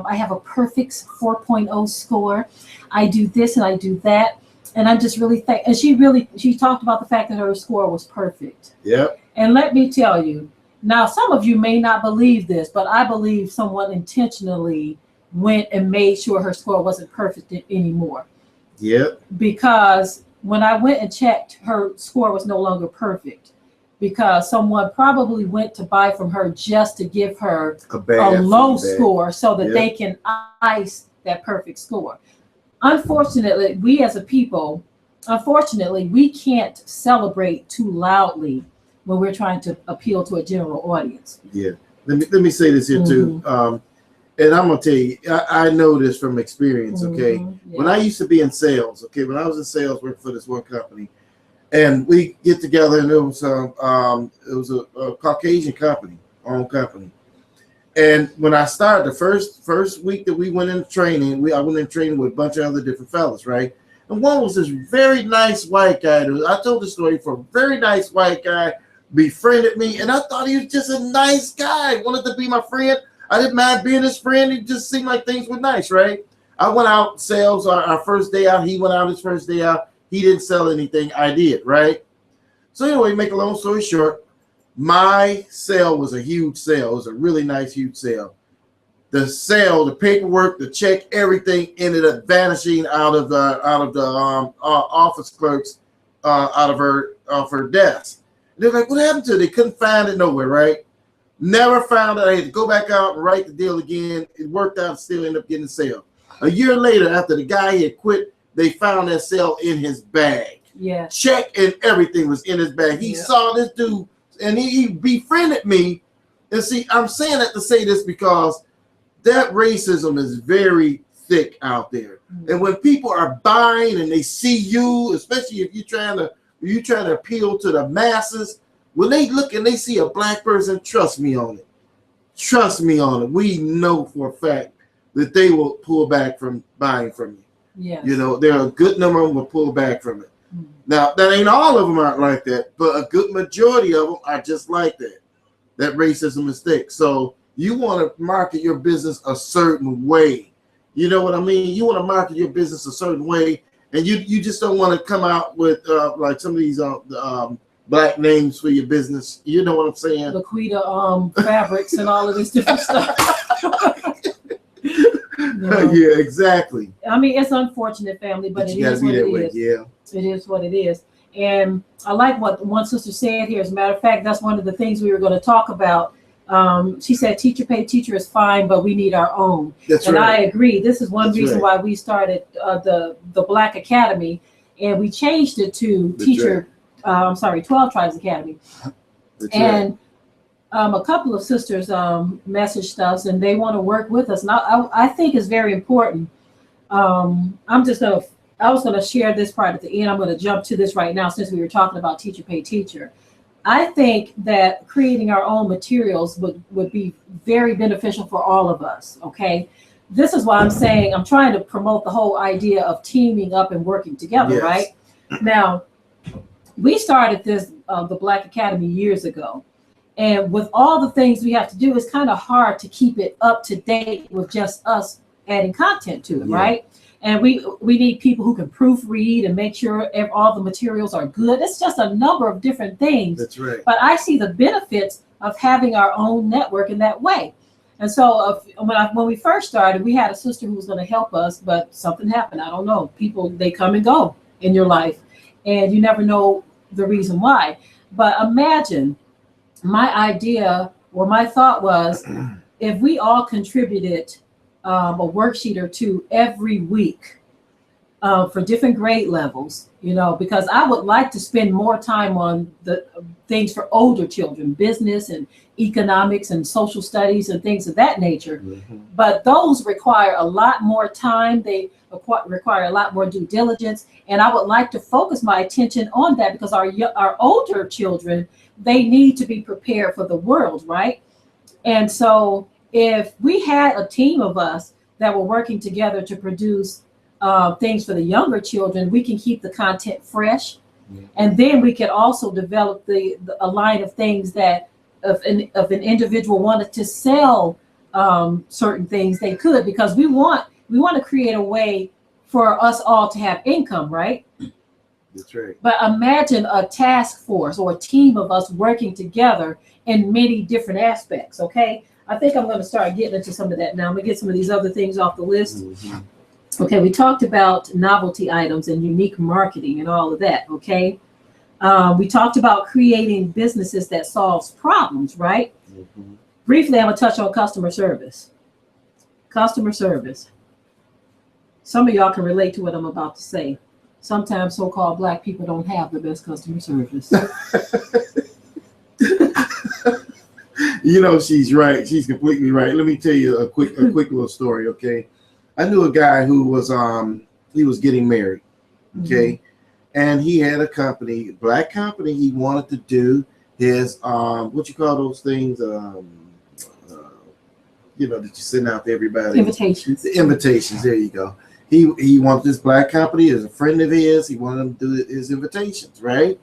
I have a perfect 4.0 score. I do this and I do that. And I'm just really and she talked about the fact that her score was perfect. Yeah. And let me tell you, now some of you may not believe this, but I believe someone intentionally went and made sure her score wasn't perfect anymore. Yeah. Because when I went and checked, her score was no longer perfect. Because someone probably went to buy from her just to give her a low score so that they can ice that perfect score. Unfortunately, we as a people, we can't celebrate too loudly when we're trying to appeal to a general audience. Yeah. Let me say this here too. And I'm going to tell you, I know this from experience, okay? Yeah. When I used to be in sales, okay, when I was in sales working for this one company, and we get together, and it was a Caucasian owned company. And when I started, the first week that we went into training, I went in training with a bunch of other different fellas, right? And one was this very nice white guy. I told the story for a very nice white guy, befriended me, and I thought he was just a nice guy, wanted to be my friend. I didn't mind being his friend. It just seemed like things were nice, right? I went out sales our first day out. He went out his first day out. He didn't sell anything. I did, right? So anyway, make a long story short, my sale was a huge sale. It was a really nice, huge sale. The sale, the paperwork, the check, everything ended up vanishing out of the office clerks out of her desk. They're like, what happened to it? They couldn't find it nowhere, right? Never found it. I had to go back out and write the deal again. It worked out and still ended up getting the sale. A year later, after the guy had quit, they found that sale in his bag. Yeah. Check and everything was in his bag. He saw this dude and he befriended me. And see, I'm saying that to say this because that racism is very thick out there. Mm-hmm. And when people are buying and they see you, especially if you're trying to appeal to the masses, when they look and they see a black person, trust me on it. Trust me on it. We know for a fact that they will pull back from buying from you. Yeah. There are a good number of them will pull back from it. Mm-hmm. Now, that ain't all of them aren't like that, but a good majority of them are just like that. That racism is thick. So you want to market your business a certain way. You know what I mean? You want to market your business a certain way, and you just don't want to come out with like some of these black names for your business. You know what I'm saying? Laquita fabrics and all of this different stuff. No. Yeah, exactly. I mean, it's unfortunate, family, but it is what it is. Yeah. It is what it is. And I like what one sister said here. As a matter of fact, that's one of the things we were going to talk about. She said, teacher pay teacher is fine, but we need our own. That's and right. I agree. This is one That's reason right. why we started the Black Academy, and we changed it to That's Teacher, 12 Tribes Academy. That's And right. a couple of sisters messaged us, and they want to work with us. And I think it's very important. I was going to share this part at the end. I'm going to jump to this right now since we were talking about teacher pay teacher. I think that creating our own materials would be very beneficial for all of us, okay? This is why I'm saying I'm trying to promote the whole idea of teaming up and working together, Yes. right? Now, we started this, the Black Academy, years ago. And with all the things we have to do, it's kind of hard to keep it up to date with just us adding content to it, Yeah. right? And we need people who can proofread and make sure all the materials are good. It's just a number of different things. That's right. But I see the benefits of having our own network in that way. And so when we first started, we had a sister who was going to help us, but something happened. I don't know. People, they come and go in your life, and you never know the reason why. But imagine, my idea or my thought was, if we all contributed a worksheet or two every week for different grade levels, because I would like to spend more time on the things for older children, business and economics and social studies and things of that nature. Mm-hmm. But those require a lot more time. They require a lot more due diligence. And I would like to focus my attention on that, because our older children, they need to be prepared for the world, right? And so if we had a team of us that were working together to produce things for the younger children, we can keep the content fresh. Yeah. And then we could also develop a line of things that if an individual wanted to sell certain things, they could, because we want to create a way for us all to have income, right? That's right. But imagine a task force or a team of us working together in many different aspects, okay? I think I'm going to start getting into some of that now. I'm going to get some of these other things off the list. Mm-hmm. Okay, we talked about novelty items and unique marketing and all of that, okay? We talked about creating businesses that solves problems, right? Mm-hmm. Briefly, I'm going to touch on customer service. Customer service. Some of y'all can relate to what I'm about to say. Sometimes so-called Black people don't have the best customer service. She's right. She's completely right. Let me tell you a quick little story, okay? I knew a guy who was he was getting married, okay? Mm-hmm. And he had a company, Black company. He wanted to do his what you call those things? That you send out to everybody. Invitations. The invitations. There you go. He wanted this Black company as a friend of his. He wanted him to do his invitations, right?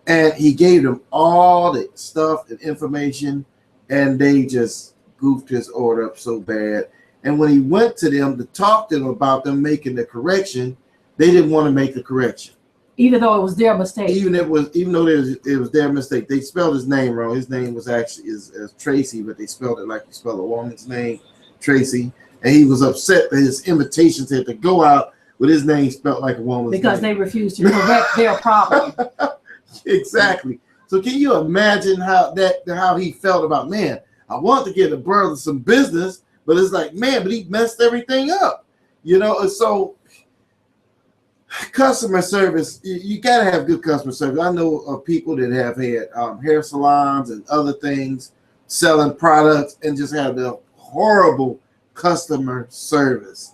And he gave them all the stuff and information, and they just goofed his order up so bad. And when he went to them to talk to them about them making the correction, they didn't want to make the correction. Even though it was their mistake. Even though it was their mistake. They spelled his name wrong. His name was actually is Tracy, but they spelled it like you spell a woman's name, Tracy. And he was upset that his invitations had to go out with his name spelled like a woman's name. Because they refused to correct their problem. Exactly. So can you imagine how he felt about, man, I want to get a brother some business, but it's like, man, but he messed everything up. And so customer service, you got to have good customer service. I know of people that have had hair salons and other things selling products and just have the horrible customer service,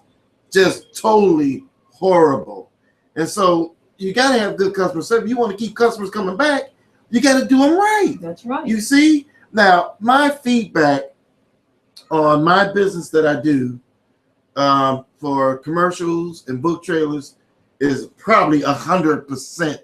just totally horrible. And so you got to have good customer service. You want to keep customers coming back, you got to do them right. That's right. You see? Now, my feedback on my business that I do for commercials and book trailers is probably 100%.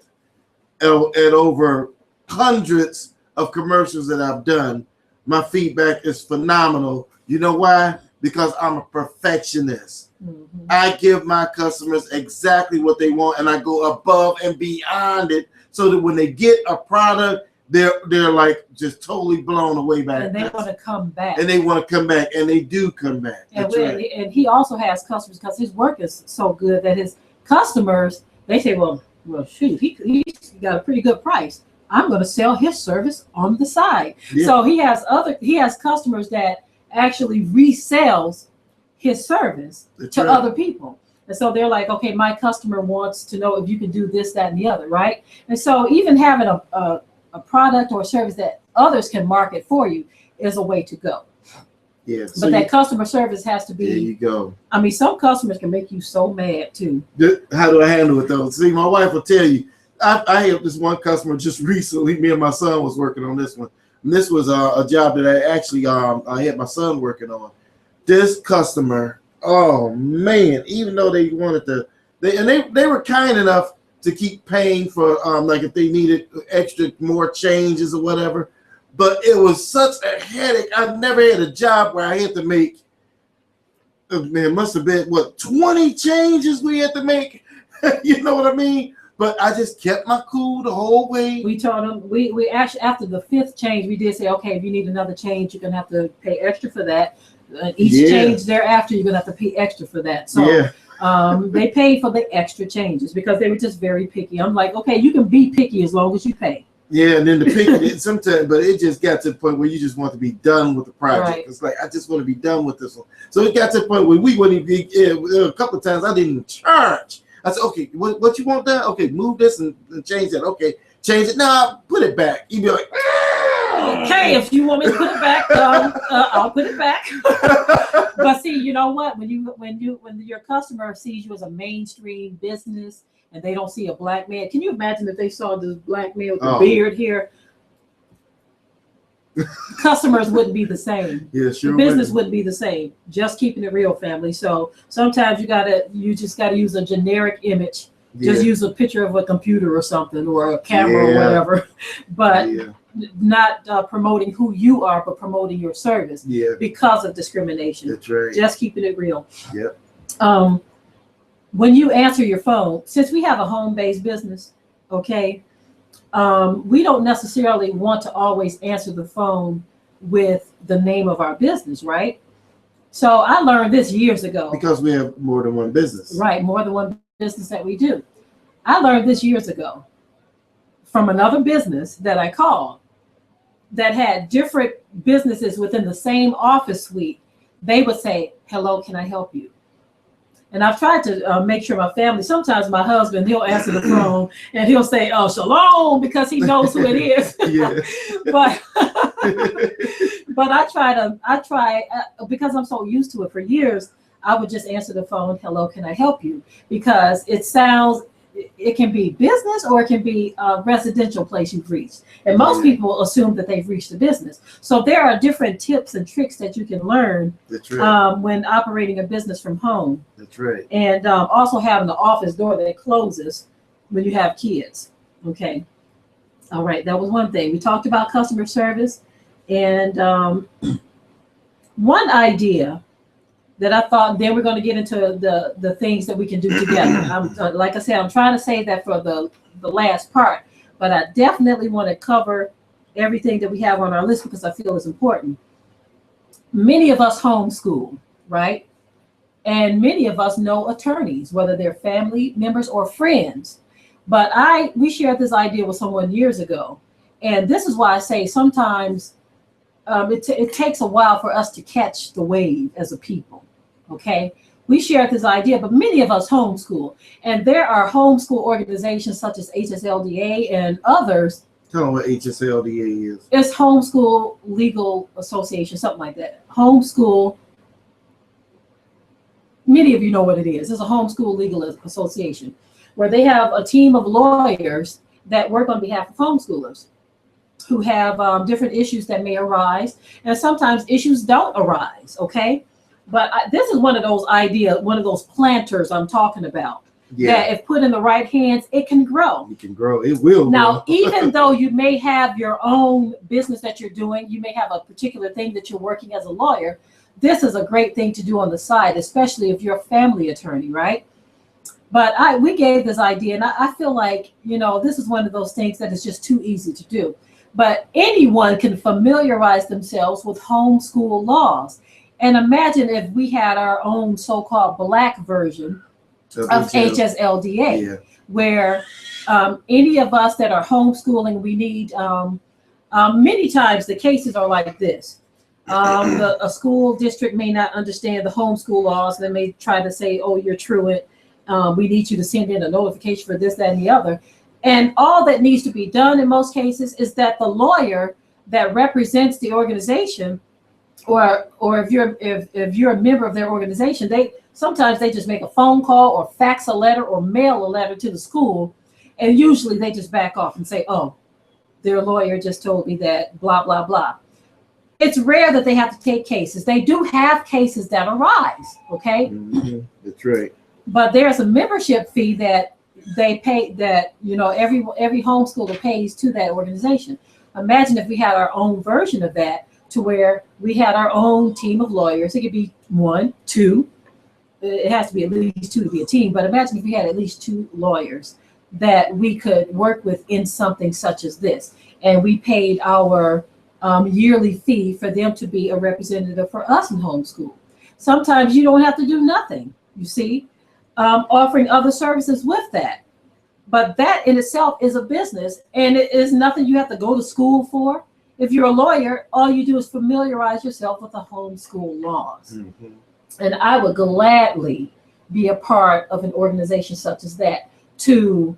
At over hundreds of commercials that I've done, my feedback is phenomenal. You know why? because I'm a perfectionist. Mm-hmm. I give my customers exactly what they want, and I go above and beyond it, so that when they get a product, they're like just totally blown away by it. And they want to come back. And they want to come back, and they do come back. And, Right. and he also has customers because his work is so good that his customers, they say, well, shoot, he's got a pretty good price. I'm going to sell his service on the side. Yeah. So he has customers that actually resells his service That's to right. other people. And so they're like, okay, my customer wants to know if you can do this, that, and the other, right? And so even having a product or a service that others can market for you is a way to go. Yeah. But that customer service has to be. There you go. I mean, some customers can make you so mad too. How do I handle it though? See, my wife will tell you. I helped this one customer just recently. Me and my son was working on this one. And this was a job that I actually I had my son working on. This customer, oh man! Even though they wanted to, they were kind enough to keep paying for like if they needed extra more changes or whatever. But it was such a headache. I've never had a job where I had to make. Man, must have been 20 changes we had to make. You know what I mean? But I just kept my cool the whole way. We told them we actually after the 5th change we did say, okay, if you need another change, you're gonna have to pay extra for that. Each change thereafter, you're gonna have to pay extra for that. So they paid for the extra changes because they were just very picky. I'm like, okay, you can be picky as long as you pay. Yeah, and then the picky sometimes, but it just got to the point where you just want to be done with the project. Right. It's like I just want to be done with this one. So it got to the point where we wouldn't be. A couple of times I didn't even charge. I said, okay, what you want done? Okay, move this and change that. Okay, change it. Nah, put it back. You'd be like, okay, if you want me to put it back, I'll put it back. But see, you know what? When your customer sees you as a mainstream business and they don't see a black man, can you imagine if they saw this black man with a beard here? Customers wouldn't be the same. Yeah, sure. The business wouldn't be the same. Just keeping it real, family. So sometimes you just gotta use a generic image. Just use a picture of a computer or something or a camera or whatever, but not promoting who you are, but promoting your service because of discrimination. That's right. Just keeping it real. Yep. When you answer your phone, since we have a home-based business, okay, we don't necessarily want to always answer the phone with the name of our business, right? So I learned this years ago. Because we have more than one business. Right, more than one business that we do. I learned this years ago from another business that I called that had different businesses within the same office suite. They would say, hello, can I help you? And I've tried to make sure my family, sometimes my husband, he'll answer the phone and he'll say, oh, shalom, because he knows who it is. But I try, because I'm so used to it for years, I would just answer the phone, hello, can I help you? Because it can be business or it can be a residential place you've reached. And most people assume that they've reached a business. So there are different tips and tricks that you can learn when operating a business from home. That's right. And also having the office door that closes when you have kids. Okay. All right. That was one thing. We talked about customer service. And one idea that I thought, then we're going to get into the things that we can do together. Like I said, I'm trying to say that for the last part, but I definitely want to cover everything that we have on our list because I feel it's important. Many of us homeschool, right? And many of us know attorneys, whether they're family members or friends. But we shared this idea with someone years ago. And this is why I say sometimes it takes a while for us to catch the wave as a people. Okay, we shared this idea, but many of us homeschool, and there are homeschool organizations such as HSLDA and others. Tell them what HSLDA is. It's Homeschool Legal Association, something like that. Homeschool. Many of you know what it is. It's a homeschool legal association where they have a team of lawyers that work on behalf of homeschoolers who have different issues that may arise, and sometimes issues don't arise. Okay. But this is one of those planters I'm talking about. that if put in the right hands, it can grow. It can grow. It will Now, grow. even though you may have your own business that you're doing, you may have a particular thing that you're working as a lawyer, this is a great thing to do on the side, especially if you're a family attorney, right? But we gave this idea, and I feel like, this is one of those things that is just too easy to do. But anyone can familiarize themselves with homeschool laws. And imagine if we had our own so-called Black version of HSLDA, where any of us that are homeschooling, we need, many times the cases are like this. A school district may not understand the homeschool laws. They may try to say, oh, you're truant. We need you to send in a notification for this, that, and the other. And all that needs to be done in most cases is that the lawyer that represents the organization, or if you're a member of their organization, sometimes they just make a phone call or fax a letter or mail a letter to the school, and usually they just back off and say, oh, their lawyer just told me that blah, blah, blah. It's rare that they have to take cases. They do have cases that arise, okay? Mm-hmm. That's right. But there's a membership fee that they pay, that every homeschooler pays to that organization. Imagine if we had our own version of that, to where we had our own team of lawyers. It could be 1, 2. It has to be at least 2 to be a team. But imagine if we had at least 2 lawyers that we could work with in something such as this, and we paid our yearly fee for them to be a representative for us in homeschool. Sometimes you don't have to do nothing, you see, offering other services with that. But that in itself is a business, and it is nothing you have to go to school for. If you're a lawyer, all you do is familiarize yourself with the homeschool laws. Mm-hmm. And I would gladly be a part of an organization such as that to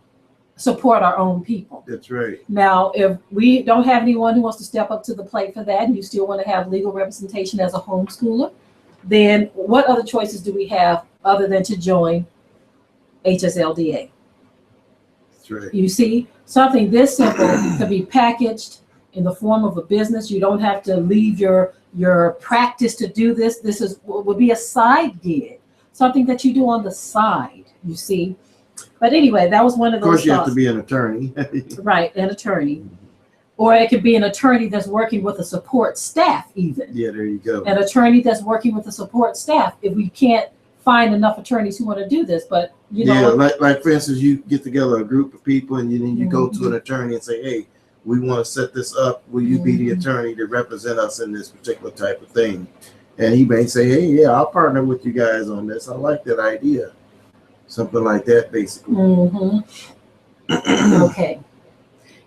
support our own people. That's right. Now, if we don't have anyone who wants to step up to the plate for that, and you still want to have legal representation as a homeschooler, then what other choices do we have other than to join HSLDA? That's right. You see, something this simple could be packaged in the form of a business. You don't have to leave your practice to do this. This would be a side gig, something that you do on the side, you see. But anyway, that was one of those. Of course, you have to be an attorney. Right, an attorney. Or it could be an attorney that's working with a support staff even. Yeah, there you go. An attorney that's working with a support staff, if we can't find enough attorneys who want to do this. But, like for instance, you get together a group of people, and then you go to an attorney and say, hey, we want to set this up. Will you be the attorney to represent us in this particular type of thing? And he may say, hey, yeah, I'll partner with you guys on this. I like that idea. Something like that, basically. Mm-hmm. Okay.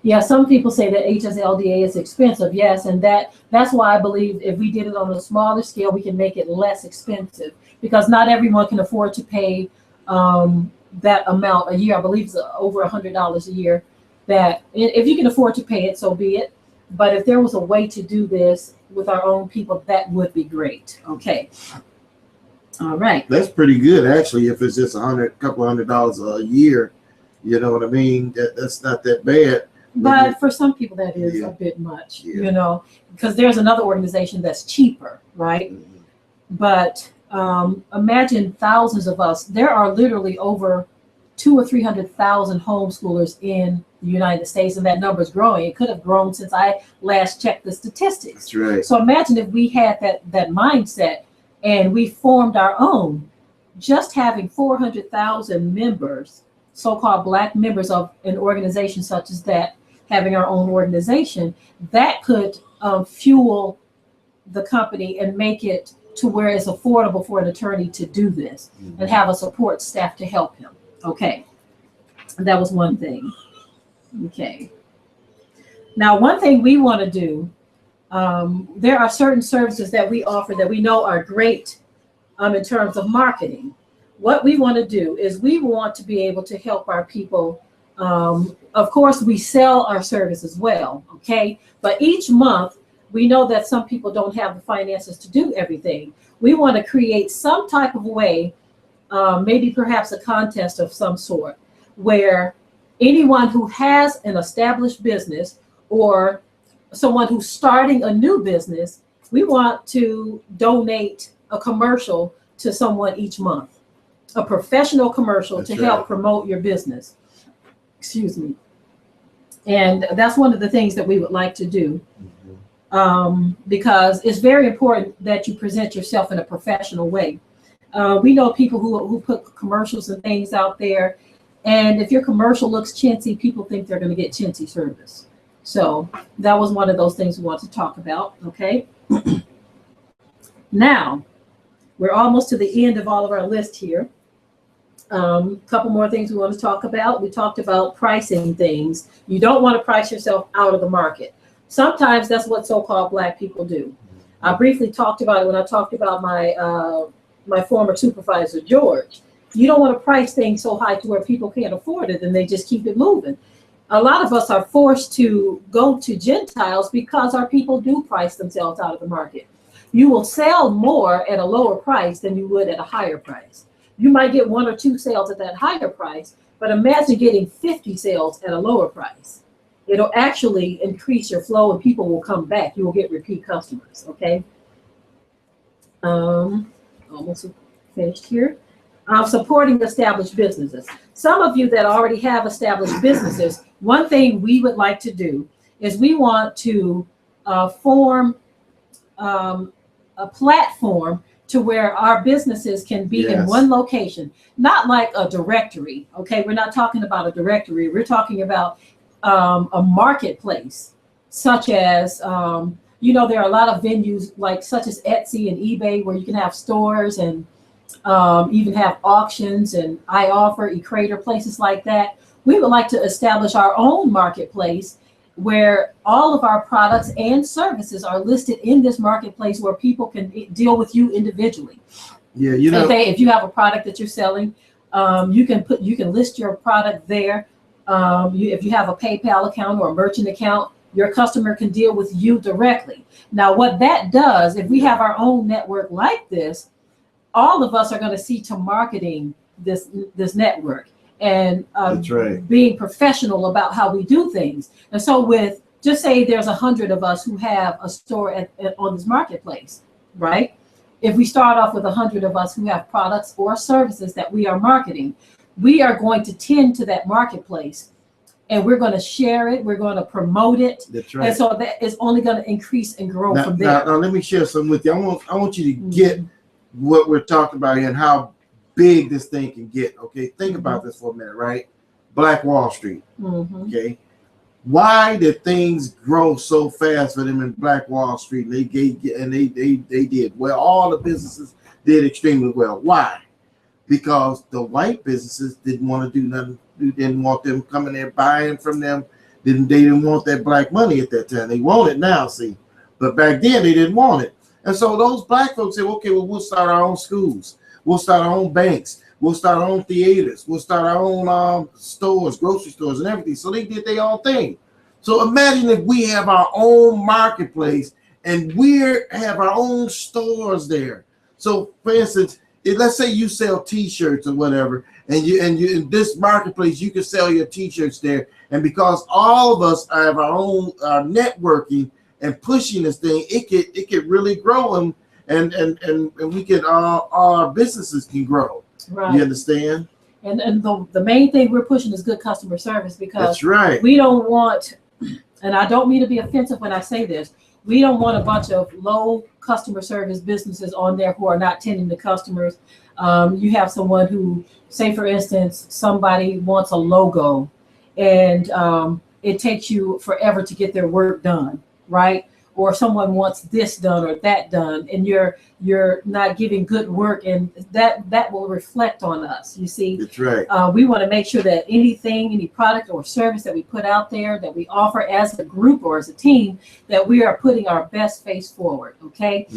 Yeah, some people say that HSLDA is expensive. Yes, and that's why I believe if we did it on a smaller scale, we can make it less expensive, because not everyone can afford to pay that amount a year. I believe it's over $100 a year. That if you can afford to pay it, so be it. But if there was a way to do this with our own people, that would be great. Okay. All right. That's pretty good, actually. If it's just couple $100 a year, you know what I mean? That's not that bad. But for some people, that is a bit much, because there's another organization that's cheaper, right? Mm-hmm. But imagine thousands of us. There are literally over 200,000 or 300,000 homeschoolers in the United States, and that number is growing. It could have grown since I last checked the statistics. That's right. So imagine if we had that mindset and we formed our own. Just having 400,000 members, so-called Black members of an organization such as that, having our own organization, that could fuel the company and make it to where it's affordable for an attorney to do this, and have a support staff to help him. Okay, that was one thing. Okay. Now, one thing we want to do, there are certain services that we offer that we know are great in terms of marketing. What we want to do is we want to be able to help our people. Of course, we sell our service as well, okay? But each month, we know that some people don't have the finances to do everything. We want to create some type of way, maybe perhaps a contest of some sort, where anyone who has an established business or someone who's starting a new business, we want to donate a commercial to someone each month a professional commercial That's to right. help promote your business. Excuse me. And that's one of the things that we would like to do, because it's very important that you present yourself in a professional way. We know people who put commercials and things out there, and if your commercial looks chintzy, people think they're going to get chintzy service. So that was one of those things we want to talk about. Okay. Now we're almost to the end of all of our list here. Couple more things we want to talk about. We talked about pricing things. You don't want to price yourself out of the market. Sometimes that's what so-called Black people do. I briefly talked about it when I talked about my former supervisor, George. You don't want to price things so high to where people can't afford it and they just keep it moving. A lot of us are forced to go to Gentiles because our people do price themselves out of the market. You will sell more at a lower price than you would at a higher price. You might get 1 or 2 sales at that higher price, but imagine getting 50 sales at a lower price. It'll actually increase your flow and people will come back. You will get repeat customers, okay? Almost finished here. Supporting established businesses. Some of you that already have established businesses, one thing we would like to do is we want to form a platform to where our businesses can be in one location, not like a directory. Okay, we're not talking about a directory. We're talking about a marketplace, such as you know, there are a lot of venues like such as Etsy and eBay where you can have stores and even have auctions and iOffer, eCrater, places like that. We would like to establish our own marketplace where all of our products and services are listed in this marketplace where people can deal with you individually. Yeah, you know, if you have a product that you're selling, you can list your product there. If you have a PayPal account or a merchant account, your customer can deal with you directly. Now, what that does, if we have our own network like this, all of us are going to see to marketing this network and that's right. being professional about how we do things. And so with, just say there's 100 of us who have a store on this marketplace, right? If we start off with 100 of us who have products or services that we are marketing, we are going to tend to that marketplace and we're going to share it. We're going to promote it. That's right. And so that is only going to increase and grow from there. Now, let me share something with you. I want you to get what we're talking about here and how big this thing can get. Okay, think about this for a minute, right? Black Wall Street. Okay, why did things grow so fast for them in Black Wall Street? They did well. All the businesses did extremely well. Why? Because the white businesses didn't want to do nothing. Didn't want them coming there buying from them. They didn't want that black money at that time. They want it now, see, but back then they didn't want it. And so those black folks said, okay, well, we'll start our own schools. We'll start our own banks. We'll start our own theaters. We'll start our own stores, grocery stores and everything. So they did their own thing. So imagine if we have our own marketplace and we have our own stores there. So for instance, let's say you sell T-shirts or whatever, and you in this marketplace, you can sell your T-shirts there. And because all of us have our own networking and pushing this thing, it could really grow and we can our businesses can grow. Right. You understand? And the main thing we're pushing is good customer service, because that's right. We don't want, and I don't mean to be offensive when I say this, we don't want a bunch of low customer service businesses on there who are not tending to customers. You have someone who, say for instance, somebody wants a logo and it takes you forever to get their work done, right? Or someone wants this done or that done, and you're not giving good work, and that will reflect on us. You see, that's right. We want to make sure that any product or service that we put out there, that we offer as a group or as a team, that we are putting our best face forward. Okay.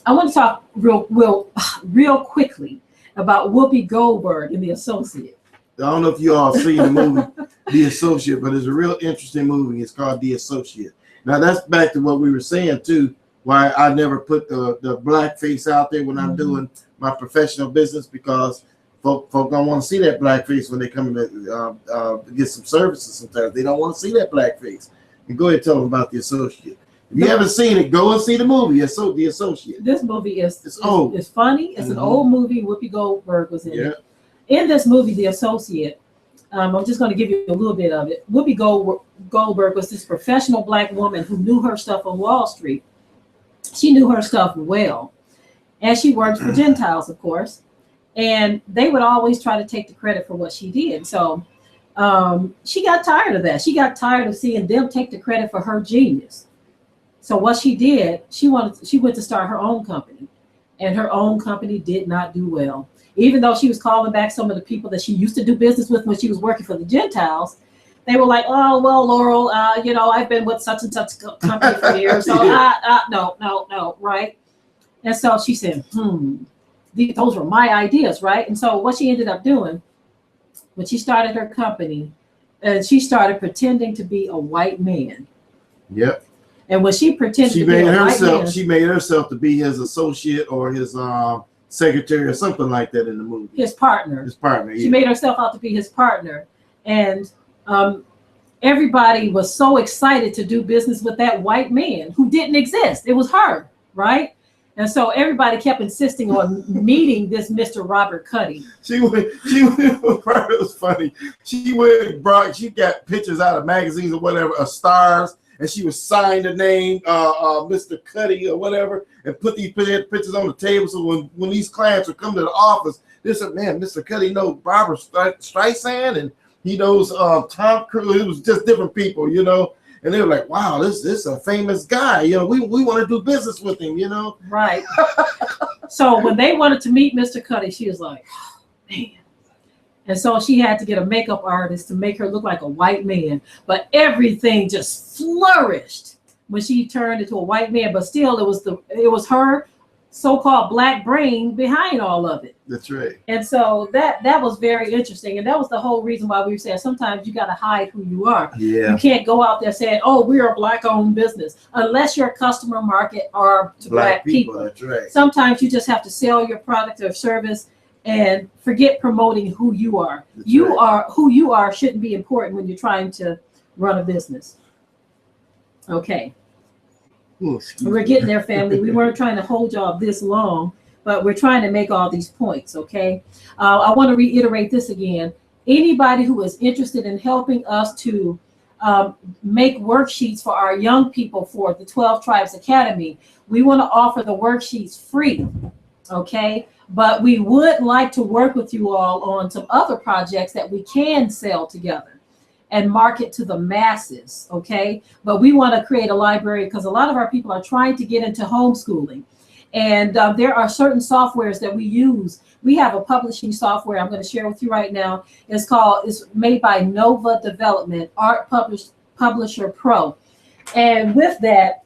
I want to talk real quickly about Whoopi Goldberg in The Associate. I don't know if you all seen the movie The Associate, but it's a real interesting movie. It's called The Associate. Now that's back to what we were saying too, why I never put the black face out there when I'm doing my professional business, because folk don't want to see that black face when they come to get some services. Sometimes they don't want to see that black face. And go ahead and tell them about The Associate. If you haven't seen it, go and see the movie. The Associate. This movie It's old. It's funny. It's an old movie. Whoopi Goldberg was in Yeah. it. In this movie, The Associate, I'm just going to give you a little bit of it. Whoopi Goldberg was this professional Black woman who knew her stuff on Wall Street. She knew her stuff well. And she worked for Gentiles, of course. And they would always try to take the credit for what she did. So she got tired of that. She got tired of seeing them take the credit for her genius. So what she did, she went to start her own company. And her own company did not do well. Even though she was calling back some of the people that she used to do business with when she was working for the Gentiles, they were like, "Oh, well, Laurel, I've been with such and such company for years, so no, right?" And so she said, those were my ideas, right? And so what she ended up doing, when she started her company, she started pretending to be a white man. Yep. And when she pretended to be a white man, she made herself to be his associate or his secretary or something like that in the movie. His partner. Yeah. She made herself out to be his partner. And everybody was so excited to do business with that white man who didn't exist. It was her, right? And so everybody kept insisting on meeting this Mr. Robert Cuddy. It was funny. She got pictures out of magazines or whatever, of stars, and she would sign the name, Mr. Cuddy or whatever, and put these pictures on the table. So when these clients would come to the office, they said, "Man, Mr. Cuddy knows Barbara Streisand, and he knows Tom Cruise." It was just different people, And they were like, "Wow, this is a famous guy. We want to do business with him, Right. So when they wanted to meet Mr. Cuddy, she was like, "Oh, man." And so she had to get a makeup artist to make her look like a white man. But everything just flourished when she turned into a white man. But still, it was her so-called Black brain behind all of it. That's right. And so that was very interesting. And that was the whole reason why we were saying sometimes you got to hide who you are. Yeah. You can't go out there saying, "Oh, we're a Black-owned business," unless your customer market are to Black people. That's right. Sometimes you just have to sell your product or service and forget promoting who you are. That's You right. are who you are shouldn't be important when you're trying to run a business. Okay. We're getting there, family. We weren't trying to hold y'all this long, but we're trying to make all these points, okay? I want to reiterate this again. Anybody who is interested in helping us to make worksheets for our young people for the 12 Tribes Academy, we want to offer the worksheets free, okay? But we would like to work with you all on some other projects that we can sell together and market to the masses, okay? But we want to create a library because a lot of our people are trying to get into homeschooling. And there are certain softwares that we use. We have a publishing software I'm going to share with you right now. It's made by Nova Development, Art Publisher Pro. And with that,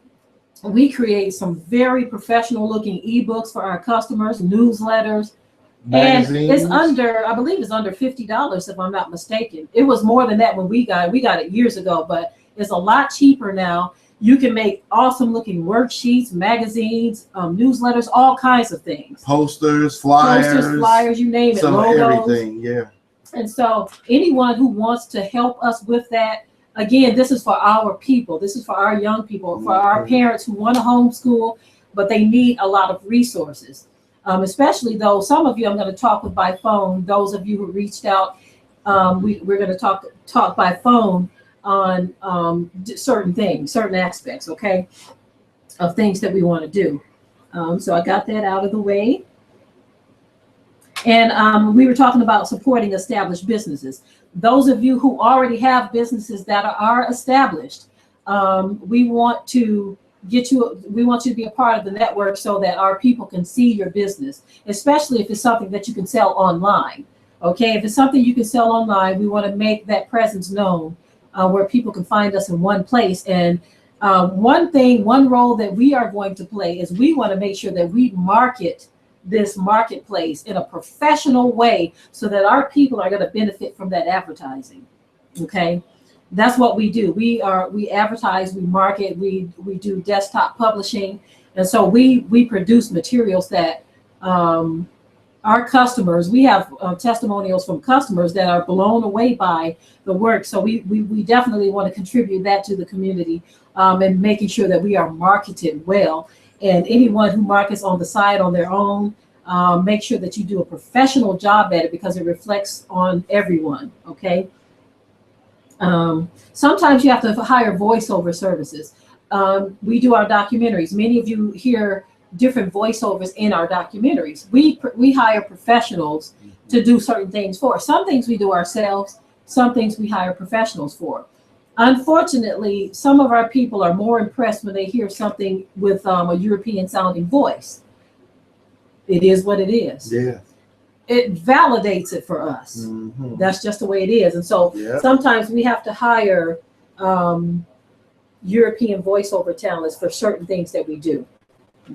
we create some very professional looking ebooks for our customers, newsletters. Magazines. And I believe it's under $50 if I'm not mistaken. It was more than that when we got it years ago, but it's a lot cheaper now. You can make awesome looking worksheets, magazines, newsletters, all kinds of things. Posters, flyers, you name it, some logos. everything, yeah. And so anyone who wants to help us with that, again, this is for our people. This is for our young people, for our parents who want to homeschool, but they need a lot of resources. Especially though some of you I'm going to talk with by phone. Those of you who reached out, we're going to talk by phone on certain things, certain aspects, okay, of things that we want to do. So I got that out of the way. And we were talking about supporting established businesses. Those of you who already have businesses that are established, we want you to be a part of the network so that our people can see your business, especially if it's something that you can sell online. Okay, if it's something you can sell online, we want to make that presence known where people can find us in one place. And one role that we are going to play is we want to make sure that we market this marketplace in a professional way so that our people are going to benefit from that advertising. Okay. That's what we do. We advertise, we market, we do desktop publishing. And so we produce materials that our customers, we have testimonials from customers that are blown away by the work. So we definitely want to contribute that to the community, and making sure that we are marketed well. And anyone who markets on the side on their own, make sure that you do a professional job at it, because it reflects on everyone. Okay. Sometimes you have to hire voiceover services. We do our documentaries. Many of you hear different voiceovers in our documentaries. We hire professionals to do certain things for us. Some things we do ourselves, some things we hire professionals for. Unfortunately, some of our people are more impressed when they hear something with a European sounding voice. It is what it is. Yeah. It validates it for us. Mm-hmm. That's just the way it is. And so sometimes we have to hire European voiceover talents for certain things that we do.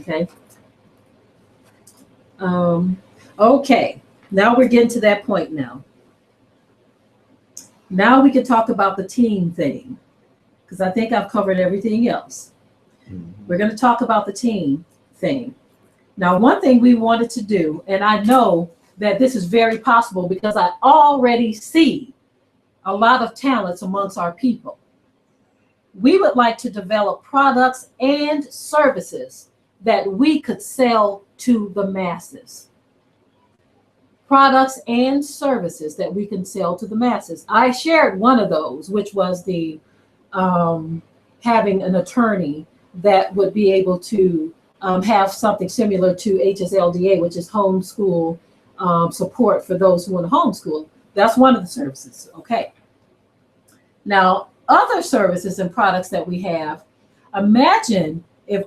Okay. Okay. Now we're getting to that point now. Now we can talk about the team thing, because I think I've covered everything else. Mm-hmm. We're going to talk about the team thing. Now, one thing we wanted to do, and I know that this is very possible because I already see a lot of talents amongst our people. We would like to develop products and services that we could sell to the masses. Products and services that we can sell to the masses. I shared one of those, which was the having an attorney that would be able to have something similar to HSLDA, which is homeschool support for those who want to homeschool. That's one of the services. Okay. Now, other services and products that we have, imagine if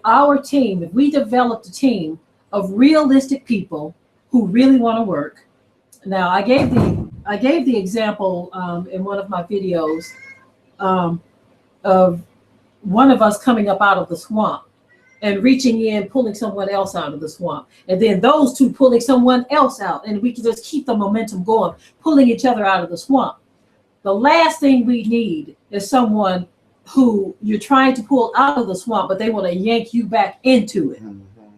we developed a team of realistic people who really want to work. Now, I gave the example in one of my videos of one of us coming up out of the swamp and reaching in, pulling someone else out of the swamp, and then those two pulling someone else out, and we can just keep the momentum going, pulling each other out of the swamp. The last thing we need is someone who you're trying to pull out of the swamp, but they want to yank you back into it. Mm-hmm.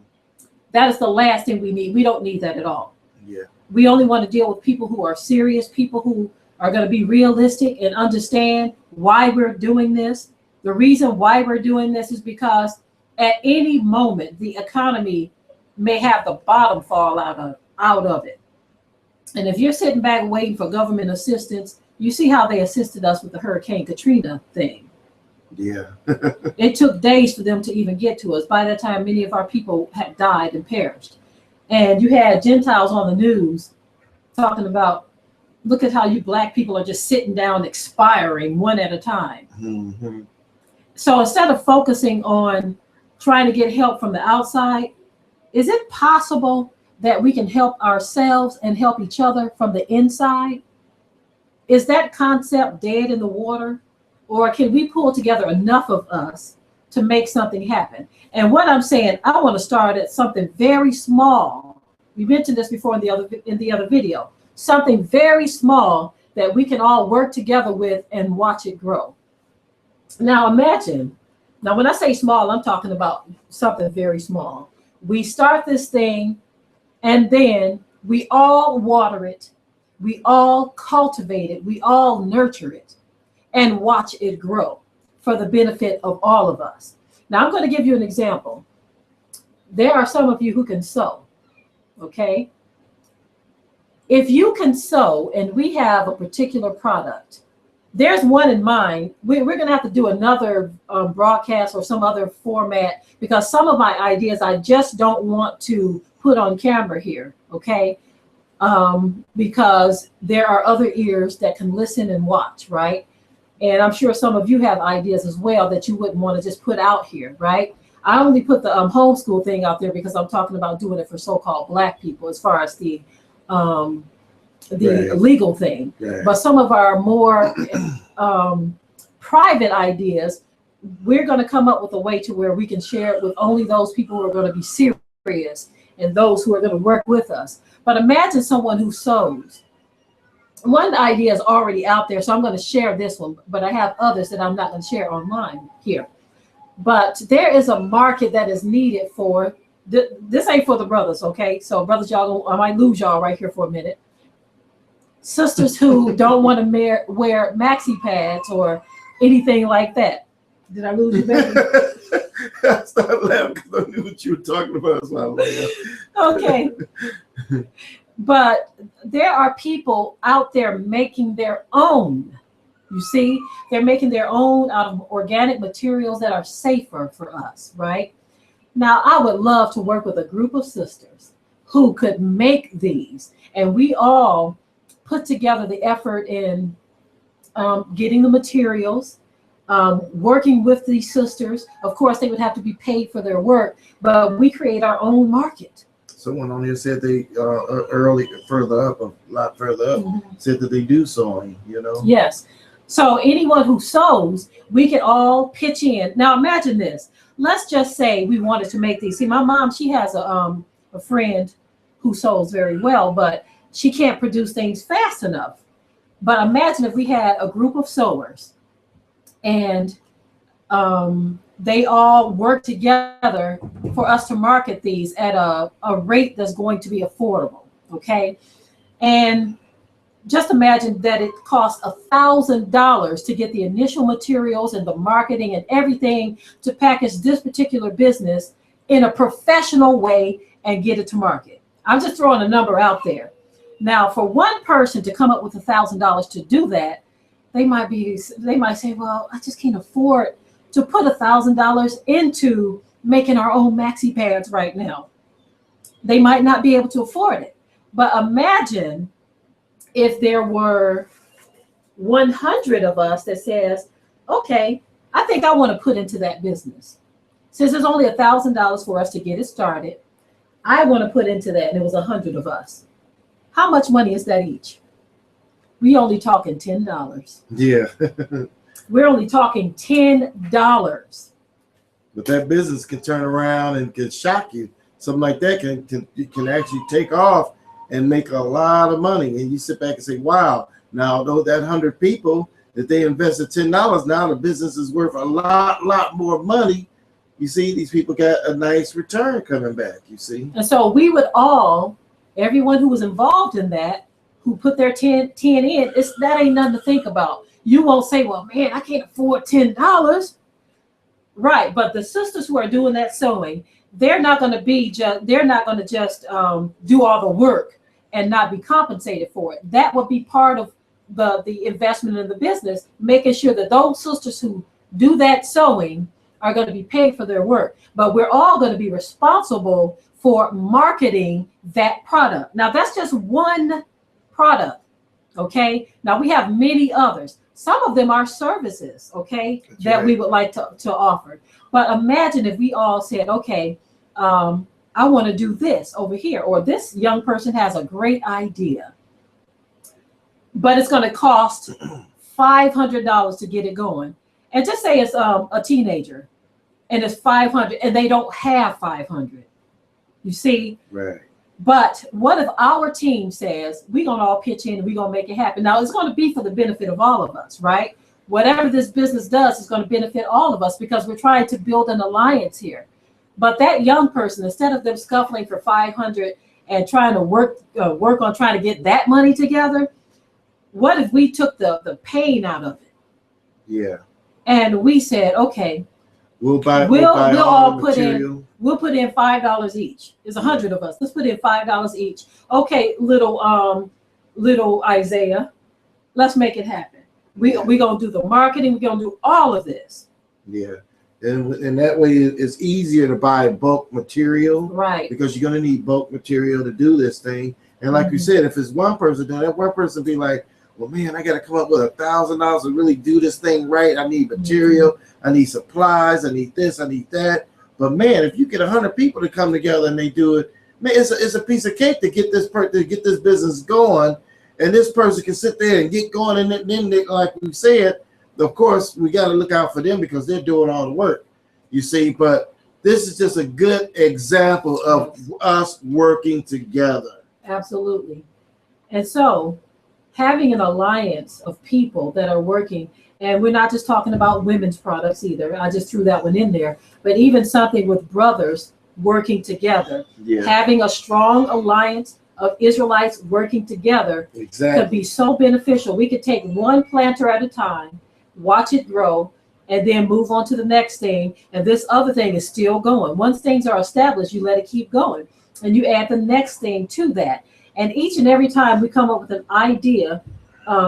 That is the last thing we need. We don't need that at all. Yeah. We only want to deal with people who are serious, people who are going to be realistic and understand why we're doing this. The reason why we're doing this is because at any moment, the economy may have the bottom fall out of it. And if you're sitting back waiting for government assistance, you see how they assisted us with the Hurricane Katrina thing. Yeah. It took days for them to even get to us. By that time, many of our people had died and perished. And you had Gentiles on the news talking about, look at how you Black people are just sitting down expiring one at a time. Mm-hmm. So instead of focusing on trying to get help from the outside, is it possible that we can help ourselves and help each other from the inside? Is that concept dead in the water? Or can we pull together enough of us to make something happen? And what I'm saying, I want to start at something very small. We mentioned this before in the other video. Something very small that we can all work together with and watch it grow. Now imagine, when I say small, I'm talking about something very small. We start this thing and then we all water it. We all cultivate it. We all nurture it and watch it grow for the benefit of all of us. Now, I'm going to give you an example. There are some of you who can sew, okay? If you can sew and we have a particular product, there's one in mind. We're going to have to do another broadcast or some other format, because some of my ideas I just don't want to put on camera here, okay? Because there are other ears that can listen and watch, right? And I'm sure some of you have ideas as well that you wouldn't want to just put out here, right? I only put the homeschool thing out there because I'm talking about doing it for so-called Black people as far as the legal thing. Right. But some of our more private ideas, we're going to come up with a way to where we can share it with only those people who are going to be serious and those who are going to work with us. But imagine someone who sews. One idea is already out there, so I'm going to share this one, but I have others that I'm not going to share online here. But there is a market that is needed for this ain't for the brothers, okay? So brothers, I might lose y'all right here for a minute. Sisters who don't want to wear maxi pads or anything like that. Did I lose you, baby? I started laughing because I knew what you were talking about. So I laughed. Okay. But there are people out there making their own. You see, they're making their own out of organic materials that are safer for us, right? Now, I would love to work with a group of sisters who could make these, and we all put together the effort in getting the materials, working with these sisters. Of course, they would have to be paid for their work, but we create our own market. Someone on here said they further up, a lot further up, said that they do sewing, you know? Yes. So anyone who sews, we can all pitch in. Now imagine this. Let's just say we wanted to make these. See, my mom, she has a friend who sews very well, but she can't produce things fast enough. But imagine if we had a group of sewers and they all work together for us to market these at a rate that's going to be affordable, okay? And just imagine that it costs $1,000 to get the initial materials and the marketing and everything to package this particular business in a professional way and get it to market. I'm just throwing a number out there. Now, for one person to come up with $1,000 to do that, they might say, well, I just can't afford to put $1,000 into making our own maxi pads right now. They might not be able to afford it. But imagine if there were 100 of us that says, okay, I think I want to put into that business. Since there's only $1,000 for us to get it started, I want to put into that, and it was 100 of us. How much money is that each? We only talking $10. Yeah. We're only talking $10. But that business can turn around and can shock you. Something like that can actually take off and make a lot of money. And you sit back and say, wow, now though that 100 people that they invested $10, now the business is worth a lot more money. You see, these people got a nice return coming back, you see. And so we would all, everyone who was involved in that, who put their 10 in, that ain't nothing to think about. You won't say, well, man, I can't afford $10. Right, but the sisters who are doing that sewing, they're not going to just do all the work and not be compensated for it. That would be part of the investment in the business, making sure that those sisters who do that sewing are going to be paid for their work. But we're all going to be responsible for marketing that product. Now, that's just one product, okay? Now, we have many others. Some of them are services, okay, That's that right. we would like to offer. But imagine if we all said, okay, I want to do this over here, or this young person has a great idea, but it's going to cost $500 to get it going. And just say it's a teenager and it's 500 and they don't have 500. You see? Right. But what if our team says, we're going to all pitch in and we're going to make it happen? Now, it's going to be for the benefit of all of us, right? Whatever this business does is going to benefit all of us because we're trying to build an alliance here. But that young person, instead of them scuffling for 500 and trying to work on trying to get that money together, what if we took the pain out of it? Yeah. And we said, okay, We'll buy all the put material. we'll put in $5 each. There's 100 of us. Let's put in $5 each. Okay, little Isaiah, let's make it happen. We're gonna do the marketing. We're gonna do all of this. Yeah. And that way it's easier to buy bulk material. Right. Because you're going to need bulk material to do this thing. And like you said, if it's one person doing that, one person be like, well, man, I got to come up with $1,000 to really do this thing right. I need material. I need supplies. I need this. I need that. But man, if you get 100 people to come together and they do it, man, it's a piece of cake to get this business going. And this person can sit there and get going. And then they, like we said, of course, we got to look out for them because they're doing all the work, you see. But this is just a good example of us working together. Absolutely. And so having an alliance of people that are working, and we're not just talking about women's products either. I just threw that one in there. But even something with brothers working together. Yeah, Having a strong alliance of Israelites working together could exactly. be so beneficial. We could take one planter at a time, watch it grow, and then move on to the next thing. And this other thing is still going. Once things are established, you let it keep going. And you add the next thing to that. And each and every time we come up with an idea,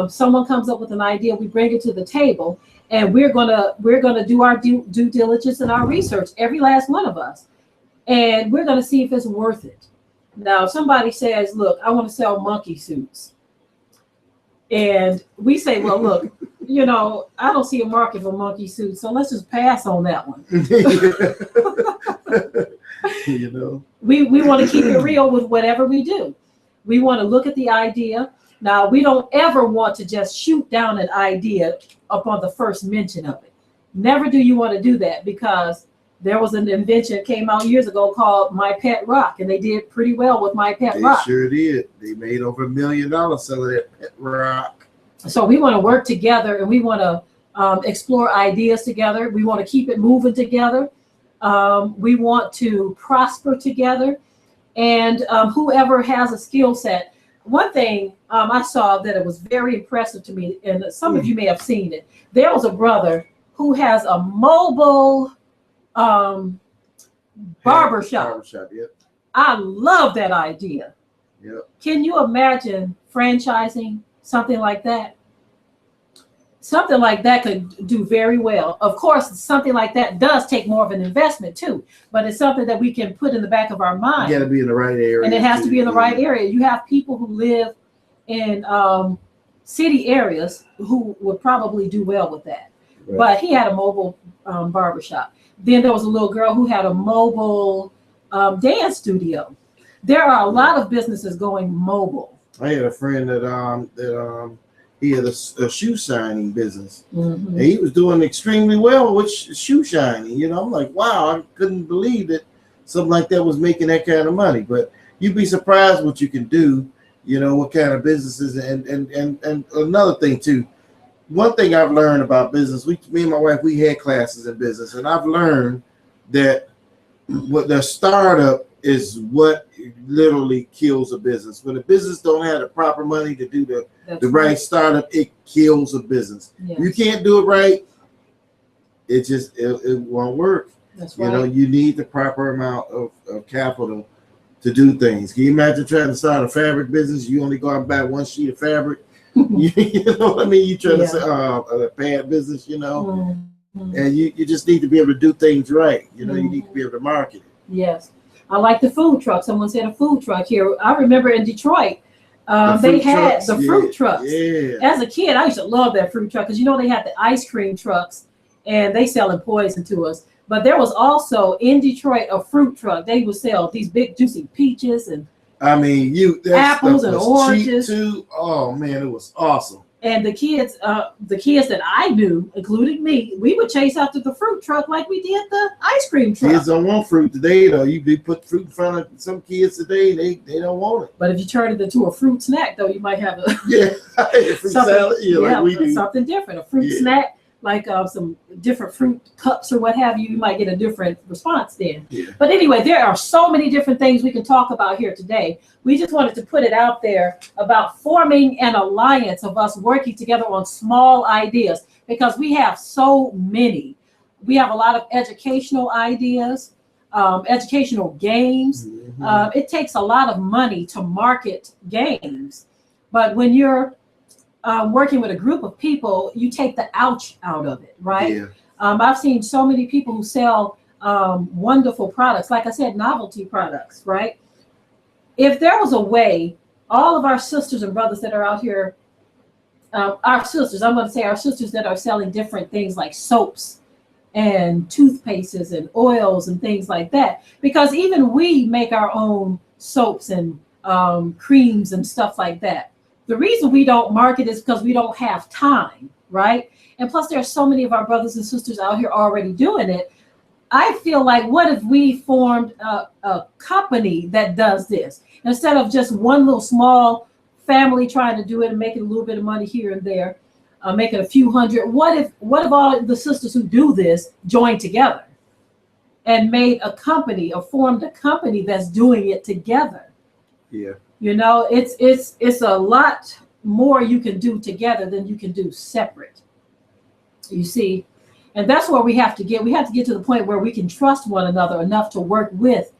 someone comes up with an idea, we bring it to the table, and we're gonna do our due diligence and our research, every last one of us. And we're gonna see if it's worth it. Now, if somebody says, look, I want to sell monkey suits. And we say, well, look, I don't see a market for monkey suits, so let's just pass on that one. We want to keep it real with whatever we do. We want to look at the idea. Now, we don't ever want to just shoot down an idea upon the first mention of it. Never do you want to do that, because there was an invention that came out years ago called My Pet Rock, and they did pretty well with My Pet Rock. They sure did. They made over $1 million selling that Pet Rock. So we want to work together, and we want to explore ideas together. We want to keep it moving together. We want to prosper together. And whoever has a skill set. One thing I saw that it was very impressive to me, and some of you may have seen it. There was a brother who has a mobile barbershop. Barbershop, yep. I love that idea. Yep. Can you imagine franchising something like that? Something like that could do very well. Of course, something like that does take more of an investment too, but it's something that we can put in the back of our mind. You got to be in the right area. And it has to be in the right area. You have people who live in city areas who would probably do well with that. Right. But he had a mobile barbershop. Then there was a little girl who had a mobile dance studio. There are a lot of businesses going mobile. I had a friend that he had a shoe shining business, mm-hmm. and he was doing extremely well with shoe shining. I'm like, wow, I couldn't believe that something like that was making that kind of money. But you'd be surprised what you can do. What kind of businesses, and another thing too. One thing I've learned about business, me and my wife, we had classes in business, and I've learned that what the startup is what literally kills a business. When a business don't have the proper money to do the right startup, it kills a business. Yes. You can't do it right, it won't work. That's right. You need the proper amount of capital to do things. Can you imagine trying to start a fabric business? You only go out and buy one sheet of fabric. You know what I mean? You trying to say a pad business, mm-hmm. and you just need to be able to do things right. You need to be able to market it. Yes. I like the food truck. Someone said a food truck here. I remember in Detroit, they had the fruit trucks. Yeah. As a kid, I used to love that fruit truck because they had the ice cream trucks, and they selling poison to us. But there was also in Detroit a fruit truck. They would sell these big juicy peaches and apples and oranges too. Oh man, it was awesome. And the kids that I knew, including me, we would chase after the fruit truck like we did the ice cream truck. Kids don't want fruit today, though. You put fruit in front of some kids today, they don't want it. But if you turn it into a fruit snack, though, you might have a fruit salad, like we do. Something different, a fruit snack. Like some different fruit cups or what have you, you might get a different response then. Yeah. But anyway, there are so many different things we can talk about here today. We just wanted to put it out there about forming an alliance of us working together on small ideas, because we have so many. We have a lot of educational ideas, educational games. Mm-hmm. It takes a lot of money to market games. But when you're working with a group of people, you take the ouch out of it, right? Yeah. I've seen so many people who sell wonderful products, like I said, novelty products, right? If there was a way, all of our sisters and brothers that are out here, our sisters that are selling different things like soaps and toothpastes and oils and things like that, because even we make our own soaps and creams and stuff like that. The reason we don't market is because we don't have time, right? And plus, there are so many of our brothers and sisters out here already doing it. I feel like, what if we formed a company that does this? Instead of just one little small family trying to do it and making a little bit of money here and there, making a few hundred. What if all the sisters who do this join together? and made a company or formed a company that's doing it together. Yeah. You know, it's a lot more you can do together than you can do separate. You see, and that's where we have to get. We have to get to the point where we can trust one another enough to work with.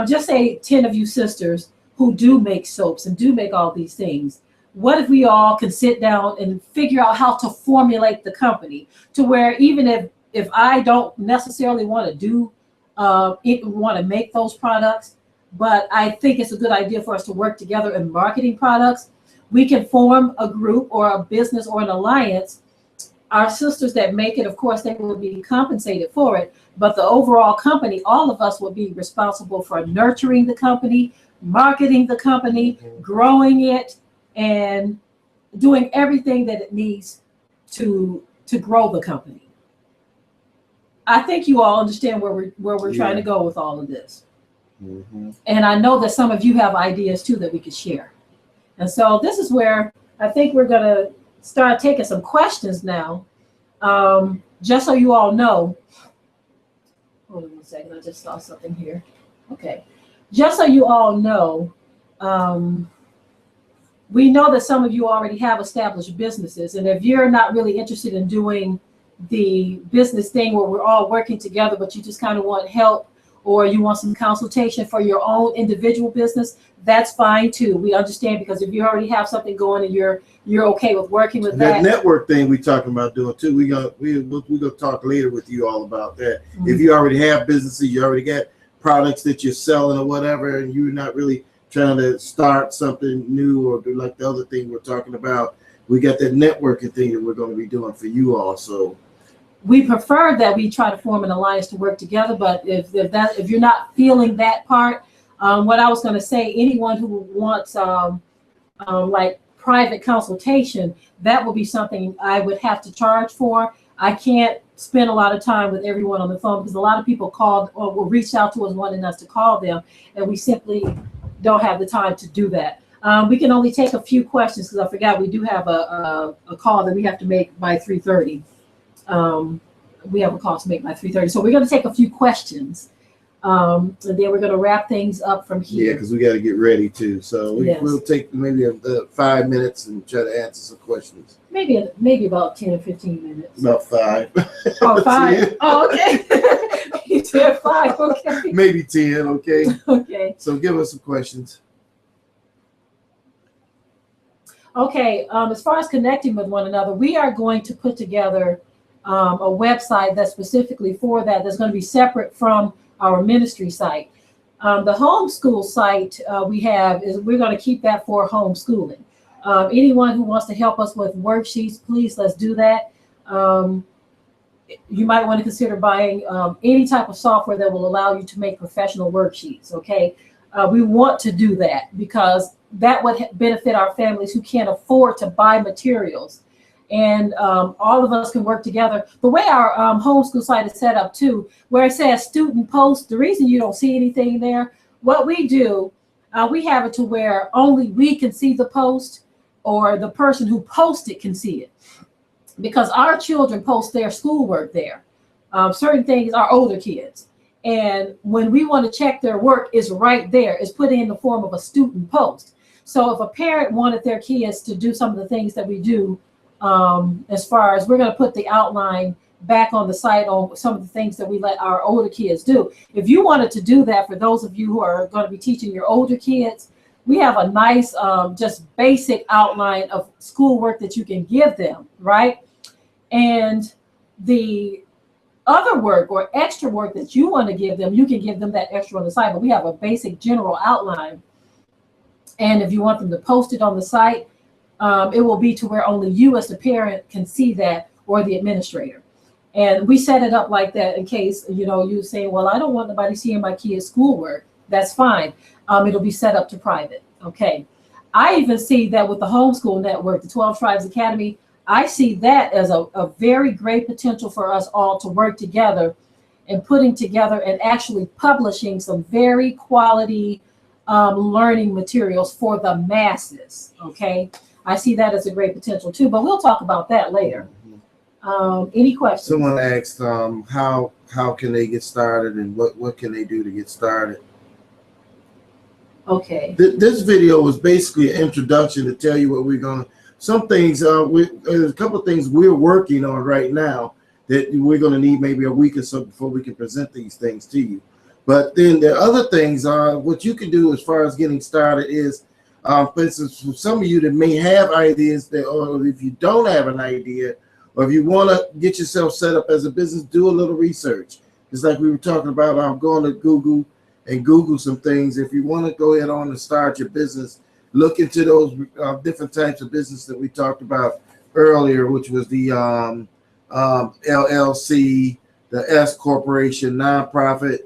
Just say 10 of you sisters who do make soaps and do make all these things. What if we all can sit down and figure out how to formulate the company to where even if I don't necessarily want to do want to make those products, but I think it's a good idea for us to work together in marketing products, we can form a group or a business or an alliance. Our sisters that make it, of course, they will be compensated for it, but the overall company, all of us will be responsible for nurturing the company, marketing the company, growing it, and doing everything that it needs to grow the company. I think you all understand where we're trying to go with all of this. Mm-hmm. And I know that some of you have ideas too that we could share. And so this is where I think we're going to start taking some questions now. Just so you all know, hold on 1 second, I just saw something here. Okay. Just so you all know, we know that some of you already have established businesses. And if you're not really interested in doing the business thing where we're all working together, but you just kind of want help or you want some consultation for your own individual business, that's fine too. We understand, because if you already have something going and you're okay with working with that network thing we talking about doing too. We're gonna talk later with you all about that. Mm-hmm. If you already have businesses, you already got products that you're selling or whatever, and you're not really trying to start something new or do like the other thing we're talking about, we got that networking thing that we're going to be doing for you all. So we prefer that we try to form an alliance to work together. But if you're not feeling that part, what I was going to say, anyone who wants like private consultation, that will be something I would have to charge for. I can't spend a lot of time with everyone on the phone because a lot of people called or will reach out to us wanting us to call them, and we simply don't have the time to do that. We can only take a few questions because I forgot we do have a call that we have to make by 3:30. We have a call to make by 3:30. So we're going to take a few questions. And then we're going to wrap things up from here. Yeah, because we got to get ready too. So we'll take maybe 5 minutes and try to answer some questions. Maybe about 10 or 15 minutes. About 5. Oh, 5. Oh, okay. You said 5. Okay. Maybe 10. Okay. Okay. So give us some questions. Okay. As far as connecting with one another, we are going to put together a website that's specifically for that. That's going to be separate from our ministry site. The homeschool site we're going to keep that for homeschooling. Anyone who wants to help us with worksheets, please, let's do that. You might want to consider buying any type of software that will allow you to make professional worksheets. Okay. We want to do that because that would benefit our families who can't afford to buy materials. And all of us can work together. The way our homeschool site is set up too, where it says student post, the reason you don't see anything there, what we do, we have it to where only we can see the post, or the person who posted can see it. Because our children post their schoolwork there. Certain things are older kids. And when we want to check their work, it's right there. It's put in the form of a student post. So if a parent wanted their kids to do some of the things that we do, as far as we're going to put the outline back on the site on some of the things that we let our older kids do. If you wanted to do that, for those of you who are going to be teaching your older kids, we have a nice, just basic outline of schoolwork that you can give them, right? And the other work or extra work that you want to give them, you can give them that extra on the site, but we have a basic general outline. And if you want them to post it on the site, it will be to where only you as the parent can see that, or the administrator. And we set it up like that in case, you say, well, I don't want nobody seeing my kids' schoolwork. That's fine. It'll be set up to private. Okay. I even see that with the homeschool network, the 12 Tribes Academy, I see that as a very great potential for us all to work together and putting together and actually publishing some very quality learning materials for the masses. Okay. I see that as a great potential too, but we'll talk about that later. Any questions? Someone asked how how can they get started and what can they do to get started. Okay. This video was basically an introduction to tell you what we're gonna. Some things, there's a couple of things we're working on right now that we're gonna need maybe a week or so before we can present these things to you. But then the other things are what you can do as far as getting started is, for instance, for some of you that may have ideas that, or if you don't have an idea, or if you want to get yourself set up as a business, do a little research. It's like we were talking about going to Google and Google some things. If you want to go ahead on and start your business, look into those different types of business that we talked about earlier, which was the LLC, the S corporation, nonprofit,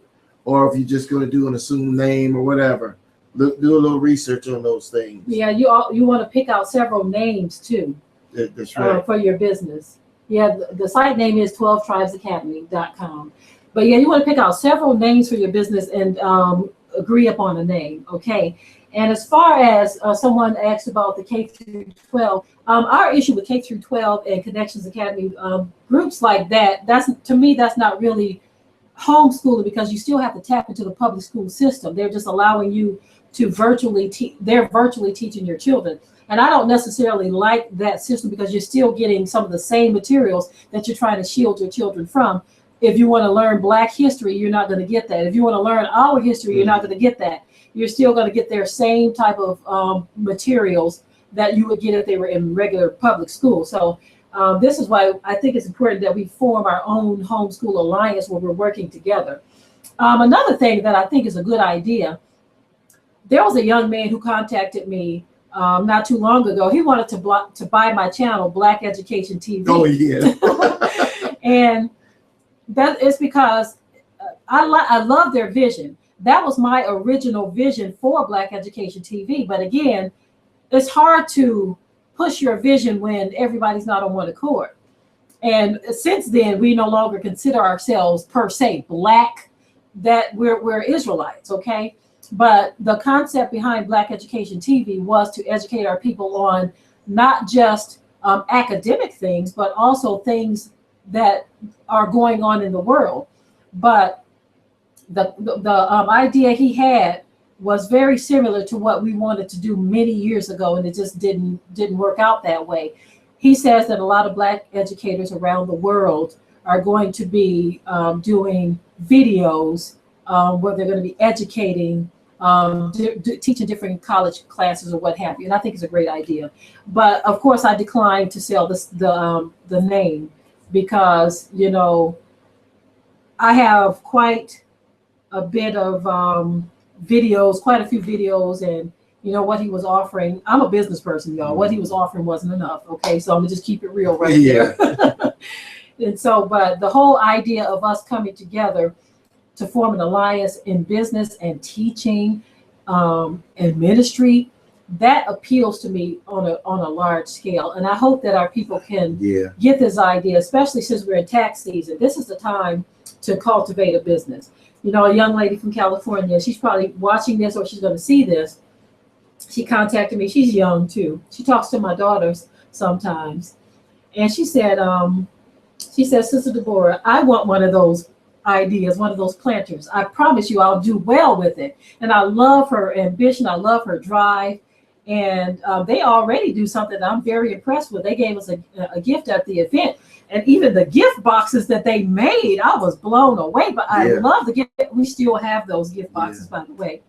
or if you're just going to do an assumed name or whatever. Do a little research on those things. Yeah, you want to pick out several names too. That's right. For your business. Yeah, the site name is 12tribesacademy.com. But yeah, you want to pick out several names for your business and agree upon a name, okay? And as far as someone asked about the K through 12, our issue with K through 12 and Connections Academy, groups like that, to me, that's not really homeschooling, because you still have to tap into the public school system. They're just allowing you to they're virtually teaching your children. And I don't necessarily like that system, because you're still getting some of the same materials that you're trying to shield your children from. If you want to learn Black history, you're not going to get that. If you want to learn our history, you're not going to get that. You're still going to get their same type of materials that you would get if they were in regular public school. So this is why I think it's important that we form our own homeschool alliance where we're working together. Another thing that I think is a good idea, there was a young man who contacted me not too long ago. He wanted to buy my channel, Black Education TV. Oh, yeah. And that is because I love their vision. That was my original vision for Black Education TV. But again, it's hard to push your vision when everybody's not on one accord. And since then, we no longer consider ourselves per se Black, that we're Israelites, okay? But the concept behind Black Education TV was to educate our people on not just academic things, but also things that are going on in the world. But the idea he had was very similar to what we wanted to do many years ago, and it just didn't work out that way. He says that a lot of Black educators around the world are going to be doing videos where they're going to be educating, teaching different college classes or what have you, and I think it's a great idea. But of course, I declined to sell the name, because I have quite a bit of videos, quite a few videos, and what he was offering. I'm a business person, y'all. What he was offering wasn't enough. Okay, so I'm gonna just keep it real right there. And so, but the whole idea of us coming together to form an alliance in business and teaching and ministry, that appeals to me on a large scale. And I hope that our people can get this idea, especially since we're in tax season. This is the time to cultivate a business. A young lady from California, she's probably watching this or she's going to see this. She contacted me. She's young too. She talks to my daughters sometimes. And she said, Sister Deborah, I want one of those ideas, one of those planters. I promise you I'll do well with it. And I love her ambition. I love her drive. And they already do something that I'm very impressed with. They gave us a gift at the event. And even the gift boxes that they made, I was blown away. But I love the gift. We still have those gift boxes, by the way.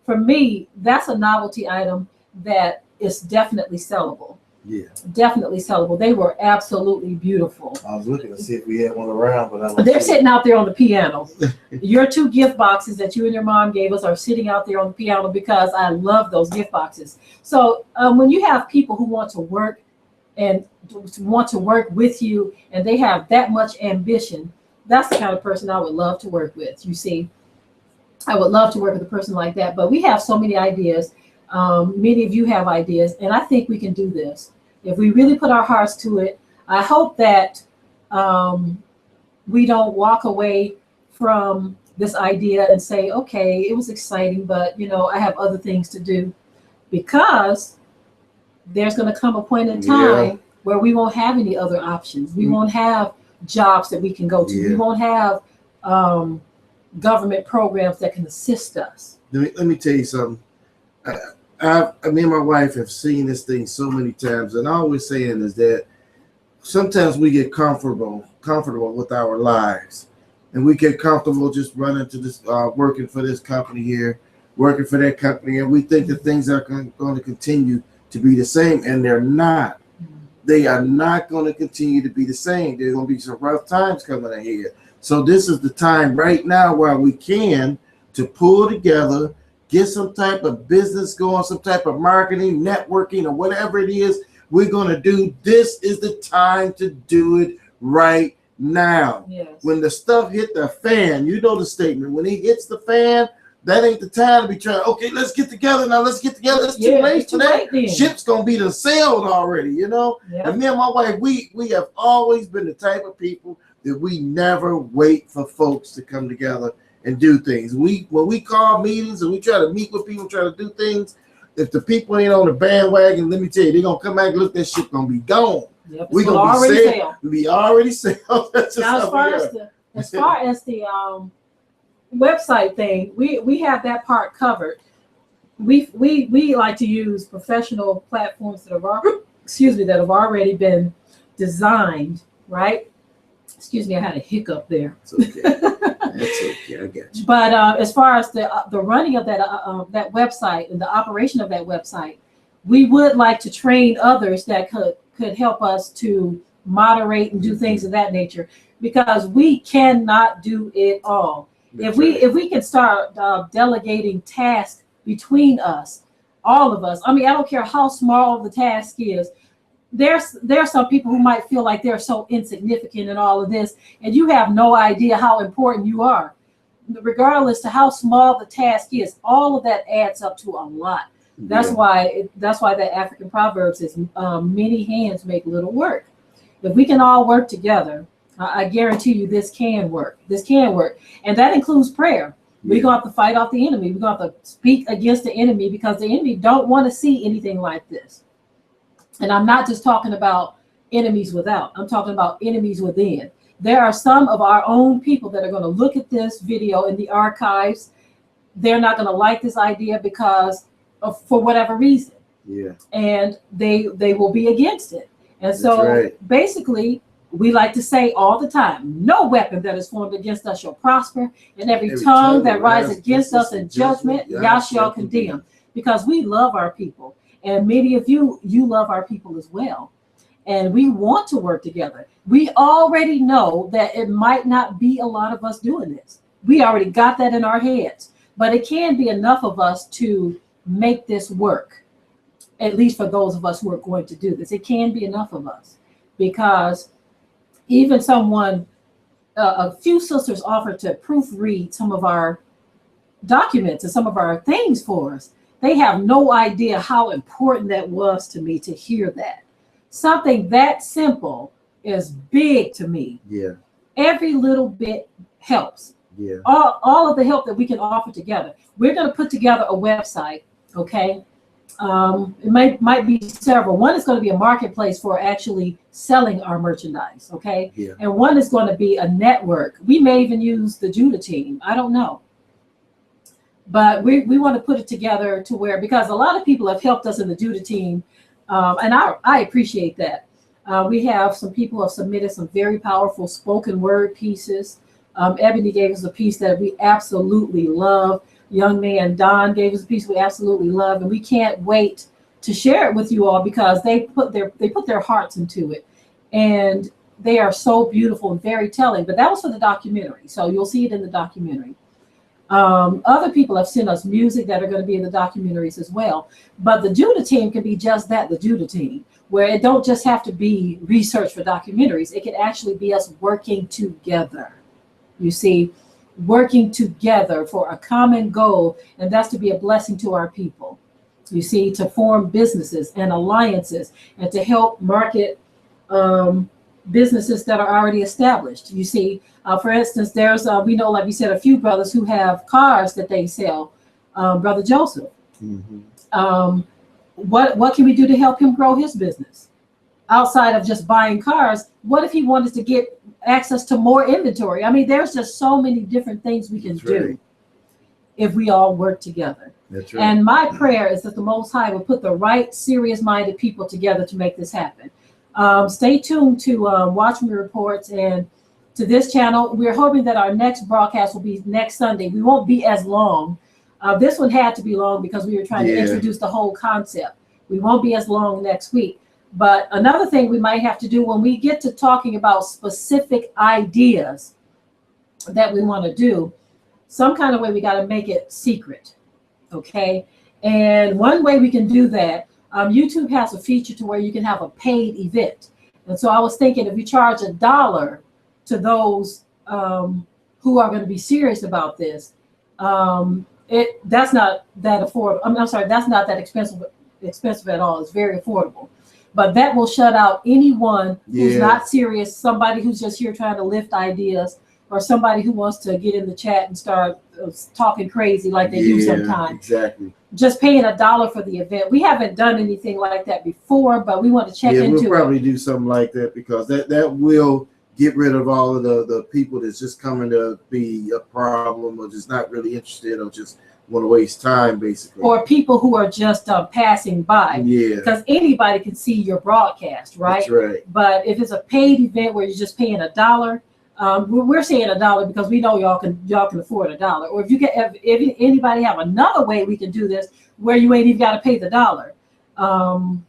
For me, that's a novelty item that is definitely sellable. Yeah. Definitely sellable. They were absolutely beautiful. I was looking to see if we had one around, but they're sitting out there on the piano. Your 2 gift boxes that you and your mom gave us are sitting out there on the piano, because I love those gift boxes. So when you have people who want to work and want to work with you, and they have that much ambition, that's the kind of person I would love to work with. You see, I would love to work with a person like that. But we have so many ideas. Many of you have ideas, and I think we can do this if we really put our hearts to it. I hope that we don't walk away from this idea and say, okay, it was exciting, but I have other things to do, because there's going to come a point in time where we won't have any other options. We won't have jobs that we can go to. We won't have government programs that can assist us. Let me tell you something. Me and my wife have seen this thing so many times, and I always saying is that sometimes we get comfortable with our lives, and we get comfortable just running to this, working for this company here, working for that company, and we think that things are going to continue to be the same, and they're not. They are not going to continue to be the same. There's going to be some rough times coming ahead. So this is the time right now while we can to pull together, get some type of business going, some type of marketing, networking, or whatever it is we're going to do. This is the time to do it right now. Yes. When the stuff hit the fan, you know the statement. When it hits the fan, that ain't the time to be trying, okay, let's get together now. Let's get together. It's too late for that. Ship's going to be done sailed already, you know? Yeah. And me and my wife, we have always been the type of people that we never wait for folks to come together and do things. When we call meetings and we try to meet with people, try to do things, if the people ain't on the bandwagon, let me tell you, they're going to come back and look, that ship going to be gone. Yep, We're going to be sailed. We already sailed. That's just now, as far as the website thing, we have that part covered. We like to use professional platforms that have already been designed, right? Excuse me, I had a hiccup there. It's okay. That's okay. I get you. But as far as the running of that website and the operation of that website, we would like to train others that could help us to moderate and do things of that nature, because we cannot do it all. If we can start delegating tasks between us, all of us. I mean, I don't care how small the task is. There are some people who might feel like they're so insignificant in all of this, and you have no idea how important you are. Regardless to how small the task is, all of that adds up to a lot. That's why that African proverb says, many hands make little work. If we can all work together, I guarantee you this can work. This can work. And that includes prayer. We're going to have to fight off the enemy. We're going to have to speak against the enemy, because the enemy don't want to see anything like this. And I'm not just talking about enemies without. I'm talking about enemies within. There are some of our own people that are going to look at this video in the archives. They're not going to like this idea because for whatever reason. Yeah. And they will be against it. And so basically, we like to say all the time, no weapon that is formed against us shall prosper, and every tongue that rises against us in judgment, y'all shall condemn. Because we love our people. And many of you love our people as well. And we want to work together. We already know that it might not be a lot of us doing this. We already got that in our heads. But it can be enough of us to make this work, at least for those of us who are going to do this. It can be enough of us, because even a few sisters offered to proofread some of our documents and some of our things for us. They have no idea how important that was to me to hear that. Something that simple is big to me. Yeah. Every little bit helps. Yeah. All of the help that we can offer together. We're going to put together a website, okay? It might be several. One is going to be a marketplace for actually selling our merchandise, okay? Yeah. And one is going to be a network. We may even use the Judah team. I don't know. But we want to put it together to where, because a lot of people have helped us in the Judah team, and I appreciate that. We have some people who have submitted some very powerful spoken word pieces. Ebony gave us a piece that we absolutely love. Young man Don gave us a piece we absolutely love, and we can't wait to share it with you all, because they put their hearts into it, and they are so beautiful and very telling. But that was for the documentary, so you'll see it in the documentary. Other people have sent us music that are going to be in the documentaries as well. But the Judah team can be just that, the Judah team, where it don't just have to be research for documentaries. It can actually be us working together. You see, working together for a common goal, and that's to be a blessing to our people. You see, to form businesses and alliances, and to help market businesses that are already established. You see, for instance, there's we know, like we said, a few brothers who have cars that they sell. Brother Joseph, Mm-hmm. What can we do to help him grow his business? outside of just buying cars, what if he wanted to get access to more inventory? I mean, there's just so many different things we can do if we all work together. That's right. And my prayer is that the Most High will put the right, serious-minded people together to make this happen. Stay tuned to Watch Me Reports and to this channel. We're hoping that our next broadcast will be next Sunday. We won't be as long. This one had to be long because we were trying to introduce the whole concept. We won't be as long next week. But another thing we might have to do when we get to talking about specific ideas that we want to do, some kind of way we got to make it secret, okay? And one way we can do that, YouTube has a feature to where you can have a paid event. And so I was thinking if you charge $1 to those who are going to be serious about this, that's not that affordable. I'm sorry, that's not that expensive at all. It's very affordable. But that will shut out anyone who's not serious, somebody who's just here trying to lift ideas, or somebody who wants to get in the chat and start talking crazy like they do sometimes. Exactly. Just paying $1 for the event. We haven't done anything like that before, but we want to check into it. We'll probably do something like that because that will get rid of all of the people that's just coming to be a problem or just not really interested or just want to waste time, basically. Or people who are just passing by. Yeah. Because anybody can see your broadcast, right? That's right. But if it's a paid event where you're just paying $1, we're saying $1 because we know y'all can afford $1. Or if anybody have another way we can do this where you ain't even got to pay the $1,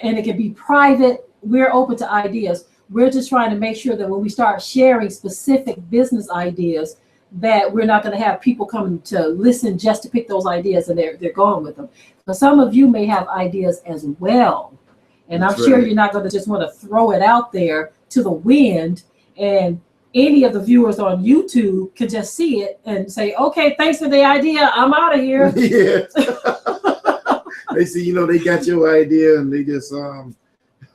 and it can be private. We're open to ideas. We're just trying to make sure that when we start sharing specific business ideas, that we're not going to have people coming to listen just to pick those ideas and they're going with them. But some of you may have ideas as well, and I'm sure you're not going to just want to throw it out there to the wind. And any of the viewers on YouTube can just see it and say, okay, thanks for the idea. I'm out of here. Yeah. They see, they got your idea and they just on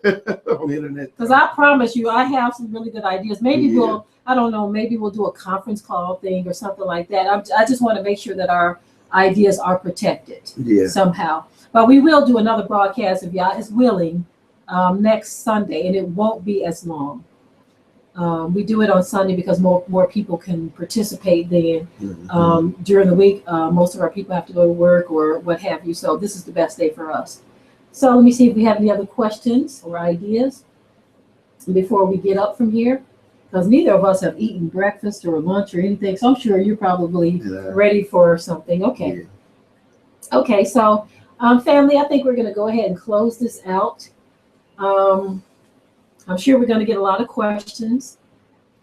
the internet. Because I promise you, I have some really good ideas. Maybe I don't know, maybe we'll do a conference call thing or something like that. I just want to make sure that our ideas are protected somehow. But we will do another broadcast if y'all is willing next Sunday, and it won't be as long. We do it on Sunday because more people can participate then. During the week, most of our people have to go to work or what have you. So this is the best day for us. So let me see if we have any other questions or ideas before we get up from here. Because neither of us have eaten breakfast or lunch or anything. So I'm sure you're probably ready for something. Okay. Yeah. Okay, so family, I think we're going to go ahead and close this out. I'm sure we're going to get a lot of questions.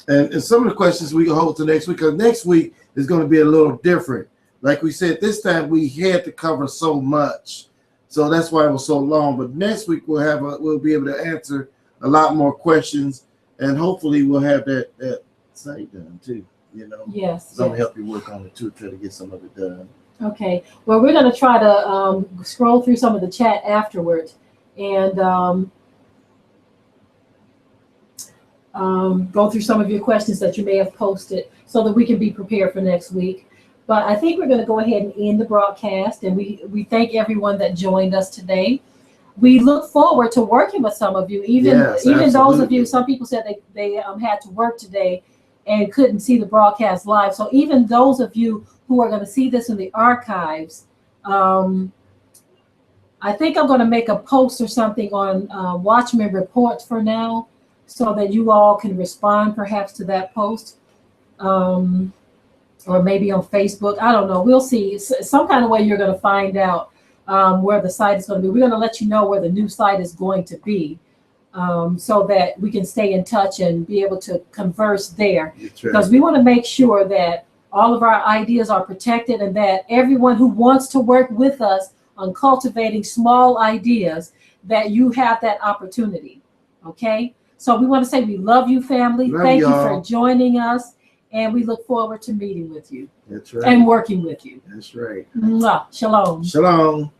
And some of the questions we can hold to next week, because next week is going to be a little different. Like we said, this time we had to cover so much. So that's why it was so long. But next week we'll be able to answer a lot more questions. And hopefully we'll have that site done too, Yes. So I'm going to help you work on it too, try to get some of it done. Okay. Well, we're going to try to scroll through some of the chat afterwards and go through some of your questions that you may have posted so that we can be prepared for next week. But I think we're going to go ahead and end the broadcast. And we thank everyone that joined us today. We look forward to working with some of you, even those of you. Some people said they had to work today and couldn't see the broadcast live. So even those of you who are going to see this in the archives, I think I'm going to make a post or something on Watch Me Reports for now, so that you all can respond perhaps to that post, or maybe on Facebook. I don't know. We'll see. Some kind of way you're going to find out where the site is going to be. We're going to let you know where the new site is going to be, so that we can stay in touch and be able to converse there. Because we want to make sure that all of our ideas are protected and that everyone who wants to work with us on cultivating small ideas, that you have that opportunity. Okay? So we want to say we love you, family. Thank you for joining us. And we look forward to meeting with you. That's right. And working with you. That's right. Mwah. Shalom. Shalom.